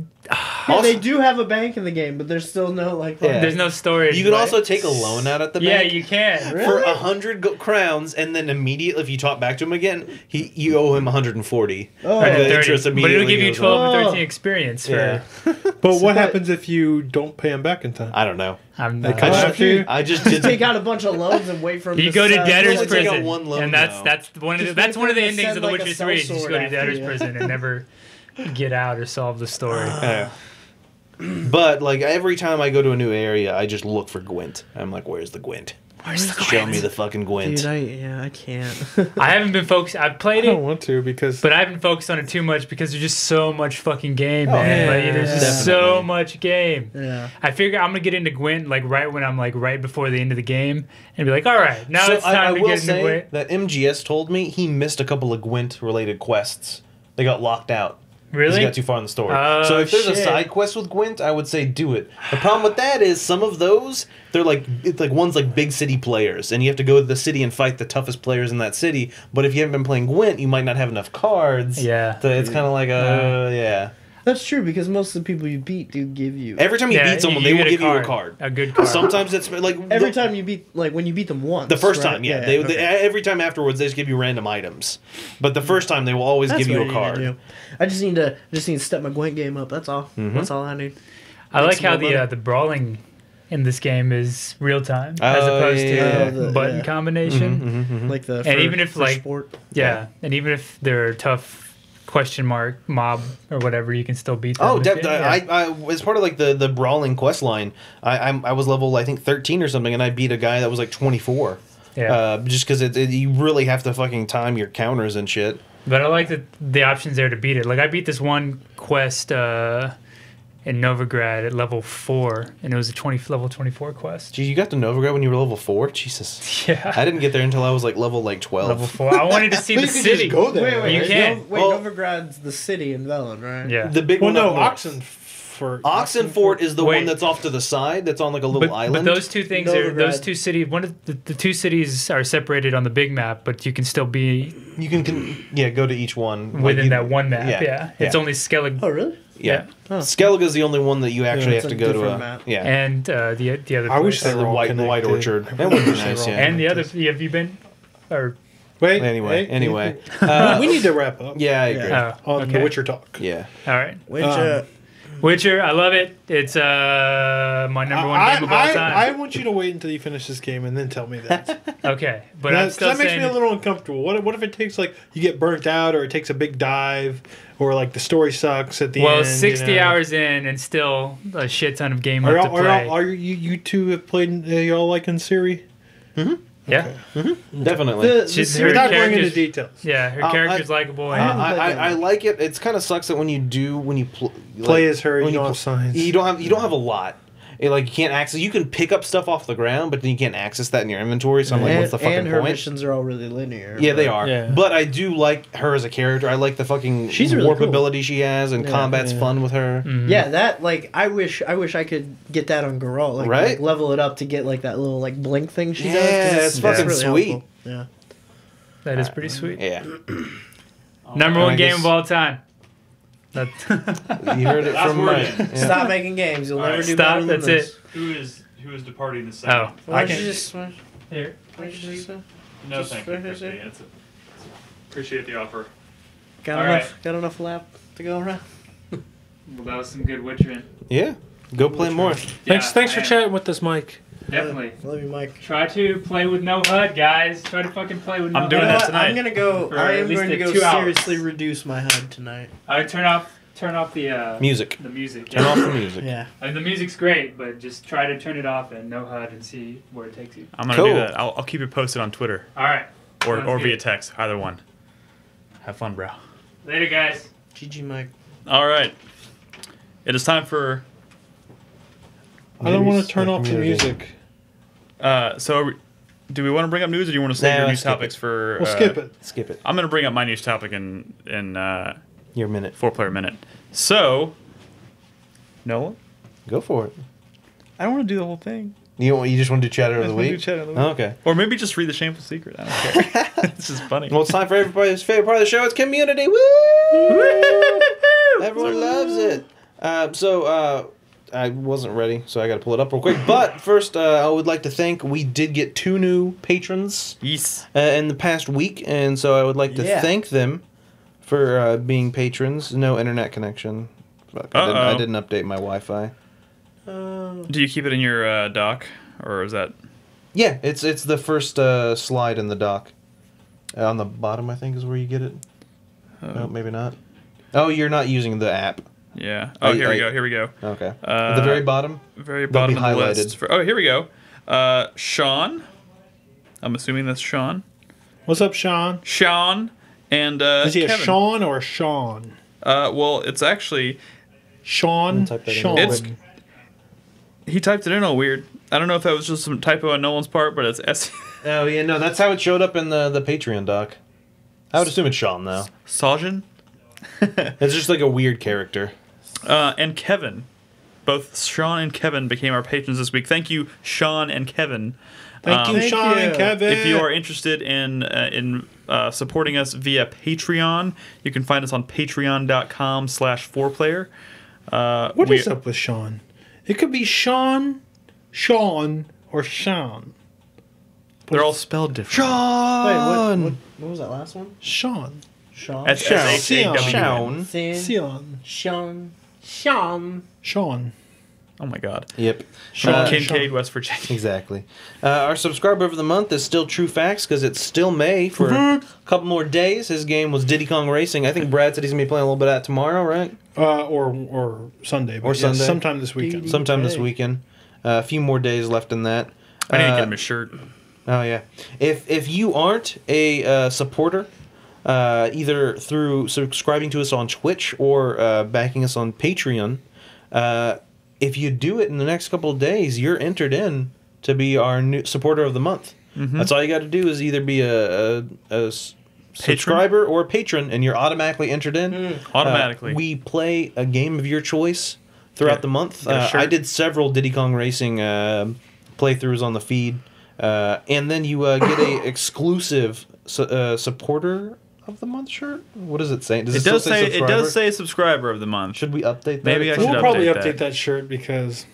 Yeah, they do have a bank in the game, but there's still no like. Yeah. There's no storage. You can but- also take a loan out at the Yeah, bank. you can. For 100 crowns, and then immediately, if you talk back to him again, you owe him 140. Oh. And the 130, interest but it'll immediately give you goes 12 up. or Oh. 13 experience for. Yeah. But what happens if you don't pay them back in time? I don't know. I'm They not- cut after you? I just did. Take out a bunch of loans and wait for him You to go to sell. debtor's only take out prison, one loan, and that's though. one of the, Just that's wait one of for the him to endings send, of The like, a Witcher 3. Is just sellsword go to after debtor's you. prison and never get out or solve the story. But like every time I go to a new area, I just look for Gwent. I'm like, where's the Gwent? Show me the fucking Gwent. Dude, I can't. I haven't been focused. I've I played don't it, want to because but I haven't focused on it too much because there's just so much fucking game, man. yeah, Like, there's just so definitely. much game. Yeah. I figure I'm gonna get into Gwent like right when I'm like right before the end of the game and be like, all right, now it's time to will get into say Gwent. that MGS told me he missed a couple of Gwent related quests. They got locked out. Really? He got too far in the story. Oh, So if there's a shit. side quest with Gwent, I would say do it. The problem with that is some of those, they're like, it's like one's like big city players, and you have to go to the city and fight the toughest players in that city. But if you haven't been playing Gwent, you might not have enough cards. Yeah. So it's kind of like yeah. That's true because most of the people you beat do give you. Every time you beat someone, they will get give you a card. A good card. Sometimes it's like Every time you beat, like when you beat them once. the first right? time, yeah. okay. Every time afterwards, they just give you random items. But the first time, they will always That's give you what a I card. need to do. I just need to step my Gwent game up. That's all. Mm-hmm. That's all I need. I like some how more money. the brawling in this game is real time as opposed to button combination. Like the And even if, for like- sport. And even if they're tough question mark mob or whatever, you can still beat them. Oh, if you- I as part of like the brawling quest line, I was level I think 13 or something, and I beat a guy that was like 24. Yeah. Just because you really have to fucking time your counters and shit. But I like the options there to beat it. Like I beat this one quest in Novigrad at level 4, and it was a level 24 quest. Gee, you got to Novigrad when you were level 4? Jesus. Yeah. I didn't get there until I was like level 12. Level 4. I wanted to see But the you could city. just go there, Wait, You right? can. Wait, Well- Novigrad's the city in Velen, right? Yeah. The big Well, one. no, up north. Oxenfort is the Wait. one that's off to the side. That's on like a little But island. those two things are those Novigrad. two cities. One of the two cities are separated on the big map, but you can still be you can go to each one Like, within you- that one map. yeah, Yeah, it's yeah. only Skellig. Oh, really? Yeah. Huh. Skellige's the only one that you actually it's have to a go to. different map. Yeah. And the other. I wish place. they were all the white connected. orchard. I That would be wish they nice, were all yeah. And the other. connected. Have you been? Or Wait. Anyway. We need to wrap up. Yeah, I agree. Yeah. oh, On okay. the Witcher talk. Yeah. All right. Which, Witcher, I love it. It's my number one game of all I time. want you to wait until you finish this game and then tell me that. Okay, but I'm still that makes saying me a little uncomfortable. What if it takes like you get burnt out, or it takes a big dive, or like the story sucks at the end? 60 hours in and still a shit ton of game Are, left to play. are you two have played y'all like in Siri? Yeah, Definitely. She's her Without going into character's, details. yeah, her character's likable. I, And, I like it. It's kind of sucks that when you Play as her, when you don't pl- have signs. You don't have a lot. Like you can't access. You can pick up stuff off the ground, but then you can't access that in your inventory. So I'm like, what's the fucking and her point? missions are all really linear. Yeah, they but- are. Yeah. But I do like her as a character. I like the fucking She's really warp cool. ability she has, and Yeah. combat's fun with her. Yeah, that like I wish I could get that on Geralt, like, Right? like level it up to get like that little like blink thing she does. Yeah, 'cause it's fucking sweet. helpful. Yeah. that is pretty sweet. Yeah, Number I one game guess- of all time. That, you heard it from Mike. Yeah. Stop making games. You'll never do Stop, better than that's this. it. Who is departing the Oh, second? Why I don't you can. just Here. why don't you just No, Just thank you. right here, sir. Appreciate the offer. got All got enough lap to go around? Well, that was some good Witchering. Yeah, go play more. Thanks for chatting with us, Mike. Definitely. Love you, Mike. Try to play with no HUD, guys. Try to fucking play with no I'm doing HUD. that what? tonight. I'm gonna go. For I at am least going to the go 2 hours. seriously reduce my HUD tonight. I turn off the Music. the music. Turn off the music. Yeah. I mean, the music's great, but just try to turn it off and no HUD and see where it takes you. I'm gonna Cool. do that. I'll keep you posted on Twitter All right. or Sounds via good. text. Either one. Have fun, bro. Later, guys. GG, Mike. All right. It is time for. I don't want News to turn and off the community. music. Do we want to bring up news, or do you want to save Nah, your news skip topics it. for? We'll skip it. Skip it. I'm gonna bring up my news topic in Your minute. 4-player minute. So, Noah, Go for it. I don't want to do the whole thing. You just want to do chatter of the I just wanna do week? chatter of the week. Oh, okay. or maybe just read the shameful secret. I don't care. This is funny. Well, it's time for everybody's favorite part of the show. It's community. Woo! Everyone loves it. I wasn't ready, so I got to pull it up real quick. But first, I would like to thank. We did get 2 new patrons Yes. in the past week, and so I would like to Yeah. thank them for being patrons. No internet connection. Fuck, I didn't update my Wi-Fi. Do you keep it in your dock, or is that? Yeah, it's the first slide in the dock. On the bottom, I think, is where you get it. No, maybe not. Oh, you're not using the app. Yeah. Oh, here we go. Here we go. Okay. At the very bottom? Very They'll bottom be of the highlighted. list. Oh, here we go. Sean. I'm assuming that's Sean. What's up, Sean? Sean and Is he a Kevin. Sean or a Sean? Well, it's actually Sean. Type that in Sean. real It's- quick. he typed it in all weird. I don't know if that was just some typo on Nolan's part, but it's S. Oh, yeah, no, that's how it showed up in the Patreon doc. I would assume it's Sean, though. Sajin. It's just like a weird character. And Kevin. Both Sean and Kevin became our patrons this week. Thank you, Sean and Kevin. Thank you, Thank Sean you. and Kevin. If you are interested in supporting us via Patreon, you can find us on patreon.com/4player. What is up with Sean? It could be Sean, or Sean. They're all spelled different. Sean! Wait, what was that last one? Sean. Sean. S-H-A-W-N. Sean. Thin. Sean. Sean. Sean. Sean. Oh my God. Yep. From Kincaid, West Virginia. Exactly. Our subscriber of the month is still True Facts because it's still May for a couple more days. His game was Diddy Kong Racing. I think Brad said he's going to be playing a little bit of that tomorrow, right? Or Sunday. Or Sunday. Sometime this weekend. Sometime this weekend. A few more days left in that. I need to get him a shirt. Oh, yeah. If you aren't a supporter, either through subscribing to us on Twitch or backing us on Patreon, if you do it in the next couple of days, you're entered in to be our new supporter of the month. Mm-hmm. That's all you got to do is either be a subscriber or a patron, and you're automatically entered in. Automatically. We play a game of your choice throughout the month. I did several Diddy Kong Racing playthroughs on the feed, and then you get a exclusive supporter of the month shirt. What does it say? Does it does say subscriber of the month. Should we update that? Maybe I should We'll probably update that shirt because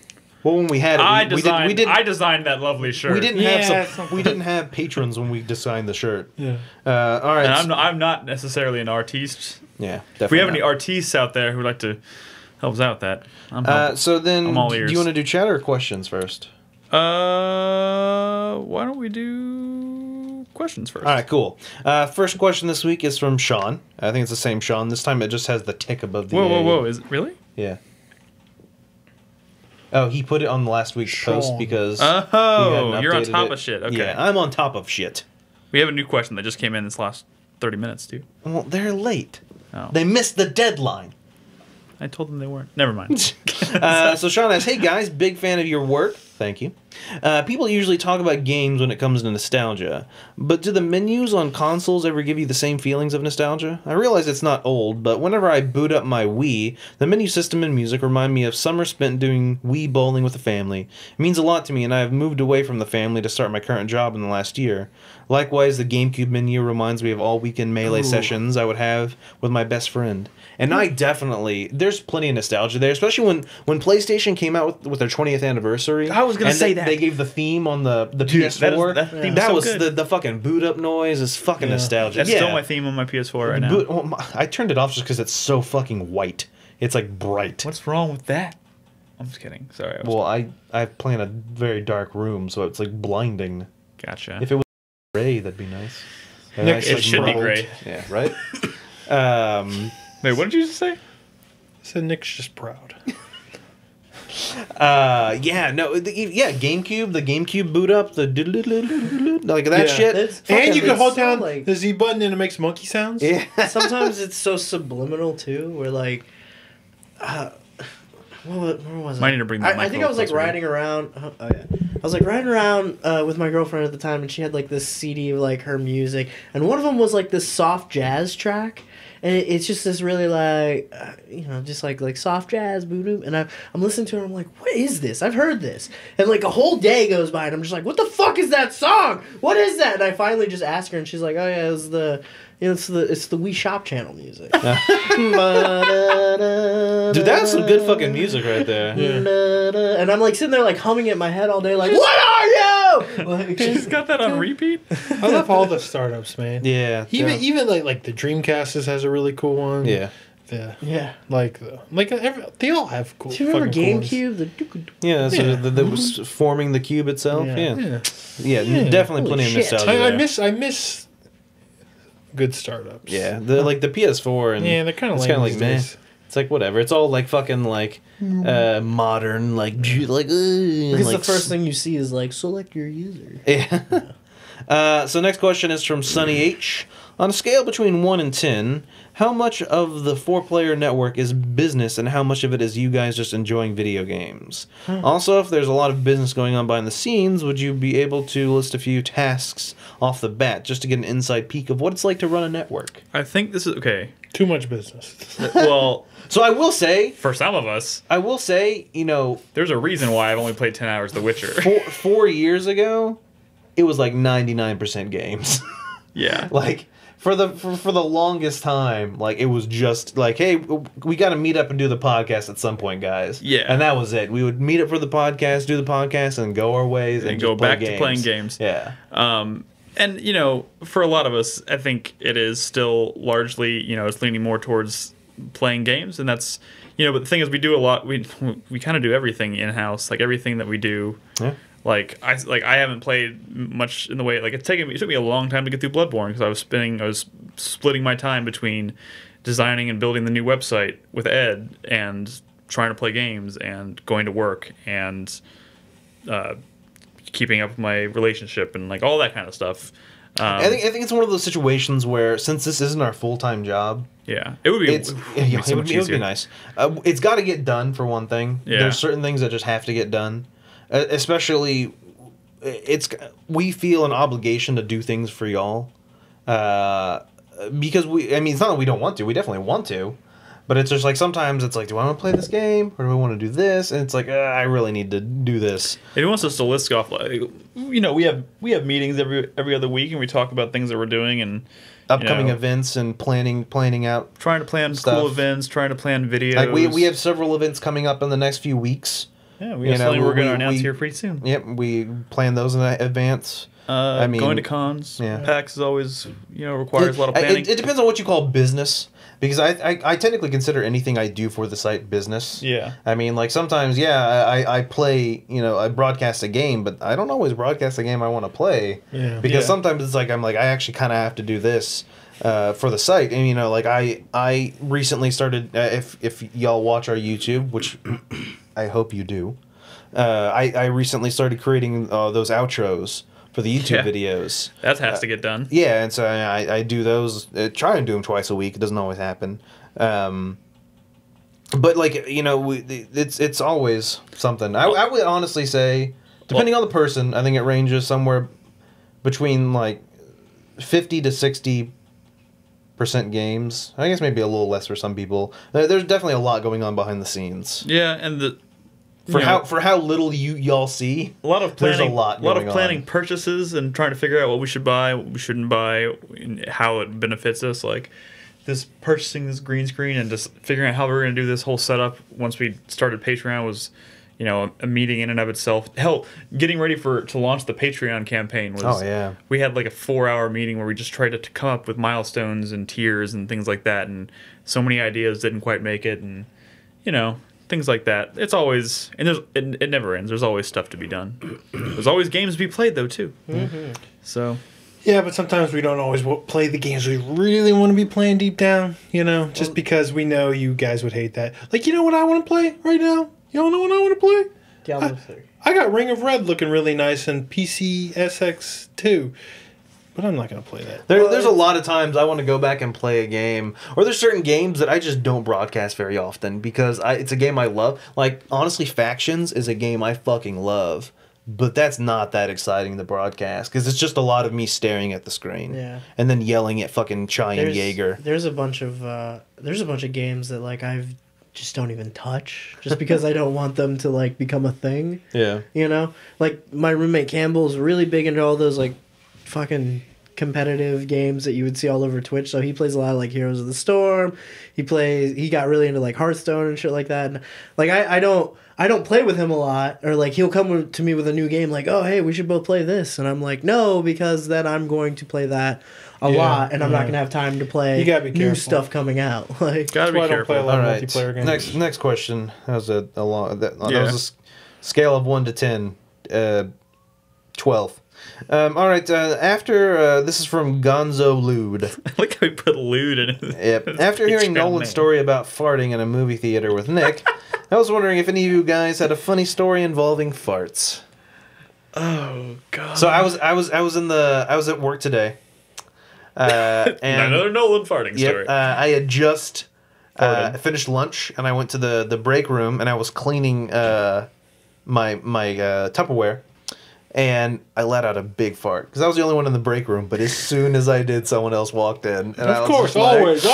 when we had it, I designed that lovely shirt. We didn't have patrons when we designed the shirt. Yeah. All right. And I'm not necessarily an artiste. Yeah. If we have any artistes out there who'd like to help us out with that, so then, I'm all do ears. you want to do chat or questions first? Why don't we do questions first? All right, cool. First question this week is from Sean. I think it's the same Sean. This time it just has the tick above the A. Whoa. Is it really? Yeah. Oh, he put it on last week's post because you're on top of shit. Okay. Yeah, I'm on top of shit. We have a new question that just came in this last 30 minutes, too. Well, they're late. Oh. They missed the deadline. I told them they weren't. Never mind. So Sean asks, hey guys, big fan of your work. Thank you. People usually talk about games when it comes to nostalgia, but do the menus on consoles ever give you the same feelings of nostalgia? I realize it's not old, but whenever I boot up my Wii, the menu system and music remind me of summer spent doing Wii bowling with the family. It means a lot to me, and I have moved away from the family to start my current job in the last year. Likewise, the GameCube menu reminds me of all weekend Melee sessions I would have with my best friend. And I definitely, there's plenty of nostalgia there, especially when PlayStation came out with their 20th anniversary. I was going to say that. They gave the theme on the PS4. That was good. the fucking boot up noise is fucking nostalgic. That's still my theme on my PS4 right now. I turned it off just because it's so fucking white. It's like bright. What's wrong with that? I'm just kidding. Sorry. I play in a very dark room, so it's like blinding. Gotcha. If it was gray, that'd be nice. It should be gray. Yeah, right? Wait, what did you just say? I said Nick's just proud. GameCube, the GameCube boot up, the like that shit. And you can hold down like, the Z button and it makes monkey sounds. Yeah. Sometimes it's so subliminal too, where like, where was Might need to bring the I think I was like riding around. I was like riding around with my girlfriend at the time, and she had like this CD of like her music, and one of them was like this soft jazz track. And it's just this really like, just like soft jazz, boo-doo. And I'm listening to it, and I'm like, what is this? I've heard this. And like a whole day goes by, and I'm just like, what the fuck is that song? What is that? And I finally just ask her, and she's like, oh yeah, it's the Wii Shop Channel music. Dude, that's some good fucking music right there. Yeah. And I'm like sitting there like humming it in my head all day, like, what are you? Like, She's got that on repeat. I love all the startups, man. Yeah. Even like the Dreamcast has a really cool one. Yeah. Yeah. They all have cool. Do you remember fucking cool GameCube? Yeah, so that was forming the cube itself. Yeah. Definitely plenty of nostalgia. I miss good startups. Yeah, the PS4 and they're kind of like meh. It's like whatever. It's all like fucking like modern like Because like, the first thing you see is like select your user. Yeah. So next question is from Sunny H. On a scale between 1 and 10, how much of the 4-player network is business and how much of it is you guys just enjoying video games? Also, if there's a lot of business going on behind the scenes, would you be able to list a few tasks off the bat just to get an inside peek of what it's like to run a network? I think this is okay. Too much business. Well, so I will say, for some of us, there's a reason why I've only played 10 hours of The Witcher. 4 years ago, it was like 99% games. Yeah. Like for the longest time, like it was just like, hey, we got to meet up and do the podcast at some point, guys. Yeah. And that was it. We would meet up for the podcast, do the podcast, and go our ways and go just play back games. to playing games. Yeah. And for a lot of us, I think it is still largely, it's leaning more towards playing games, and that's but the thing is we do a lot. We kind of do everything in house, like everything that we do. Yeah. Like I haven't played much in the way it took me a long time to get through Bloodborne because I was splitting my time between designing and building the new website with Ed and trying to play games and going to work and keeping up with my relationship and like all that kind of stuff. I think it's one of those situations where since this isn't our full-time job, it would be it would be nice. It's got to get done for one thing. Yeah. There's certain things that just have to get done. Especially, we feel an obligation to do things for y'all, because it's not that we don't want to. We definitely want to, but it's just like sometimes it's like, do I want to play this game or do I want to do this? And it's like, I really need to do this. It wants us to list off like we have meetings every other week and we talk about things that we're doing and upcoming events and planning out, trying to plan stuff. Cool events, trying to plan videos. Like we have several events coming up in the next few weeks. Yeah, we have something we're going to announce here pretty soon. Yep, we plan those in advance. Going to cons, yeah. PAX is always, requires a lot of planning. It depends on what you call business, because I technically consider anything I do for the site business. Yeah. I mean, like sometimes, I play, I broadcast a game, but I don't always broadcast a game I want to play. Yeah. Because sometimes it's like, I actually kind of have to do this for the site. And, I recently started, if y'all watch our YouTube, which I hope you do, I recently started creating those outros for the YouTube videos. That has to get done. Yeah, and so I do those. Try and do them twice a week. It doesn't always happen. But like it's always something. I would honestly say, depending on the person, I think it ranges somewhere between like 50 to 60% games. I guess maybe a little less for some people. There's definitely a lot going on behind the scenes. Yeah, and for how little y'all see, a lot of planning, there's a lot going planning on. Purchases and trying to figure out what we should buy, what we shouldn't buy, and how it benefits us. Like this purchasing this green screen and just figuring out how we're going to do this whole setup. Once we started Patreon was, a meeting in and of itself. Hell, getting ready to launch the Patreon campaign was. Oh yeah. We had like a 4-hour meeting where we just tried to come up with milestones and tiers and things like that, and so many ideas didn't quite make it, and things like that. It's always, and it never ends. There's always stuff to be done. There's always games to be played though too. Mm-hmm. So. Yeah, but sometimes we don't always play the games we really want to be playing deep down, just because we know you guys would hate that. Like, what I want to play right now? Y'all know what I want to play? Diablo 3. I got Ring of Red looking really nice and PCSX 2. But I'm not going to play that. There's a lot of times I want to go back and play a game. Or there's certain games that I just don't broadcast very often because it's a game I love. Like, honestly, Factions is a game I fucking love. But that's not that exciting to broadcast because it's just a lot of me staring at the screen. Yeah. And then yelling at fucking Cheyenne Yeager. There's a bunch of games that like I've just don't even touch just because I don't want them to like become a thing. Yeah. Like my roommate Campbell is really big into all those like fucking competitive games that you would see all over Twitch. So he plays a lot of like Heroes of the Storm. He got really into like Hearthstone and shit like that. And like I don't play with him a lot, or like he'll come to me with a new game like, oh hey, we should both play this, and I'm like, no, because then I'm going to play that a lot, and I'm not gonna have time to play you gotta be new careful. Stuff coming out. Like, Gotta be I don't careful. play a lot All of right. multiplayer games. Next question. That was a scale of 1 to 10. 12. All right. After this is from Gonzo Lude. I like how we put lewd in it. Yep. After hearing Nolan's story about farting in a movie theater with Nick, I was wondering if any of you guys had a funny story involving farts. Oh god. So I was at work today. And another Nolan farting story. I had just finished lunch and I went to the break room and I was cleaning my Tupperware. And I let out a big fart because I was the only one in the break room. But as soon as I did, someone else walked in. And Of course, always.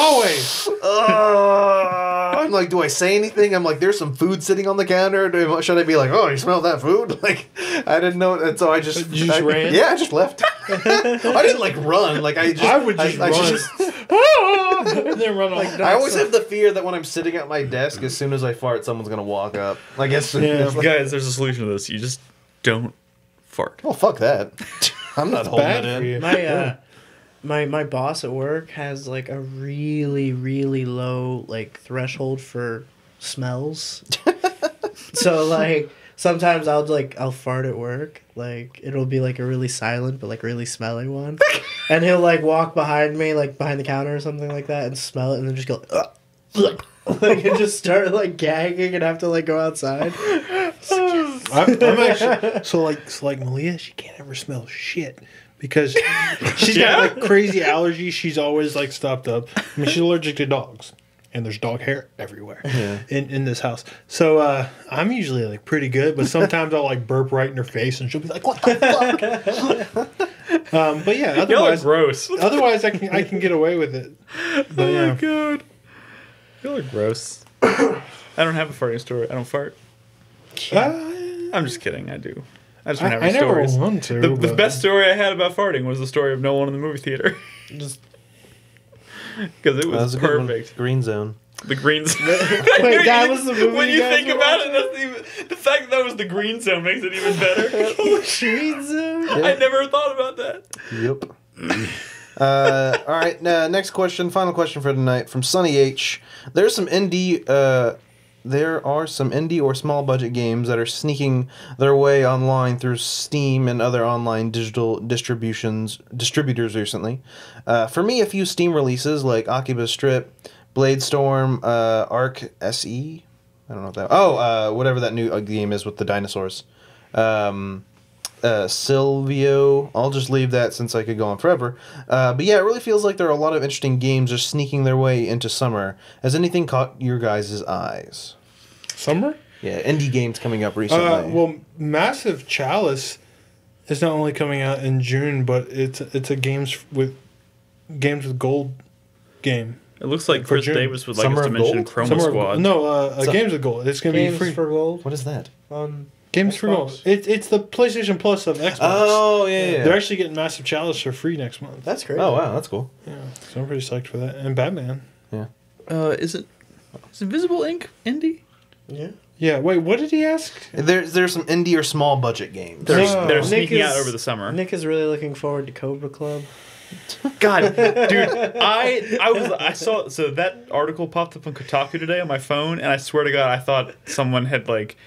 I'm like, do I say anything? I'm like, there's some food sitting on the counter. Should I be like, oh, you smell that food? Like, I didn't know, and so I just ran. Yeah, I just left. I didn't like run. Like I would just run. And then run off. I always have the fear that when I'm sitting at my desk, as soon as I fart, someone's gonna walk up. I guess. Yeah. Guys, there's a solution to this. You just don't fart. Oh fuck that! I'm not holding Bad it for in. you. my boss at work has like a really really low like threshold for smells. So like sometimes I'll fart at work. Like it'll be like a really silent but like really smelly one. And he'll like walk behind me like behind the counter or something like that and smell it and then just go like and just start like gagging and have to like go outside. I'm actually so like Malia. She can't ever smell shit because she's got like crazy allergies. She's always like stopped up. I mean, she's allergic to dogs, and there's dog hair everywhere in this house. So I'm usually like pretty good, but sometimes I'll like burp right in her face, and she'll be like, "What the fuck?" But yeah, otherwise gross. Otherwise, I can get away with it. But, Oh my god, y'all are gross. I don't have a farting story. I don't fart. I'm just kidding. I do. I just don't have any stories. Never want to. The best story I had about farting was the story of no one in the movie theater. Just because it was perfect. Green Zone. The green zone. Wait, that was the movie. When you you guys think were about watching? it, that's even the fact that was the green zone makes it even better. Green Zone? I never thought about that. Yep. All right. Next question. Final question for tonight from Sunny H. There are some indie or small budget games that are sneaking their way online through Steam and other online digital distributors recently. For me, a few Steam releases like Oculus Strip, Bladestorm, Arc SE. I don't know what that. Whatever that new game is with the dinosaurs. Silvio. I'll just leave that since I could go on forever. But yeah, it really feels like there are a lot of interesting games just sneaking their way into summer. Has anything caught your guys' eyes? Summer? Yeah, indie games coming up recently. Well, Massive Chalice is not only coming out in June, but it's a games with gold game. It looks like For Chris June. Davis would like Summer us to of mention Gold? Chroma Summer of- Squad. No, Games with Gold. It's going to be Games free. for gold. What is that? Games for Xbox. Gold. It's the PlayStation Plus of Xbox. Oh, yeah. They're actually getting Massive Chalice for free next month. That's great. Oh, wow, that's cool. Yeah, so I'm pretty psyched for that. And Batman. Is Invisible Ink indie? Yeah. Yeah, wait, what did he ask? There's some indie or small budget games. They're Nick sneaking out is- over the summer. Nick is really looking forward to Cobra Club. God, dude, I saw so that article popped up on Kotaku today on my phone, and I swear to God, I thought someone had like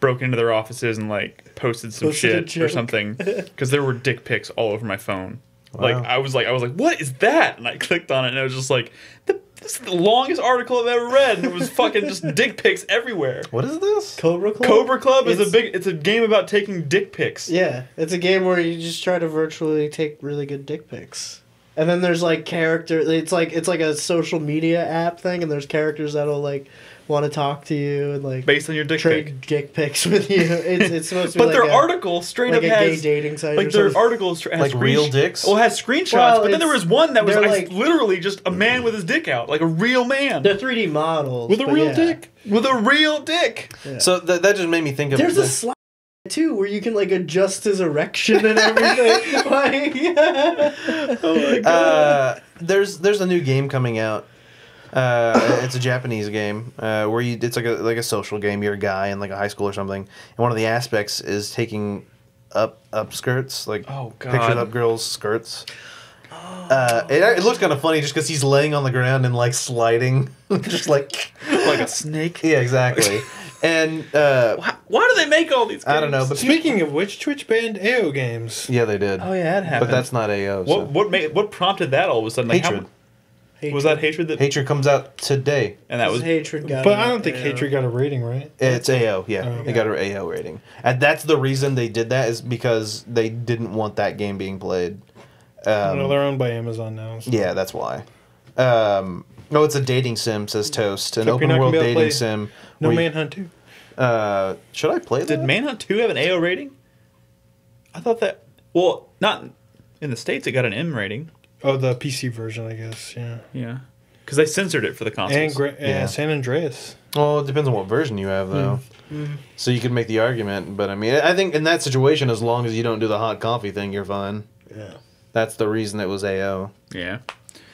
broken into their offices and like posted some Posted a shit or joke. something because there were dick pics all over my phone. Wow. Like I was like, what is that? And I clicked on it, and it was just like this is the longest article I've ever read, and it was fucking just dick pics everywhere. What is this? Cobra Club? Cobra Club is It's- it's a game about taking dick pics. Yeah, it's a game where you just try to virtually take really good dick pics. And then there's like it's like a social media app thing, and there's characters that'll like want to talk to you and like Based on your dick pic. trade dick pics with you. It's supposed to be But like their a, article straight like up a gay has dating site. like or their something. article has Like real dicks? Well, it has screenshots, Well, but then there was one that was they're like, like- literally just a man with his dick out, like a real man They're 3D models With a but real yeah. dick? with a real dick. Yeah. So that just made me think of There's a slide too where you can like adjust his erection and everything. Like, Oh my god! there's a new game coming out. It's a Japanese game where it's like a social game. You're a guy in like a high school or something, and one of the aspects is taking up skirts, like Oh, God. pictures up girls' skirts. It looks kind of funny just because he's laying on the ground and like sliding, just like Like a snake. yeah, exactly. And Why do they make all these games? I don't know, but Speaking of which, Twitch banned AO games. yeah, they did. Oh yeah, that But happened. that's not AO. So. what prompted that all of a sudden? Like, Hatred. was that hatred that? Hatred comes out today. And that was hatred got But it, I don't think yeah. Hatred got a rating, right? It's AO, yeah. Oh, They got an AO rating. And that's the reason they did that is because they didn't want that game being played. No, they're owned by Amazon now. So. Yeah, that's why. No, it's a dating sim, says Toast. An Except you're open not gonna world be able to dating play sim. No where you- Manhunt 2. should I play that? Did Manhunt 2 have an AO rating? I thought that. Well, not in the States. It got an M rating. Oh, the PC version, I guess. Yeah. Yeah, because they censored it for the consoles. Yeah. San Andreas. Well, it depends on what version you have, though. So you could make the argument, but I mean, I think in that situation, as long as you don't do the hot coffee thing, you're fine. Yeah. That's the reason it was AO. Yeah.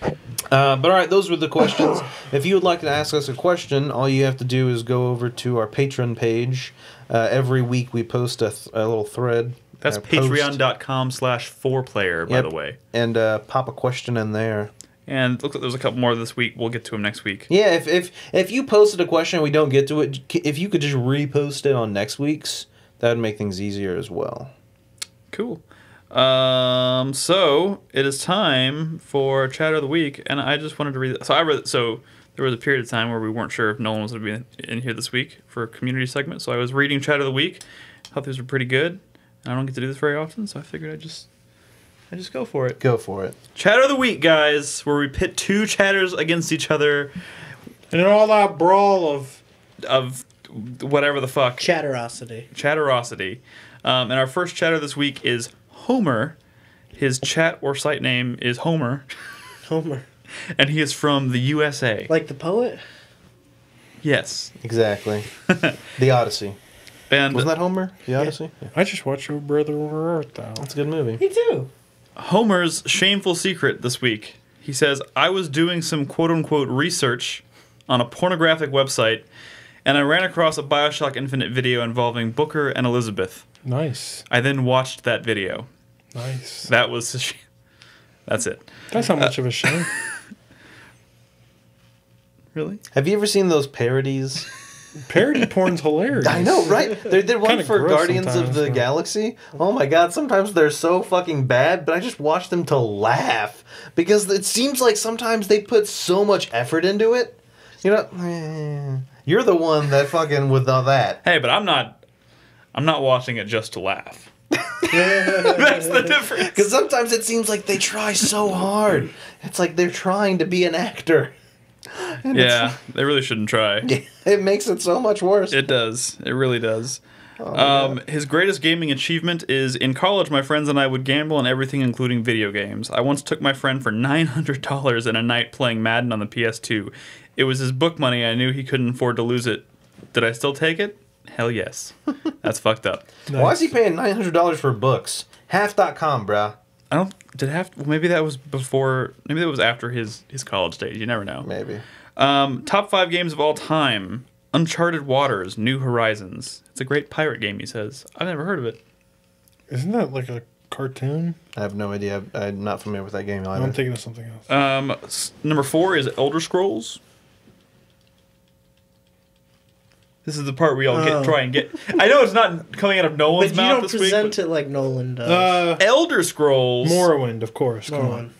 But all right, those were the questions. If you would like to ask us a question, all you have to do is go over to our Patreon page. Every week we post a little thread That's post. patreon.com/4Player, by the way. And pop a question in there. And it looks like there's a couple more this week. We'll get to them next week. Yeah, if you posted a question and we don't get to it, if you could just repost it on next week's, that would make things easier as well. Cool. So it is time for Chatter of the Week, and I just wanted to read. So there was a period of time where we weren't sure if Nolan was going to be in here this week for a community segment. So I was reading Chatter of the Week. Thought these were pretty good. And I don't get to do this very often, so I figured I just go for it. Go for it. Chatter of the Week, guys, where we pit two chatters against each other. And all that brawl of whatever the fuck. Chatterosity. And our first chatter this week is Homer. His chat or site name is Homer. Homer. And he is from the USA. Like the poet? Yes. Exactly. The Odyssey. And wasn't that Homer? The Odyssey? Yeah. I just watched your brother Earth, though. That's a good movie. Me too. Homer's shameful secret this week. He says, I was doing some quote-unquote research on a pornographic website, and I ran across a Bioshock Infinite video involving Booker and Elizabeth. Nice. I then watched that video. Nice. That was... That's it. That's not much of a shame. Really? Have you ever seen those parodies? Parody porn's hilarious. I know, right? They did one Kinda for gross Guardians of sometimes, the though. Galaxy. Oh my god, sometimes they're so fucking bad, but I just watch them to laugh. Because it seems like sometimes they put so much effort into it. You know, you're the one that fucking with all that. Hey, but I'm not watching it just to laugh. That's the difference. Because sometimes it seems like they try so hard. It's like they're trying to be an actor. And Yeah, they really shouldn't try. it makes it so much worse. It does. It really does. His greatest gaming achievement is, in college, my friends and I would gamble on everything, including video games. I once took my friend for $900 in a night playing Madden on the PS2. It was his book money. I knew he couldn't afford to lose it. Did I still take it? Hell yes. That's fucked up. Nice. Why is he paying $900 for books? Half.com, bruh. I don't... Did have... Well, maybe that was before... Maybe that was after his college days. You never know. Maybe. Top 5 games of all time. Uncharted Waters, New Horizons. It's a great pirate game, he says. I've never heard of it. Isn't that like a cartoon? I have no idea. I'm not familiar with that game either. I'm thinking of something else. Number 4 is Elder Scrolls. This is the part we all try and get. I know it's not coming out of Nolan's But you mouth don't this week. present it like Nolan does. Elder Scrolls. Morrowind, of course. Come on. Nolan.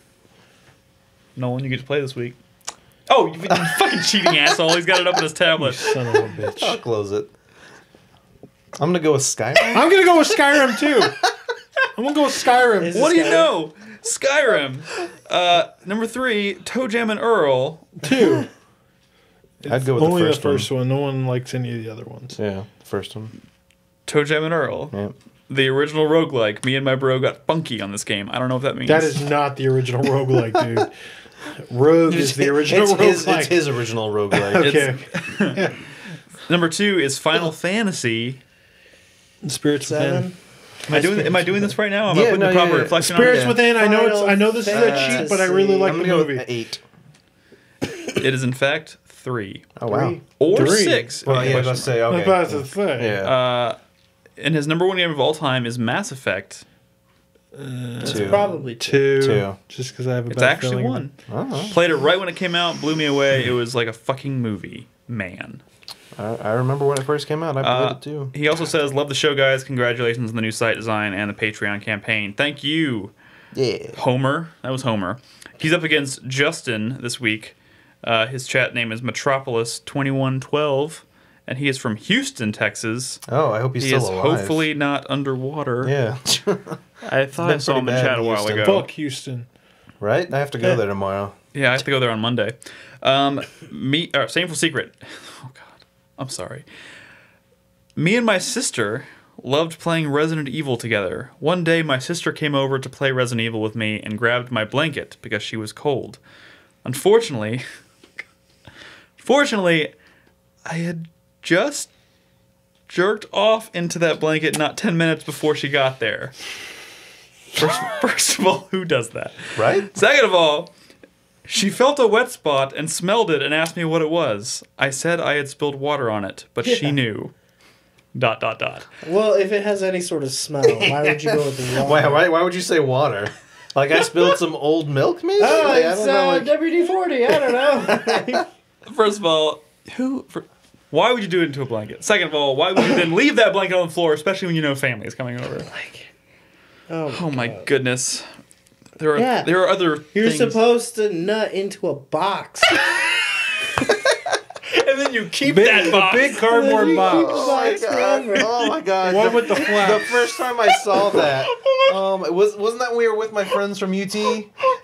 Nolan, you get to play this week. Oh, you fucking cheating asshole. He's got it up on his You tablet. son of a bitch. I'll close it. I'm gonna go with Skyrim. I'm going to go with Skyrim, too. I'm going to go with Skyrim. Is it What do you Skyrim? know? Skyrim. Number 3, Toe Jam and Earl. 2. I'd go with Only the the first, first one. No one likes any of the other ones. Yeah, the first one. Toe Jam and Earl. Yeah. The original roguelike. Me and my bro got funky on this game. I don't know if that means. That is not the original roguelike, dude. Rogue is the original roguelike. It's his original roguelike. Okay. Number 2 is Final Fantasy. Spirits Within. 7. Am I doing this right now? Am I Yeah, putting no, the proper yeah. reflection Spirits on it? Within. I know this is a Fantasy. cheat, but I really like I'm the gonna go movie. with 8. It is in fact 3 Oh wow. 3. or 3. 6. Well, yeah, Question let's say I'm okay. about to say. Yeah. And his number 1 game of all time is Mass Effect. It's 2. probably 2. 2. Just because I have a It's bad actually feeling. 1. Oh, Played it right when it came out, blew me away. It was like a fucking movie. Man. I remember when it first came out. I played it too. He also says, love the show, guys. Congratulations on the new site design and the Patreon campaign. Thank you, Yeah. Homer. That was Homer. He's up against Justin this week. His chat name is Metropolis2112, and he is from Houston, Texas. Oh, I hope he's He still is alive. hopefully not underwater. Yeah. I thought I been saw him in pretty bad chat a in while Houston. ago. Fuck Houston. Right? I have to go there tomorrow. Yeah, I have to go there on Monday. Shameful secret. Oh God, I'm sorry. Me and my sister loved playing Resident Evil together. One day, my sister came over to play Resident Evil with me and grabbed my blanket because she was cold. Unfortunately, I had just jerked off into that blanket not 10 minutes before she got there. First of all, who does that? Right? Second of all, she felt a wet spot and smelled it and asked me what it was. I said I had spilled water on it, but she knew. Well, if it has any sort of smell, why would you go with the water? Why would you say water? Like I spilled some old milk, maybe? Oh, Like, it's WD-40. I don't know. First of all, why would you do it into a blanket? Second of all, why would you then leave that blanket on the floor, especially when you know family is coming over? Oh my goodness. There are other You're things. supposed to nut into a box. And then you keep that box. A big cardboard box. Oh my god! One with the flap. The first time I saw that, wasn't that when we were with my friends from UT,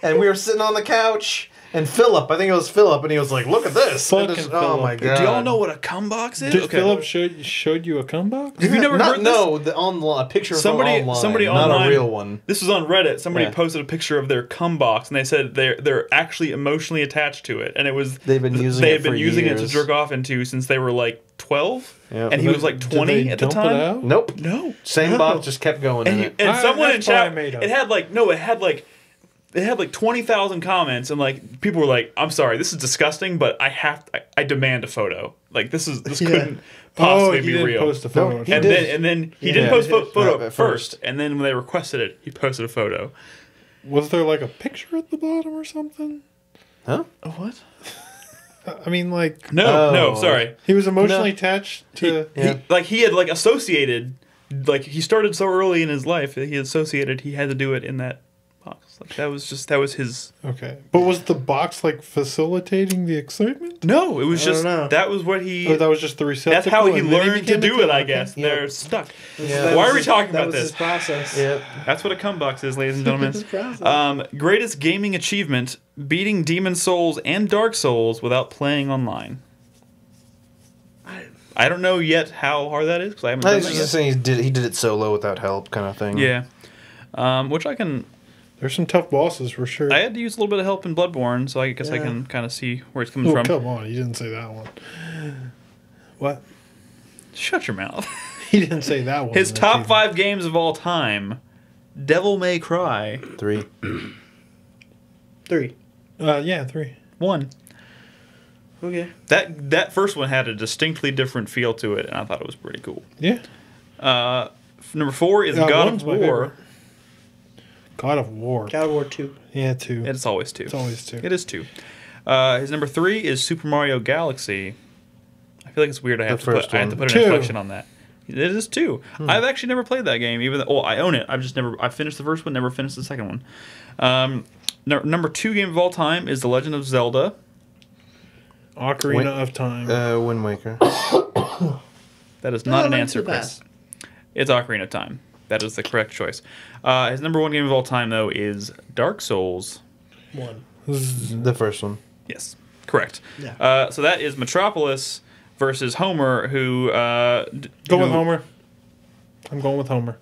and we were sitting on the couch, and Philip, I think it was Philip, and he was like, "Look at this!" Fucking Oh my god! Do y'all know what a cum box is? Did Philip showed you a cum box? Have you never heard this? No, a picture of Somebody not online, a real one. This was on Reddit. Somebody posted a picture of their cum box, and they said they're actually emotionally attached to it, and it was They had been using it to years. Jerk off into since they were like 12, Yep. and he was like 20 at the time. Nope. No, Same box just kept going in it. and someone in that's chat, probably made up. it had like 20,000 comments, and like people were like, "I'm sorry, this is disgusting, but I demand a photo. Like this couldn't possibly he be didn't real." post a photo. No, he and did. then he didn't post photo At first, and then when they requested it, he posted a photo. Was there like a picture at the bottom or something? Huh? What? I mean, like No, sorry. he was emotionally attached to. He had like associated, like he started so early in his life that he associated he had to do it in that box. Like that was his. Okay, but was the box like facilitating the excitement? No, it was I don't just know. that was what he. Or that was just the receptacle. That's how he and then learned to became do a it, I cum? guess. Yeah. They're stuck. Yeah. Why are we talking that about was this? his process. Yep. That's what a cum box is, ladies and gentlemen. His process. Greatest gaming achievement: beating Demon Souls and Dark Souls without playing online. I don't know yet how hard that is because I haven't I done was that just yet. saying he did it solo without help, kind of thing. Yeah, which I can. There's some tough bosses for sure. I had to use a little bit of help in Bloodborne, so I guess I can kind of see where it's coming Oh, from. come on, you didn't say that one. What? Shut your mouth. He didn't say that one. His top 5 games of all time: Devil May Cry 3. 3. Yeah, 3. 1. Okay. That first one had a distinctly different feel to it, and I thought it was pretty cool. Yeah. Number 4 is God one's of my War. favorite. God of War. God of War 2. Yeah, 2. It's always 2. It's always 2. It is 2. His number 3 is Super Mario Galaxy. I feel like it's weird I have to put an 2. inflection on that. It is 2. I've actually never played that game, even though I own it. I finished the first one, never finished the second one. Number 2 game of all time is The Legend of Zelda. Ocarina of Time. Wind Waker. That is not an Link to answer, the Chris. It's Ocarina of Time. That is the correct choice. His number 1 game of all time, though, is Dark Souls. 1. The first one. Yes, correct. Yeah. So that is Metropolis versus Homer, who... Go with Homer. I'm going with Homer.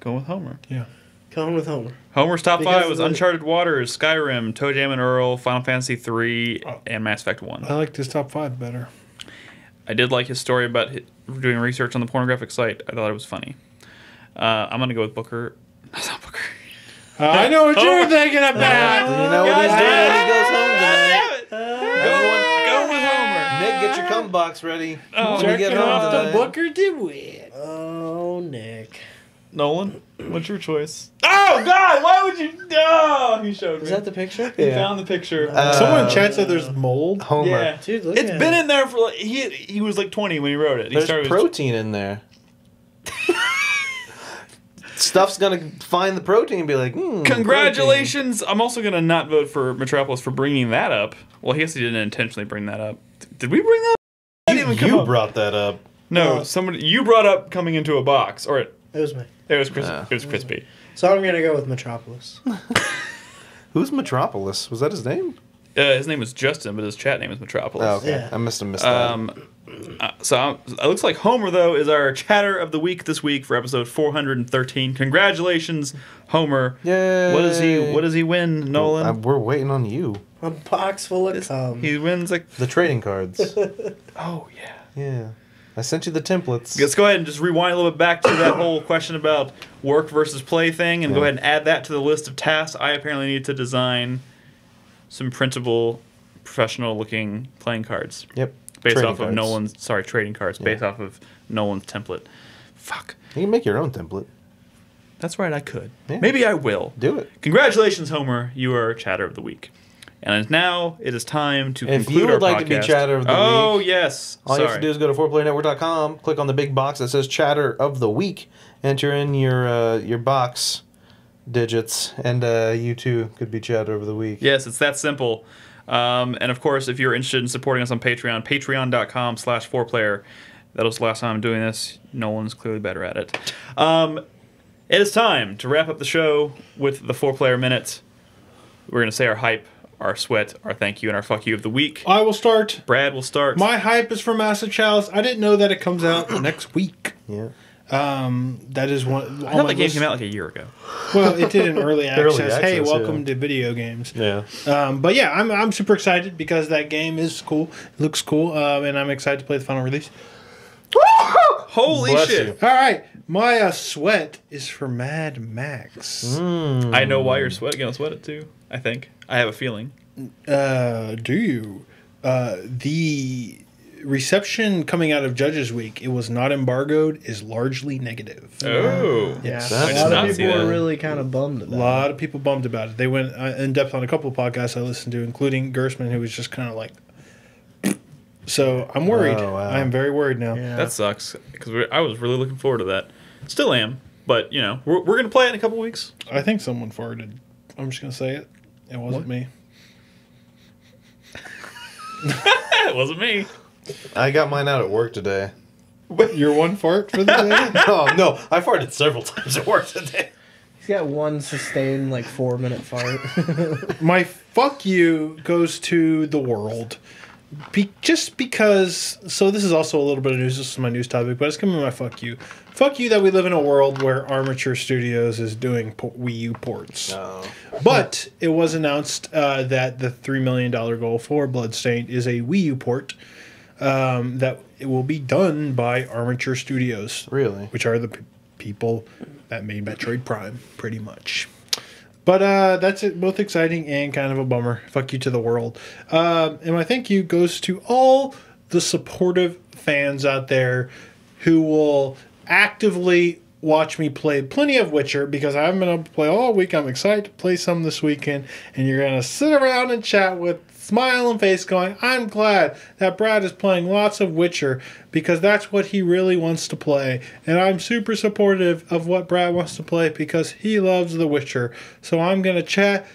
Go with Homer. Yeah. Going with Homer. Homer's top Because 5 was of the- Uncharted Waters, Skyrim, Toe Jam and Earl, Final Fantasy 3, and Mass Effect 1. I liked his top 5 better. I did like his story about doing research on the pornographic site. I thought it was funny. I'm going to go with Booker. That's not Booker. I know what you're thinking about. You know what he's doing when he goes home tonight? Go with Homer. Nick, get your cum box ready. Oh, when we get home tonight. Booker to win. Oh, Nick. Nolan, what's your choice? Oh, God, why would you... Oh, he showed me. Is that the picture? He Yeah. found the picture. Someone in chat said there's mold. Homer. Yeah. Dude, look It's at been it. in there for like... He was like 20 when he wrote it. He There's started protein in there. Stuff's gonna find the protein and be like, Congratulations! I'm also gonna not vote for Metropolis for bringing that up. Well, I guess he didn't intentionally bring that up. Did we bring that up? That didn't even come You up. brought that up. No, somebody you brought up coming into a box, or It was me. it was Chris. It was crispy. So I'm going to go with Metropolis. Who's Metropolis? Was that his name? His name was Justin, but his chat name is Metropolis. Oh, okay. Yeah. I must have missed that. It looks like Homer though is our chatter of the week this week for episode 413. Congratulations, Homer! Yay! What does he win, Nolan? We're waiting on you. A box full of cum. He wins like The trading cards. oh yeah. Yeah. I sent you the templates. Let's go ahead and just rewind a little bit back to that whole question about work versus play thing, and go ahead and add that to the list of tasks. I apparently need to design some printable, professional-looking playing cards. Yep. based Trading off of cards. Nolan's. Sorry, trading cards based off of Nolan's template. Fuck. You can make your own template. That's right, I could. Yeah. Maybe I will. Do it. Congratulations, Homer. You are Chatter of the Week. And now it is time to If conclude you would our like to be podcast. Chatter of the Oh, Week, yes. all you have to do is go to 4playernetwork.com, click on the big box that says Chatter of the Week, enter in your box digits, and you too could be Chatter of the Week. Yes, it's that simple. And of course, if you're interested in supporting us on Patreon, patreon.com/4player. That was the last time I'm doing this. Nolan's clearly better at it. It is time to wrap up the show with the 4-player minute. We're going to say our hype, our sweat, our thank you, and our fuck you of the week. I will start. Brad will start. My hype is for Massive Chalice. I didn't know that it comes out next week. Yeah. That is one. I thought the game came out like a year ago. Well, it did in early access. Early Hey, access, welcome yeah. to video games. Yeah. But yeah, I'm super excited because that game is cool. It looks cool, and I'm excited to play the final release. Holy Bless shit. you. All right, my sweat is for Mad Max. I know why you're going to sweat it too, I think. I have a feeling. Do you? The reception coming out of Judges Week, it was not embargoed, is largely negative. Oh. Yes. A did lot not of see people that. were really kind of bummed A about lot of people bummed about it. They went in depth on a couple of podcasts I listened to, including Gersman, who was just kind of like. So I'm worried. Oh, wow. I am very worried now. it. Yeah. That sucks because I was really looking forward to that. Still am, but you know we're gonna play it in a couple weeks. I think someone farted. I'm just gonna say it. It wasn't me. It wasn't me. I got mine out at work today. Your one fart for the day? Oh, no. I farted several times at work today. He's got one sustained, 4-minute fart. My fuck you goes to the world. Just because, so this is also a little bit of news, this is my news topic, but it's coming to my fuck you. Fuck you that we live in a world where Armature Studios is doing Wii U ports. Oh. But it was announced that the $3 million goal for Bloodstained is a Wii U port that it will be done by Armature Studios. Really? Which are the people that made Metroid Prime, pretty much. But that's it, both exciting and kind of a bummer. Fuck you to the world. And my thank you goes to all the supportive fans out there who will actively watch me play plenty of Witcher because I haven't been able to play all week. I'm excited to play some this weekend. And you're going to sit around and chat with smile and face going, I'm glad that Brad is playing lots of Witcher because that's what he really wants to play. And I'm super supportive of what Brad wants to play because he loves The Witcher. So I'm going to chat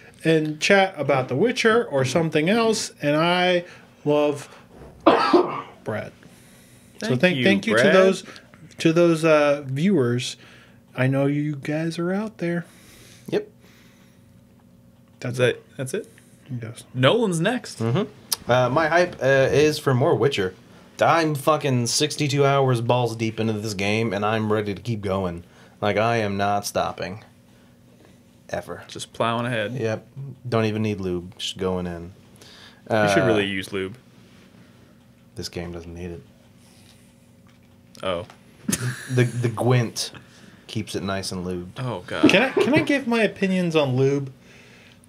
about The Witcher or something else. And I love Brad. Thank you Brad. to those viewers. I know you guys are out there. Yep. That's it. Yes. Nolan's next. My hype is for more Witcher. I'm fucking 62 hours balls deep into this game, and I'm ready to keep going. Like, I am not stopping. Ever. Just plowing ahead. Yep. Don't even need lube. Just going in. You should really use lube. This game doesn't need it. Oh. The Gwent keeps it nice and lubed. Oh god. Can I give my opinions on lube?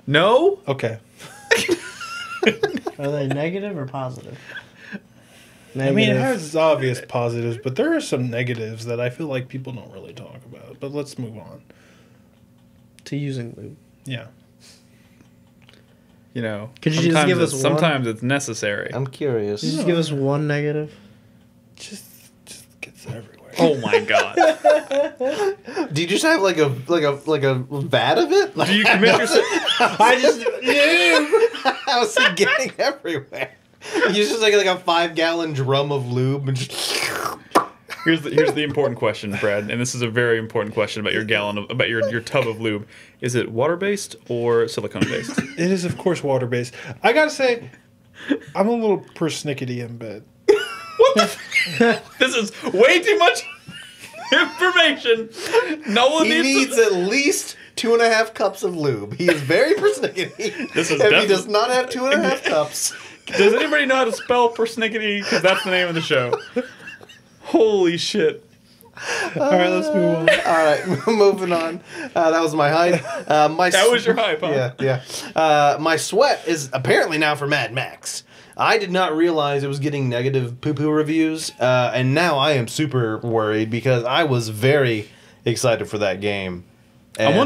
No. Okay. Are they negative or positive? I mean, it has obvious positives, but there are some negatives that I feel like people don't really talk about. But let's move on. to using lube. Yeah. You know. Could you just give us one? Sometimes it's necessary. I'm curious. Could you just give us one negative? Just gets everywhere. Oh my god. Do you just have like a vat of it? Like, Do you commit yourself? I just I was getting everywhere. You just like a 5-gallon drum of lube and just. Here's the important question, Brad, and this is a very important question about your your tub of lube. Is it water based or silicone based? It is, of course, water based. I gotta say, I'm a little persnickity in bed. This is way too much information. Nolan He needs at least 2.5 cups of lube. He is very persnickety. This is if he definitely- does not have 2.5 cups. Does anybody know how to spell persnickety? Because that's the name of the show. Holy shit. All right, let's move on. All right, moving on. That was my hype. That was your hype, huh? Yeah. My sweat is apparently now for Mad Max. I did not realize it was getting negative poo-poo reviews, and now I am super worried because I was very excited for that game. And I'm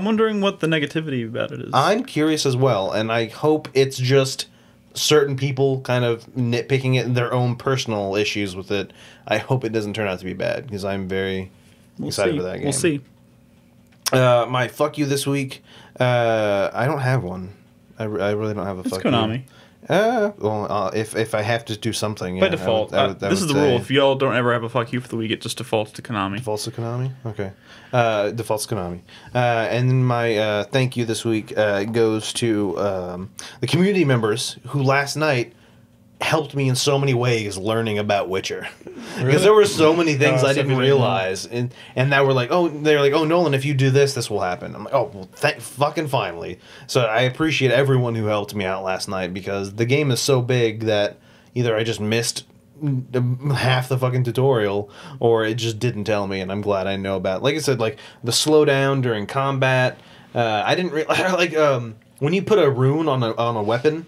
wondering what the negativity about it is. I'm curious as well, and I hope it's just certain people kind of nitpicking it and their own personal issues with it. I hope it doesn't turn out to be bad because I'm very excited for that game. We'll see. My fuck you this week. I don't have one. I really don't have a fuck Konami. you. If I have to do something By default. I This is the rule. If y'all don't ever have a fuck you for the week, it just defaults to Konami. Defaults to Konami? Okay. Defaults to Konami. And then my thank you this week goes to the community members who last night helped me in so many ways learning about Witcher. Because there were so many things I didn't realize. And that were like, they're like, Nolan, if you do this, this will happen. I'm like, well, fucking finally. So I appreciate everyone who helped me out last night because the game is so big that either I just missed half the fucking tutorial or it just didn't tell me, and I'm glad I know about it. Like I said, like the slowdown during combat. I didn't like when you put a rune on a weapon,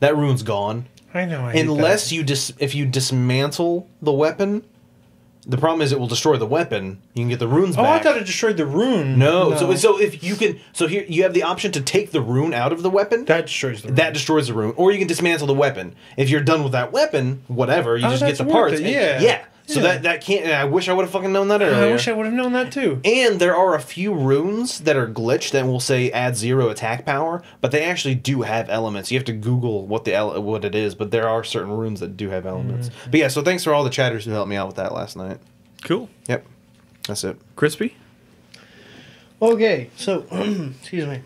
that rune's gone. I know. I hate Unless that. if you dismantle the weapon, the problem is it will destroy the weapon. You can get the runes back. Oh, I thought it destroyed the rune. No. So if you can, here you have the option to take the rune out of the weapon. That destroys the rune. That destroys the rune, or you can dismantle the weapon. If you're done with that weapon, whatever, you just get the parts. Yeah. So that can't. I wish I would have fucking known that earlier. I wish I would have known that too. And there are a few runes that are glitched that will say add 0 attack power, but they actually do have elements. You have to Google what it is, but there are certain runes that do have elements. But yeah, so thanks for all the chatters who helped me out with that last night. Cool. Yep, that's it. Crispy? Okay, so, excuse me.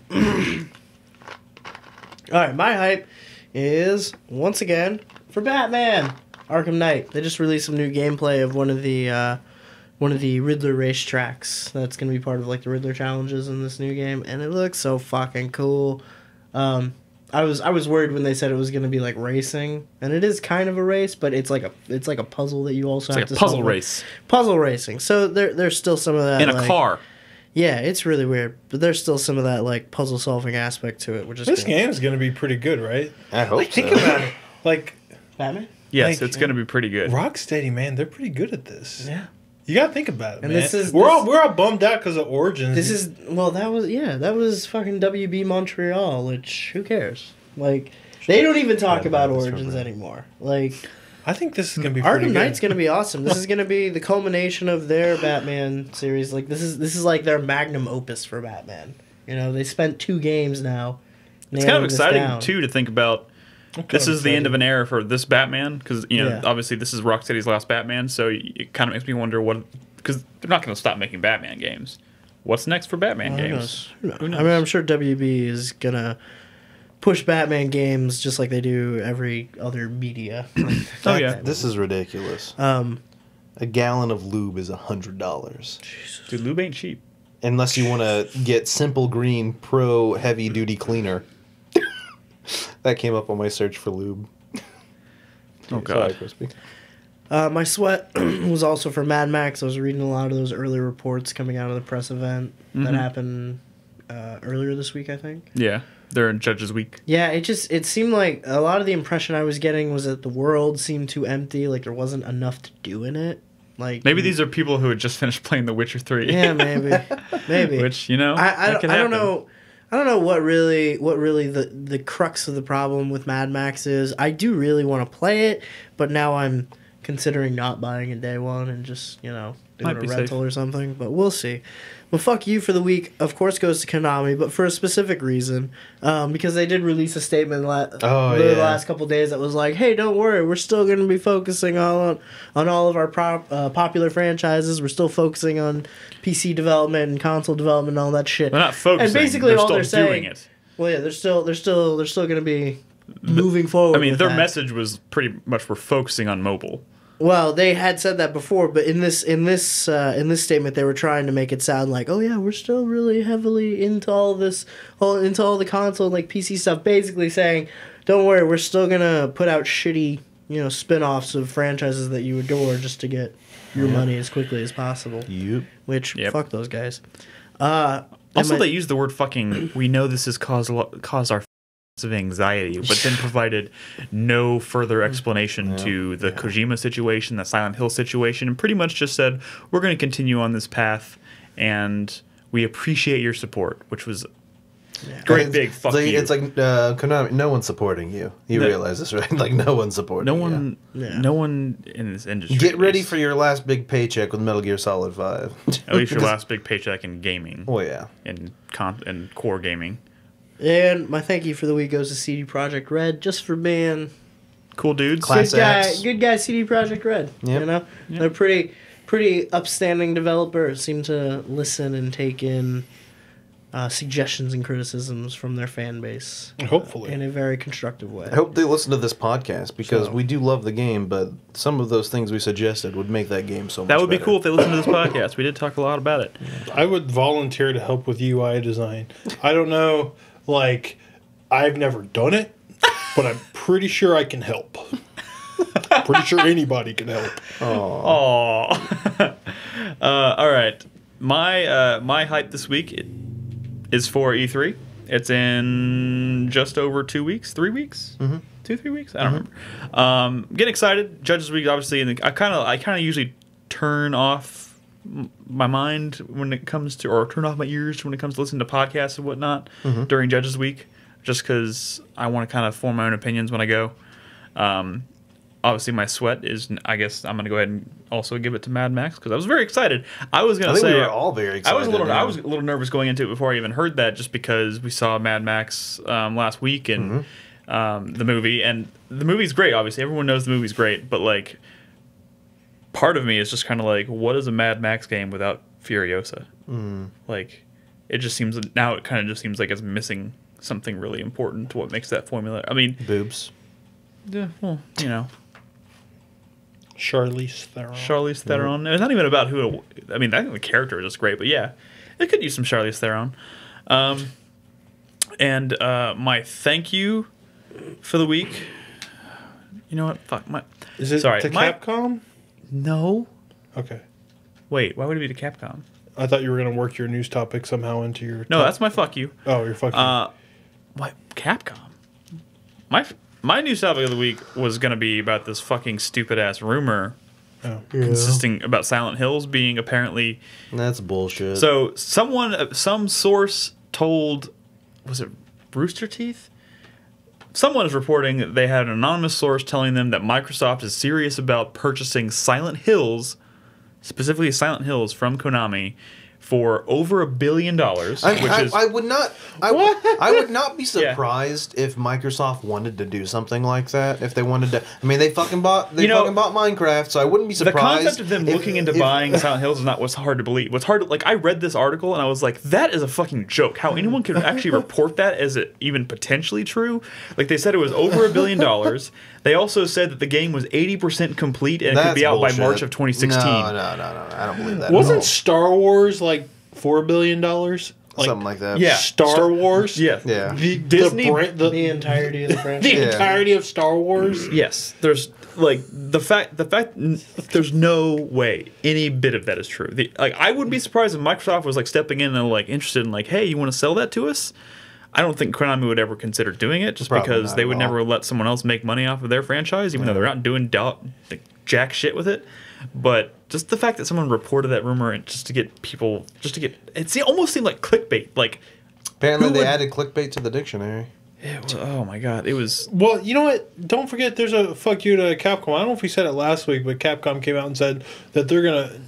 Alright, my hype is, once again, for Batman Arkham Knight. They just released some new gameplay of one of the Riddler racetracks. That's going to be part of, like, the Riddler challenges in this new game, and it looks so fucking cool. I was worried when they said it was going to be, like, racing, and it is kind of a race, but it's like a puzzle that you also have to solve. It's like a puzzle race. Puzzle racing. So there's still some of that, in a car. Yeah, it's really weird, but there's still some of that like puzzle solving aspect to it, which is this cool. game is going to be pretty good, right? I hope. Think about it. Like Batman. Yes, Like, it's going to be pretty good. Rocksteady, man, they're pretty good at this. Yeah. You got to think about it, And man. We're all bummed out because of Origins. That was fucking WB Montreal, which who cares? Like they don't even talk about Origins anymore. Like I think this is going to be pretty Arkham good. Knight's going to be awesome. This is going to be the culmination of their Batman series. Like this is like their magnum opus for Batman. You know, they spent 2 games now. It's kind of nailing this exciting down. too to think about. This is the end of an era for this Batman because obviously this is Rocksteady's last Batman, so it kind of makes me wonder because they're not going to stop making Batman games. What's next for Batman games? Who knows? I mean, I'm sure WB is gonna push Batman games just like they do every other media. Oh yeah, This is ridiculous. A gallon of lube is $100. dude, lube ain't cheap. Unless you want to get Simple Green Pro Heavy Duty Cleaner. That came up on my search for lube. Oh god. Sorry, Crispy. My sweat was also for Mad Max. I was reading a lot of those early reports coming out of the press event that happened earlier this week, I think. Yeah, they're in Judges Week. Yeah, it seemed like a lot of the impression I was getting was that the world seemed too empty, like there wasn't enough to do in it. Like Maybe these are people who had just finished playing The Witcher 3. Yeah, maybe. Which, I that can don't happen. know. I don't know what really the crux of the problem with Mad Max is. I do really want to play it, but now I'm considering not buying it day one and just, doing Might a be rental safe. or something. But we'll see. Well, fuck you for the week, of course, goes to Konami, but for a specific reason. Because they did release a statement the last couple days that was like, hey, don't worry, we're still going to be focusing on all of our popular franchises. We're still focusing on PC development and console development and all that shit. They're not focusing. And basically they're all still they're saying, doing it. well, yeah, they're still going to be moving forward. I mean, with their that. message was pretty much we're focusing on mobile. Well, they had said that before, but in this statement, they were trying to make it sound like, oh yeah, we're still really heavily into all the console like PC stuff. Basically saying, don't worry, we're still gonna put out shitty, spin-offs of franchises that you adore just to get your money as quickly as possible. Yep. Which fuck those guys. Also, they use the word fucking. We know this has caused our of anxiety, but then provided no further explanation to the Kojima situation, the Silent Hill situation, and pretty much just said, we're going to continue on this path, and we appreciate your support, which was great big fuck you. It's like Konami, no one's supporting you. You realize this, right? Like, no one's supporting you. No one in this industry. Get ready for your last big paycheck with Metal Gear Solid 5. At least your last big paycheck in gaming. Oh, yeah. In core gaming. And my thank you for the week goes to CD Projekt Red, just for being cool dudes. Good guy, CD Projekt Red. Yep. You know, they're pretty upstanding developers. Seem to listen and take in suggestions and criticisms from their fan base. Hopefully, in a very constructive way. I hope they listen to this podcast because we do love the game, but some of those things we suggested would make that game so much better. That would be cool if they listened to this podcast. We did talk a lot about it. I would volunteer to help with UI design. I don't know, like, I've never done it, but I'm pretty sure I can help. Pretty sure anybody can help. Oh. All right. My hype this week is for E3. It's in just over 2 weeks, 3 weeks, 2-3 weeks. I don't remember. Getting excited. Judges Week, obviously, and I kind of usually turn off my mind when it comes to, or turn off my ears when it comes to listening to podcasts and whatnot during Judges Week, just because I want to kind of form my own opinions when I go. Obviously, my sweat is, I guess I'm going to go ahead and also give it to Mad Max because I was very excited. I was going to say, we were all very excited. I was a little nervous going into it before I even heard that, just because we saw Mad Max last week and the movie, and the movie's great. Obviously, everyone knows the movie's great, but like, part of me is just kind of like, what is a Mad Max game without Furiosa? Like, it just seems now it kind of just seems like it's missing something really important to what makes that formula. I mean, boobs. Yeah, well, you know. Charlize Theron. It's not even about who. I mean, I think the character is just great, but yeah, it could use some Charlize Theron. And my thank you for the week. You know what? Fuck my. Is it to Capcom? No. Okay. Wait, why would it be to Capcom? I thought you were going to work your news topic somehow into your. No, that's my fuck you. Oh, you're fucking. What? Capcom? My news topic of the week was going to be about this fucking stupid ass rumor consisting about Silent Hills being apparently. That's bullshit. So some source told, was it Rooster Teeth? Someone is reporting that they had an anonymous source telling them that Microsoft is serious about purchasing Silent Hills, specifically Silent Hills from Konami, for over $1 billion. I would not be surprised if Microsoft wanted to do something like that. If they wanted to, I mean, they fucking bought Minecraft, so I wouldn't be surprised. The concept of them looking into buying Silent Hills is not what's hard to believe. What's hard to, like, I read this article and I was like, that is a fucking joke. How anyone could actually report that as it even potentially true? Like, they said it was over $1 billion. They also said that the game was 80% complete and it could be out by March of 2016. No, I don't believe that. Wasn't Star Wars like $4 billion? Something like that. Yeah. Star Wars? Yeah. Disney, the entirety of the franchise. The entirety of Star Wars? Yes. There's like the fact there's no way any bit of that is true. I wouldn't be surprised if Microsoft was like stepping in and like interested in like, hey, you want to sell that to us? I don't think Konami would ever consider doing it just because they would never let someone else make money off of their franchise, even though they're not doing jack shit with it. But just the fact that someone reported that rumor and it almost seemed like clickbait. Like, apparently they added clickbait to the dictionary. Oh my god, it was. Well, you know what? Don't forget, there's a fuck you to Capcom. I don't know if we said it last week, but Capcom came out and said that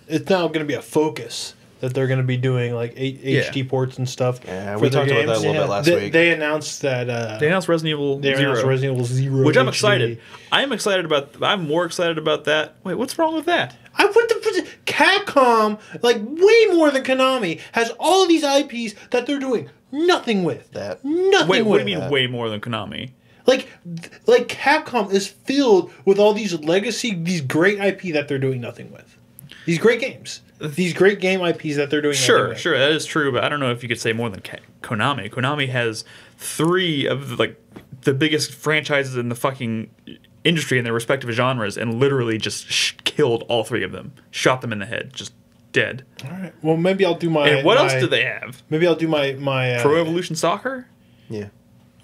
it's now gonna be a focus. That they're going to be doing like HD ports and stuff. Yeah, we talked about that a little bit last week. They announced that. They announced Resident Evil Zero. Announced Resident Evil Zero, which I'm HD. excited. I'm more excited about that. Wait, what's wrong with that? Capcom, like way more than Konami, has all these IPs that they're doing nothing with. Wait, what do you mean way more than Konami? Like Capcom is filled with all these legacy, these great IP that they're doing nothing with. These great games. These great game IPs that they're doing. Sure, that is true, but I don't know if you could say more than Konami. Konami has 3 of the biggest franchises in the fucking industry in their respective genres, and literally just killed all 3 of them, shot them in the head, just dead. All right. Well, maybe I'll do my. And what else do they have? Maybe I'll do my Pro Evolution Soccer. Yeah.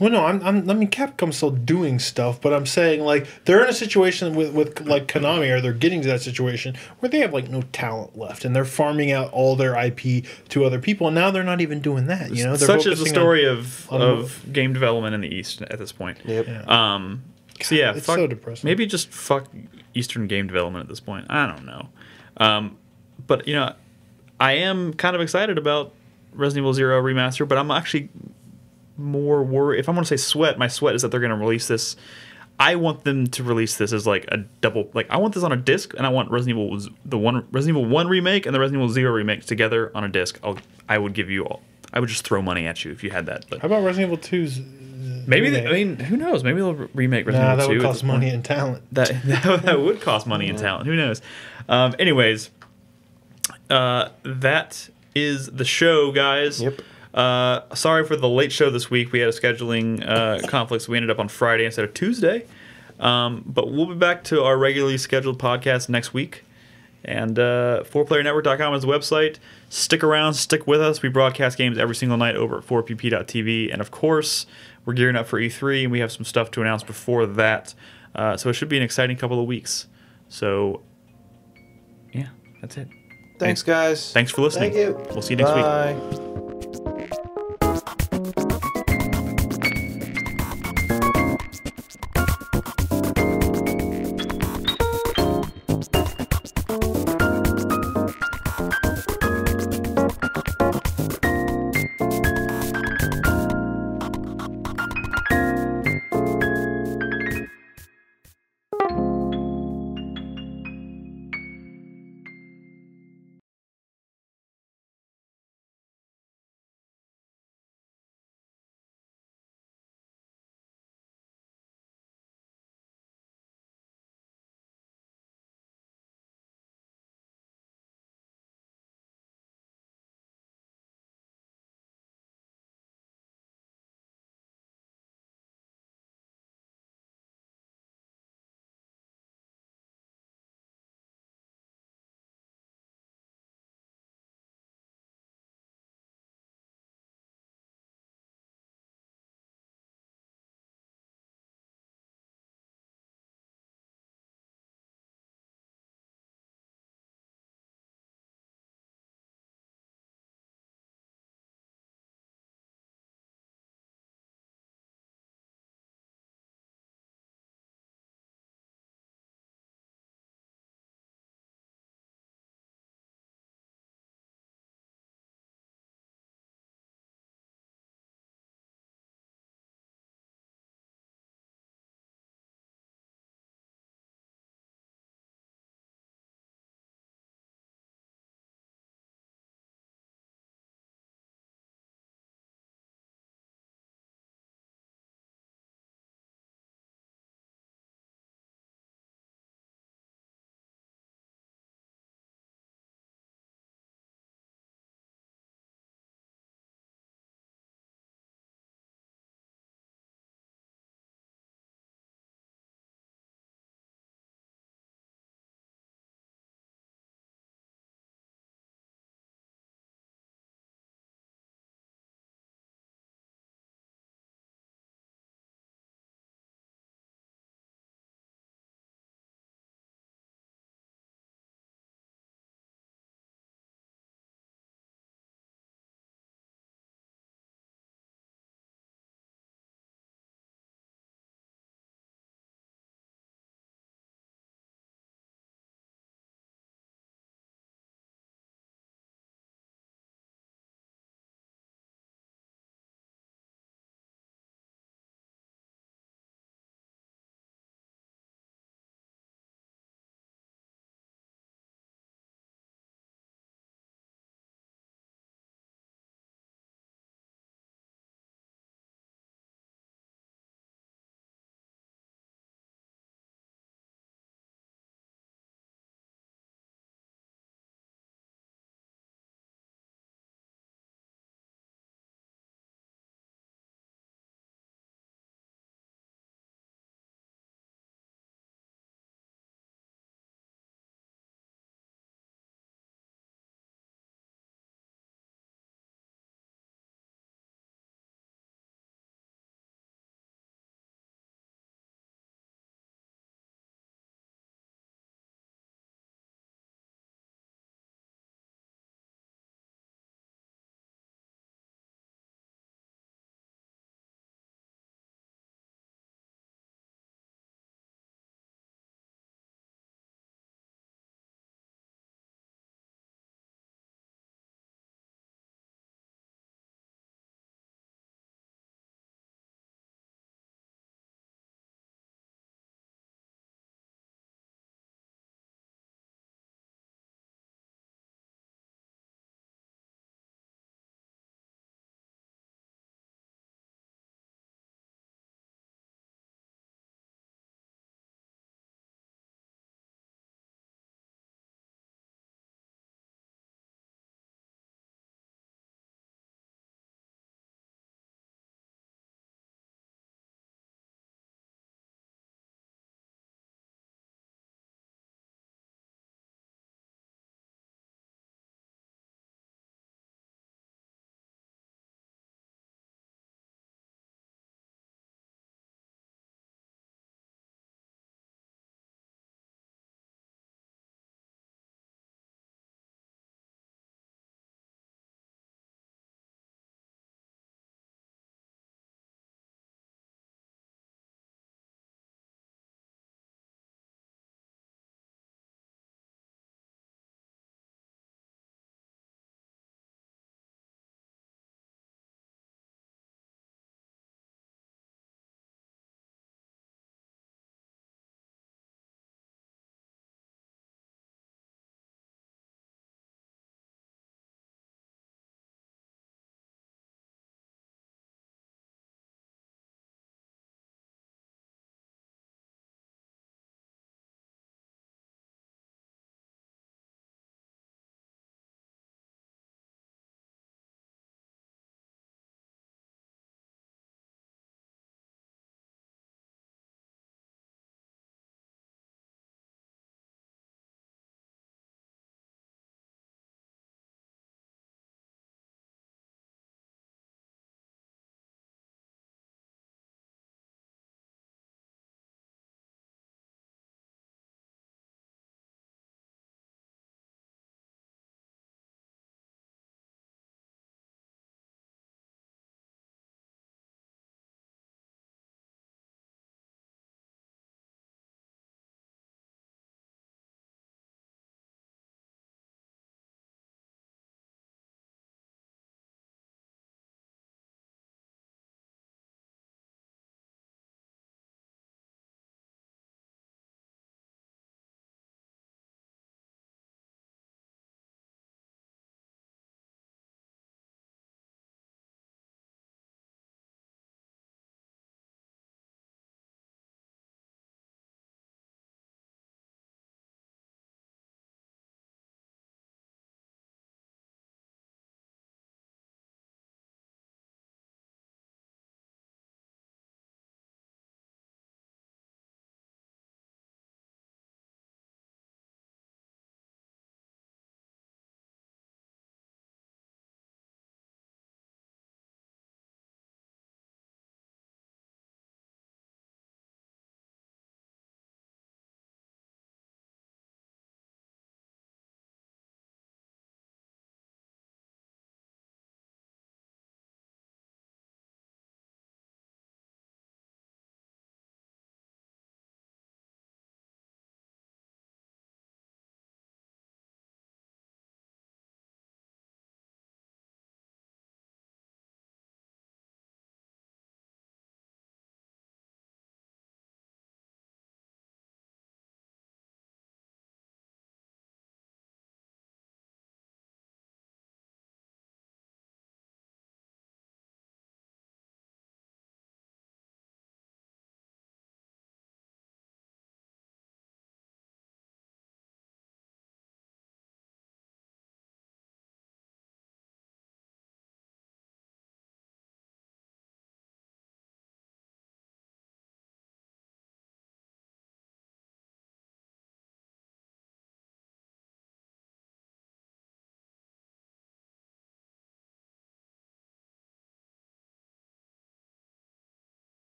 Well, no, I mean, Capcom's still doing stuff, but I'm saying, like, they're in a situation with like, Konami, or they're getting to that situation where they have, like, no talent left, and they're farming out all their IP to other people, and now they're not even doing that, you know? They're Such is the focusing story on of game development in the East at this point. Yep. Yeah. So yeah, It's fuck, so depressing. maybe just fuck Eastern game development at this point. I don't know. But, you know, I am kind of excited about Resident Evil 0 Remaster, but I'm actually more worried. If I'm going to say sweat, my sweat is that they're going to release this. I want them to release this as like a double. Like, I want this on a disc, and I want Resident Evil 1 remake and the Resident Evil 0 remake together on a disc. I would give you all. I would just throw money at you if you had that. But How about Resident Evil 2's maybe remake? I mean, who knows? Maybe they'll remake Resident Nah, Evil 2. that would at cost this point. money and talent. That would cost money and talent. Who knows? Anyways, that is the show, guys. Yep. Sorry for the late show this week. We had a scheduling conflict, so we ended up on Friday instead of Tuesday. But we'll be back to our regularly scheduled podcast next week. And 4playernetwork.com is the website. Stick around, stick with us. We broadcast games every single night over at 4pp.tv. And of course, we're gearing up for E3, and we have some stuff to announce before that. So it should be an exciting couple of weeks. So, yeah, that's it. Thanks, guys. Thanks for listening. Thank you. We'll see you next week. Bye.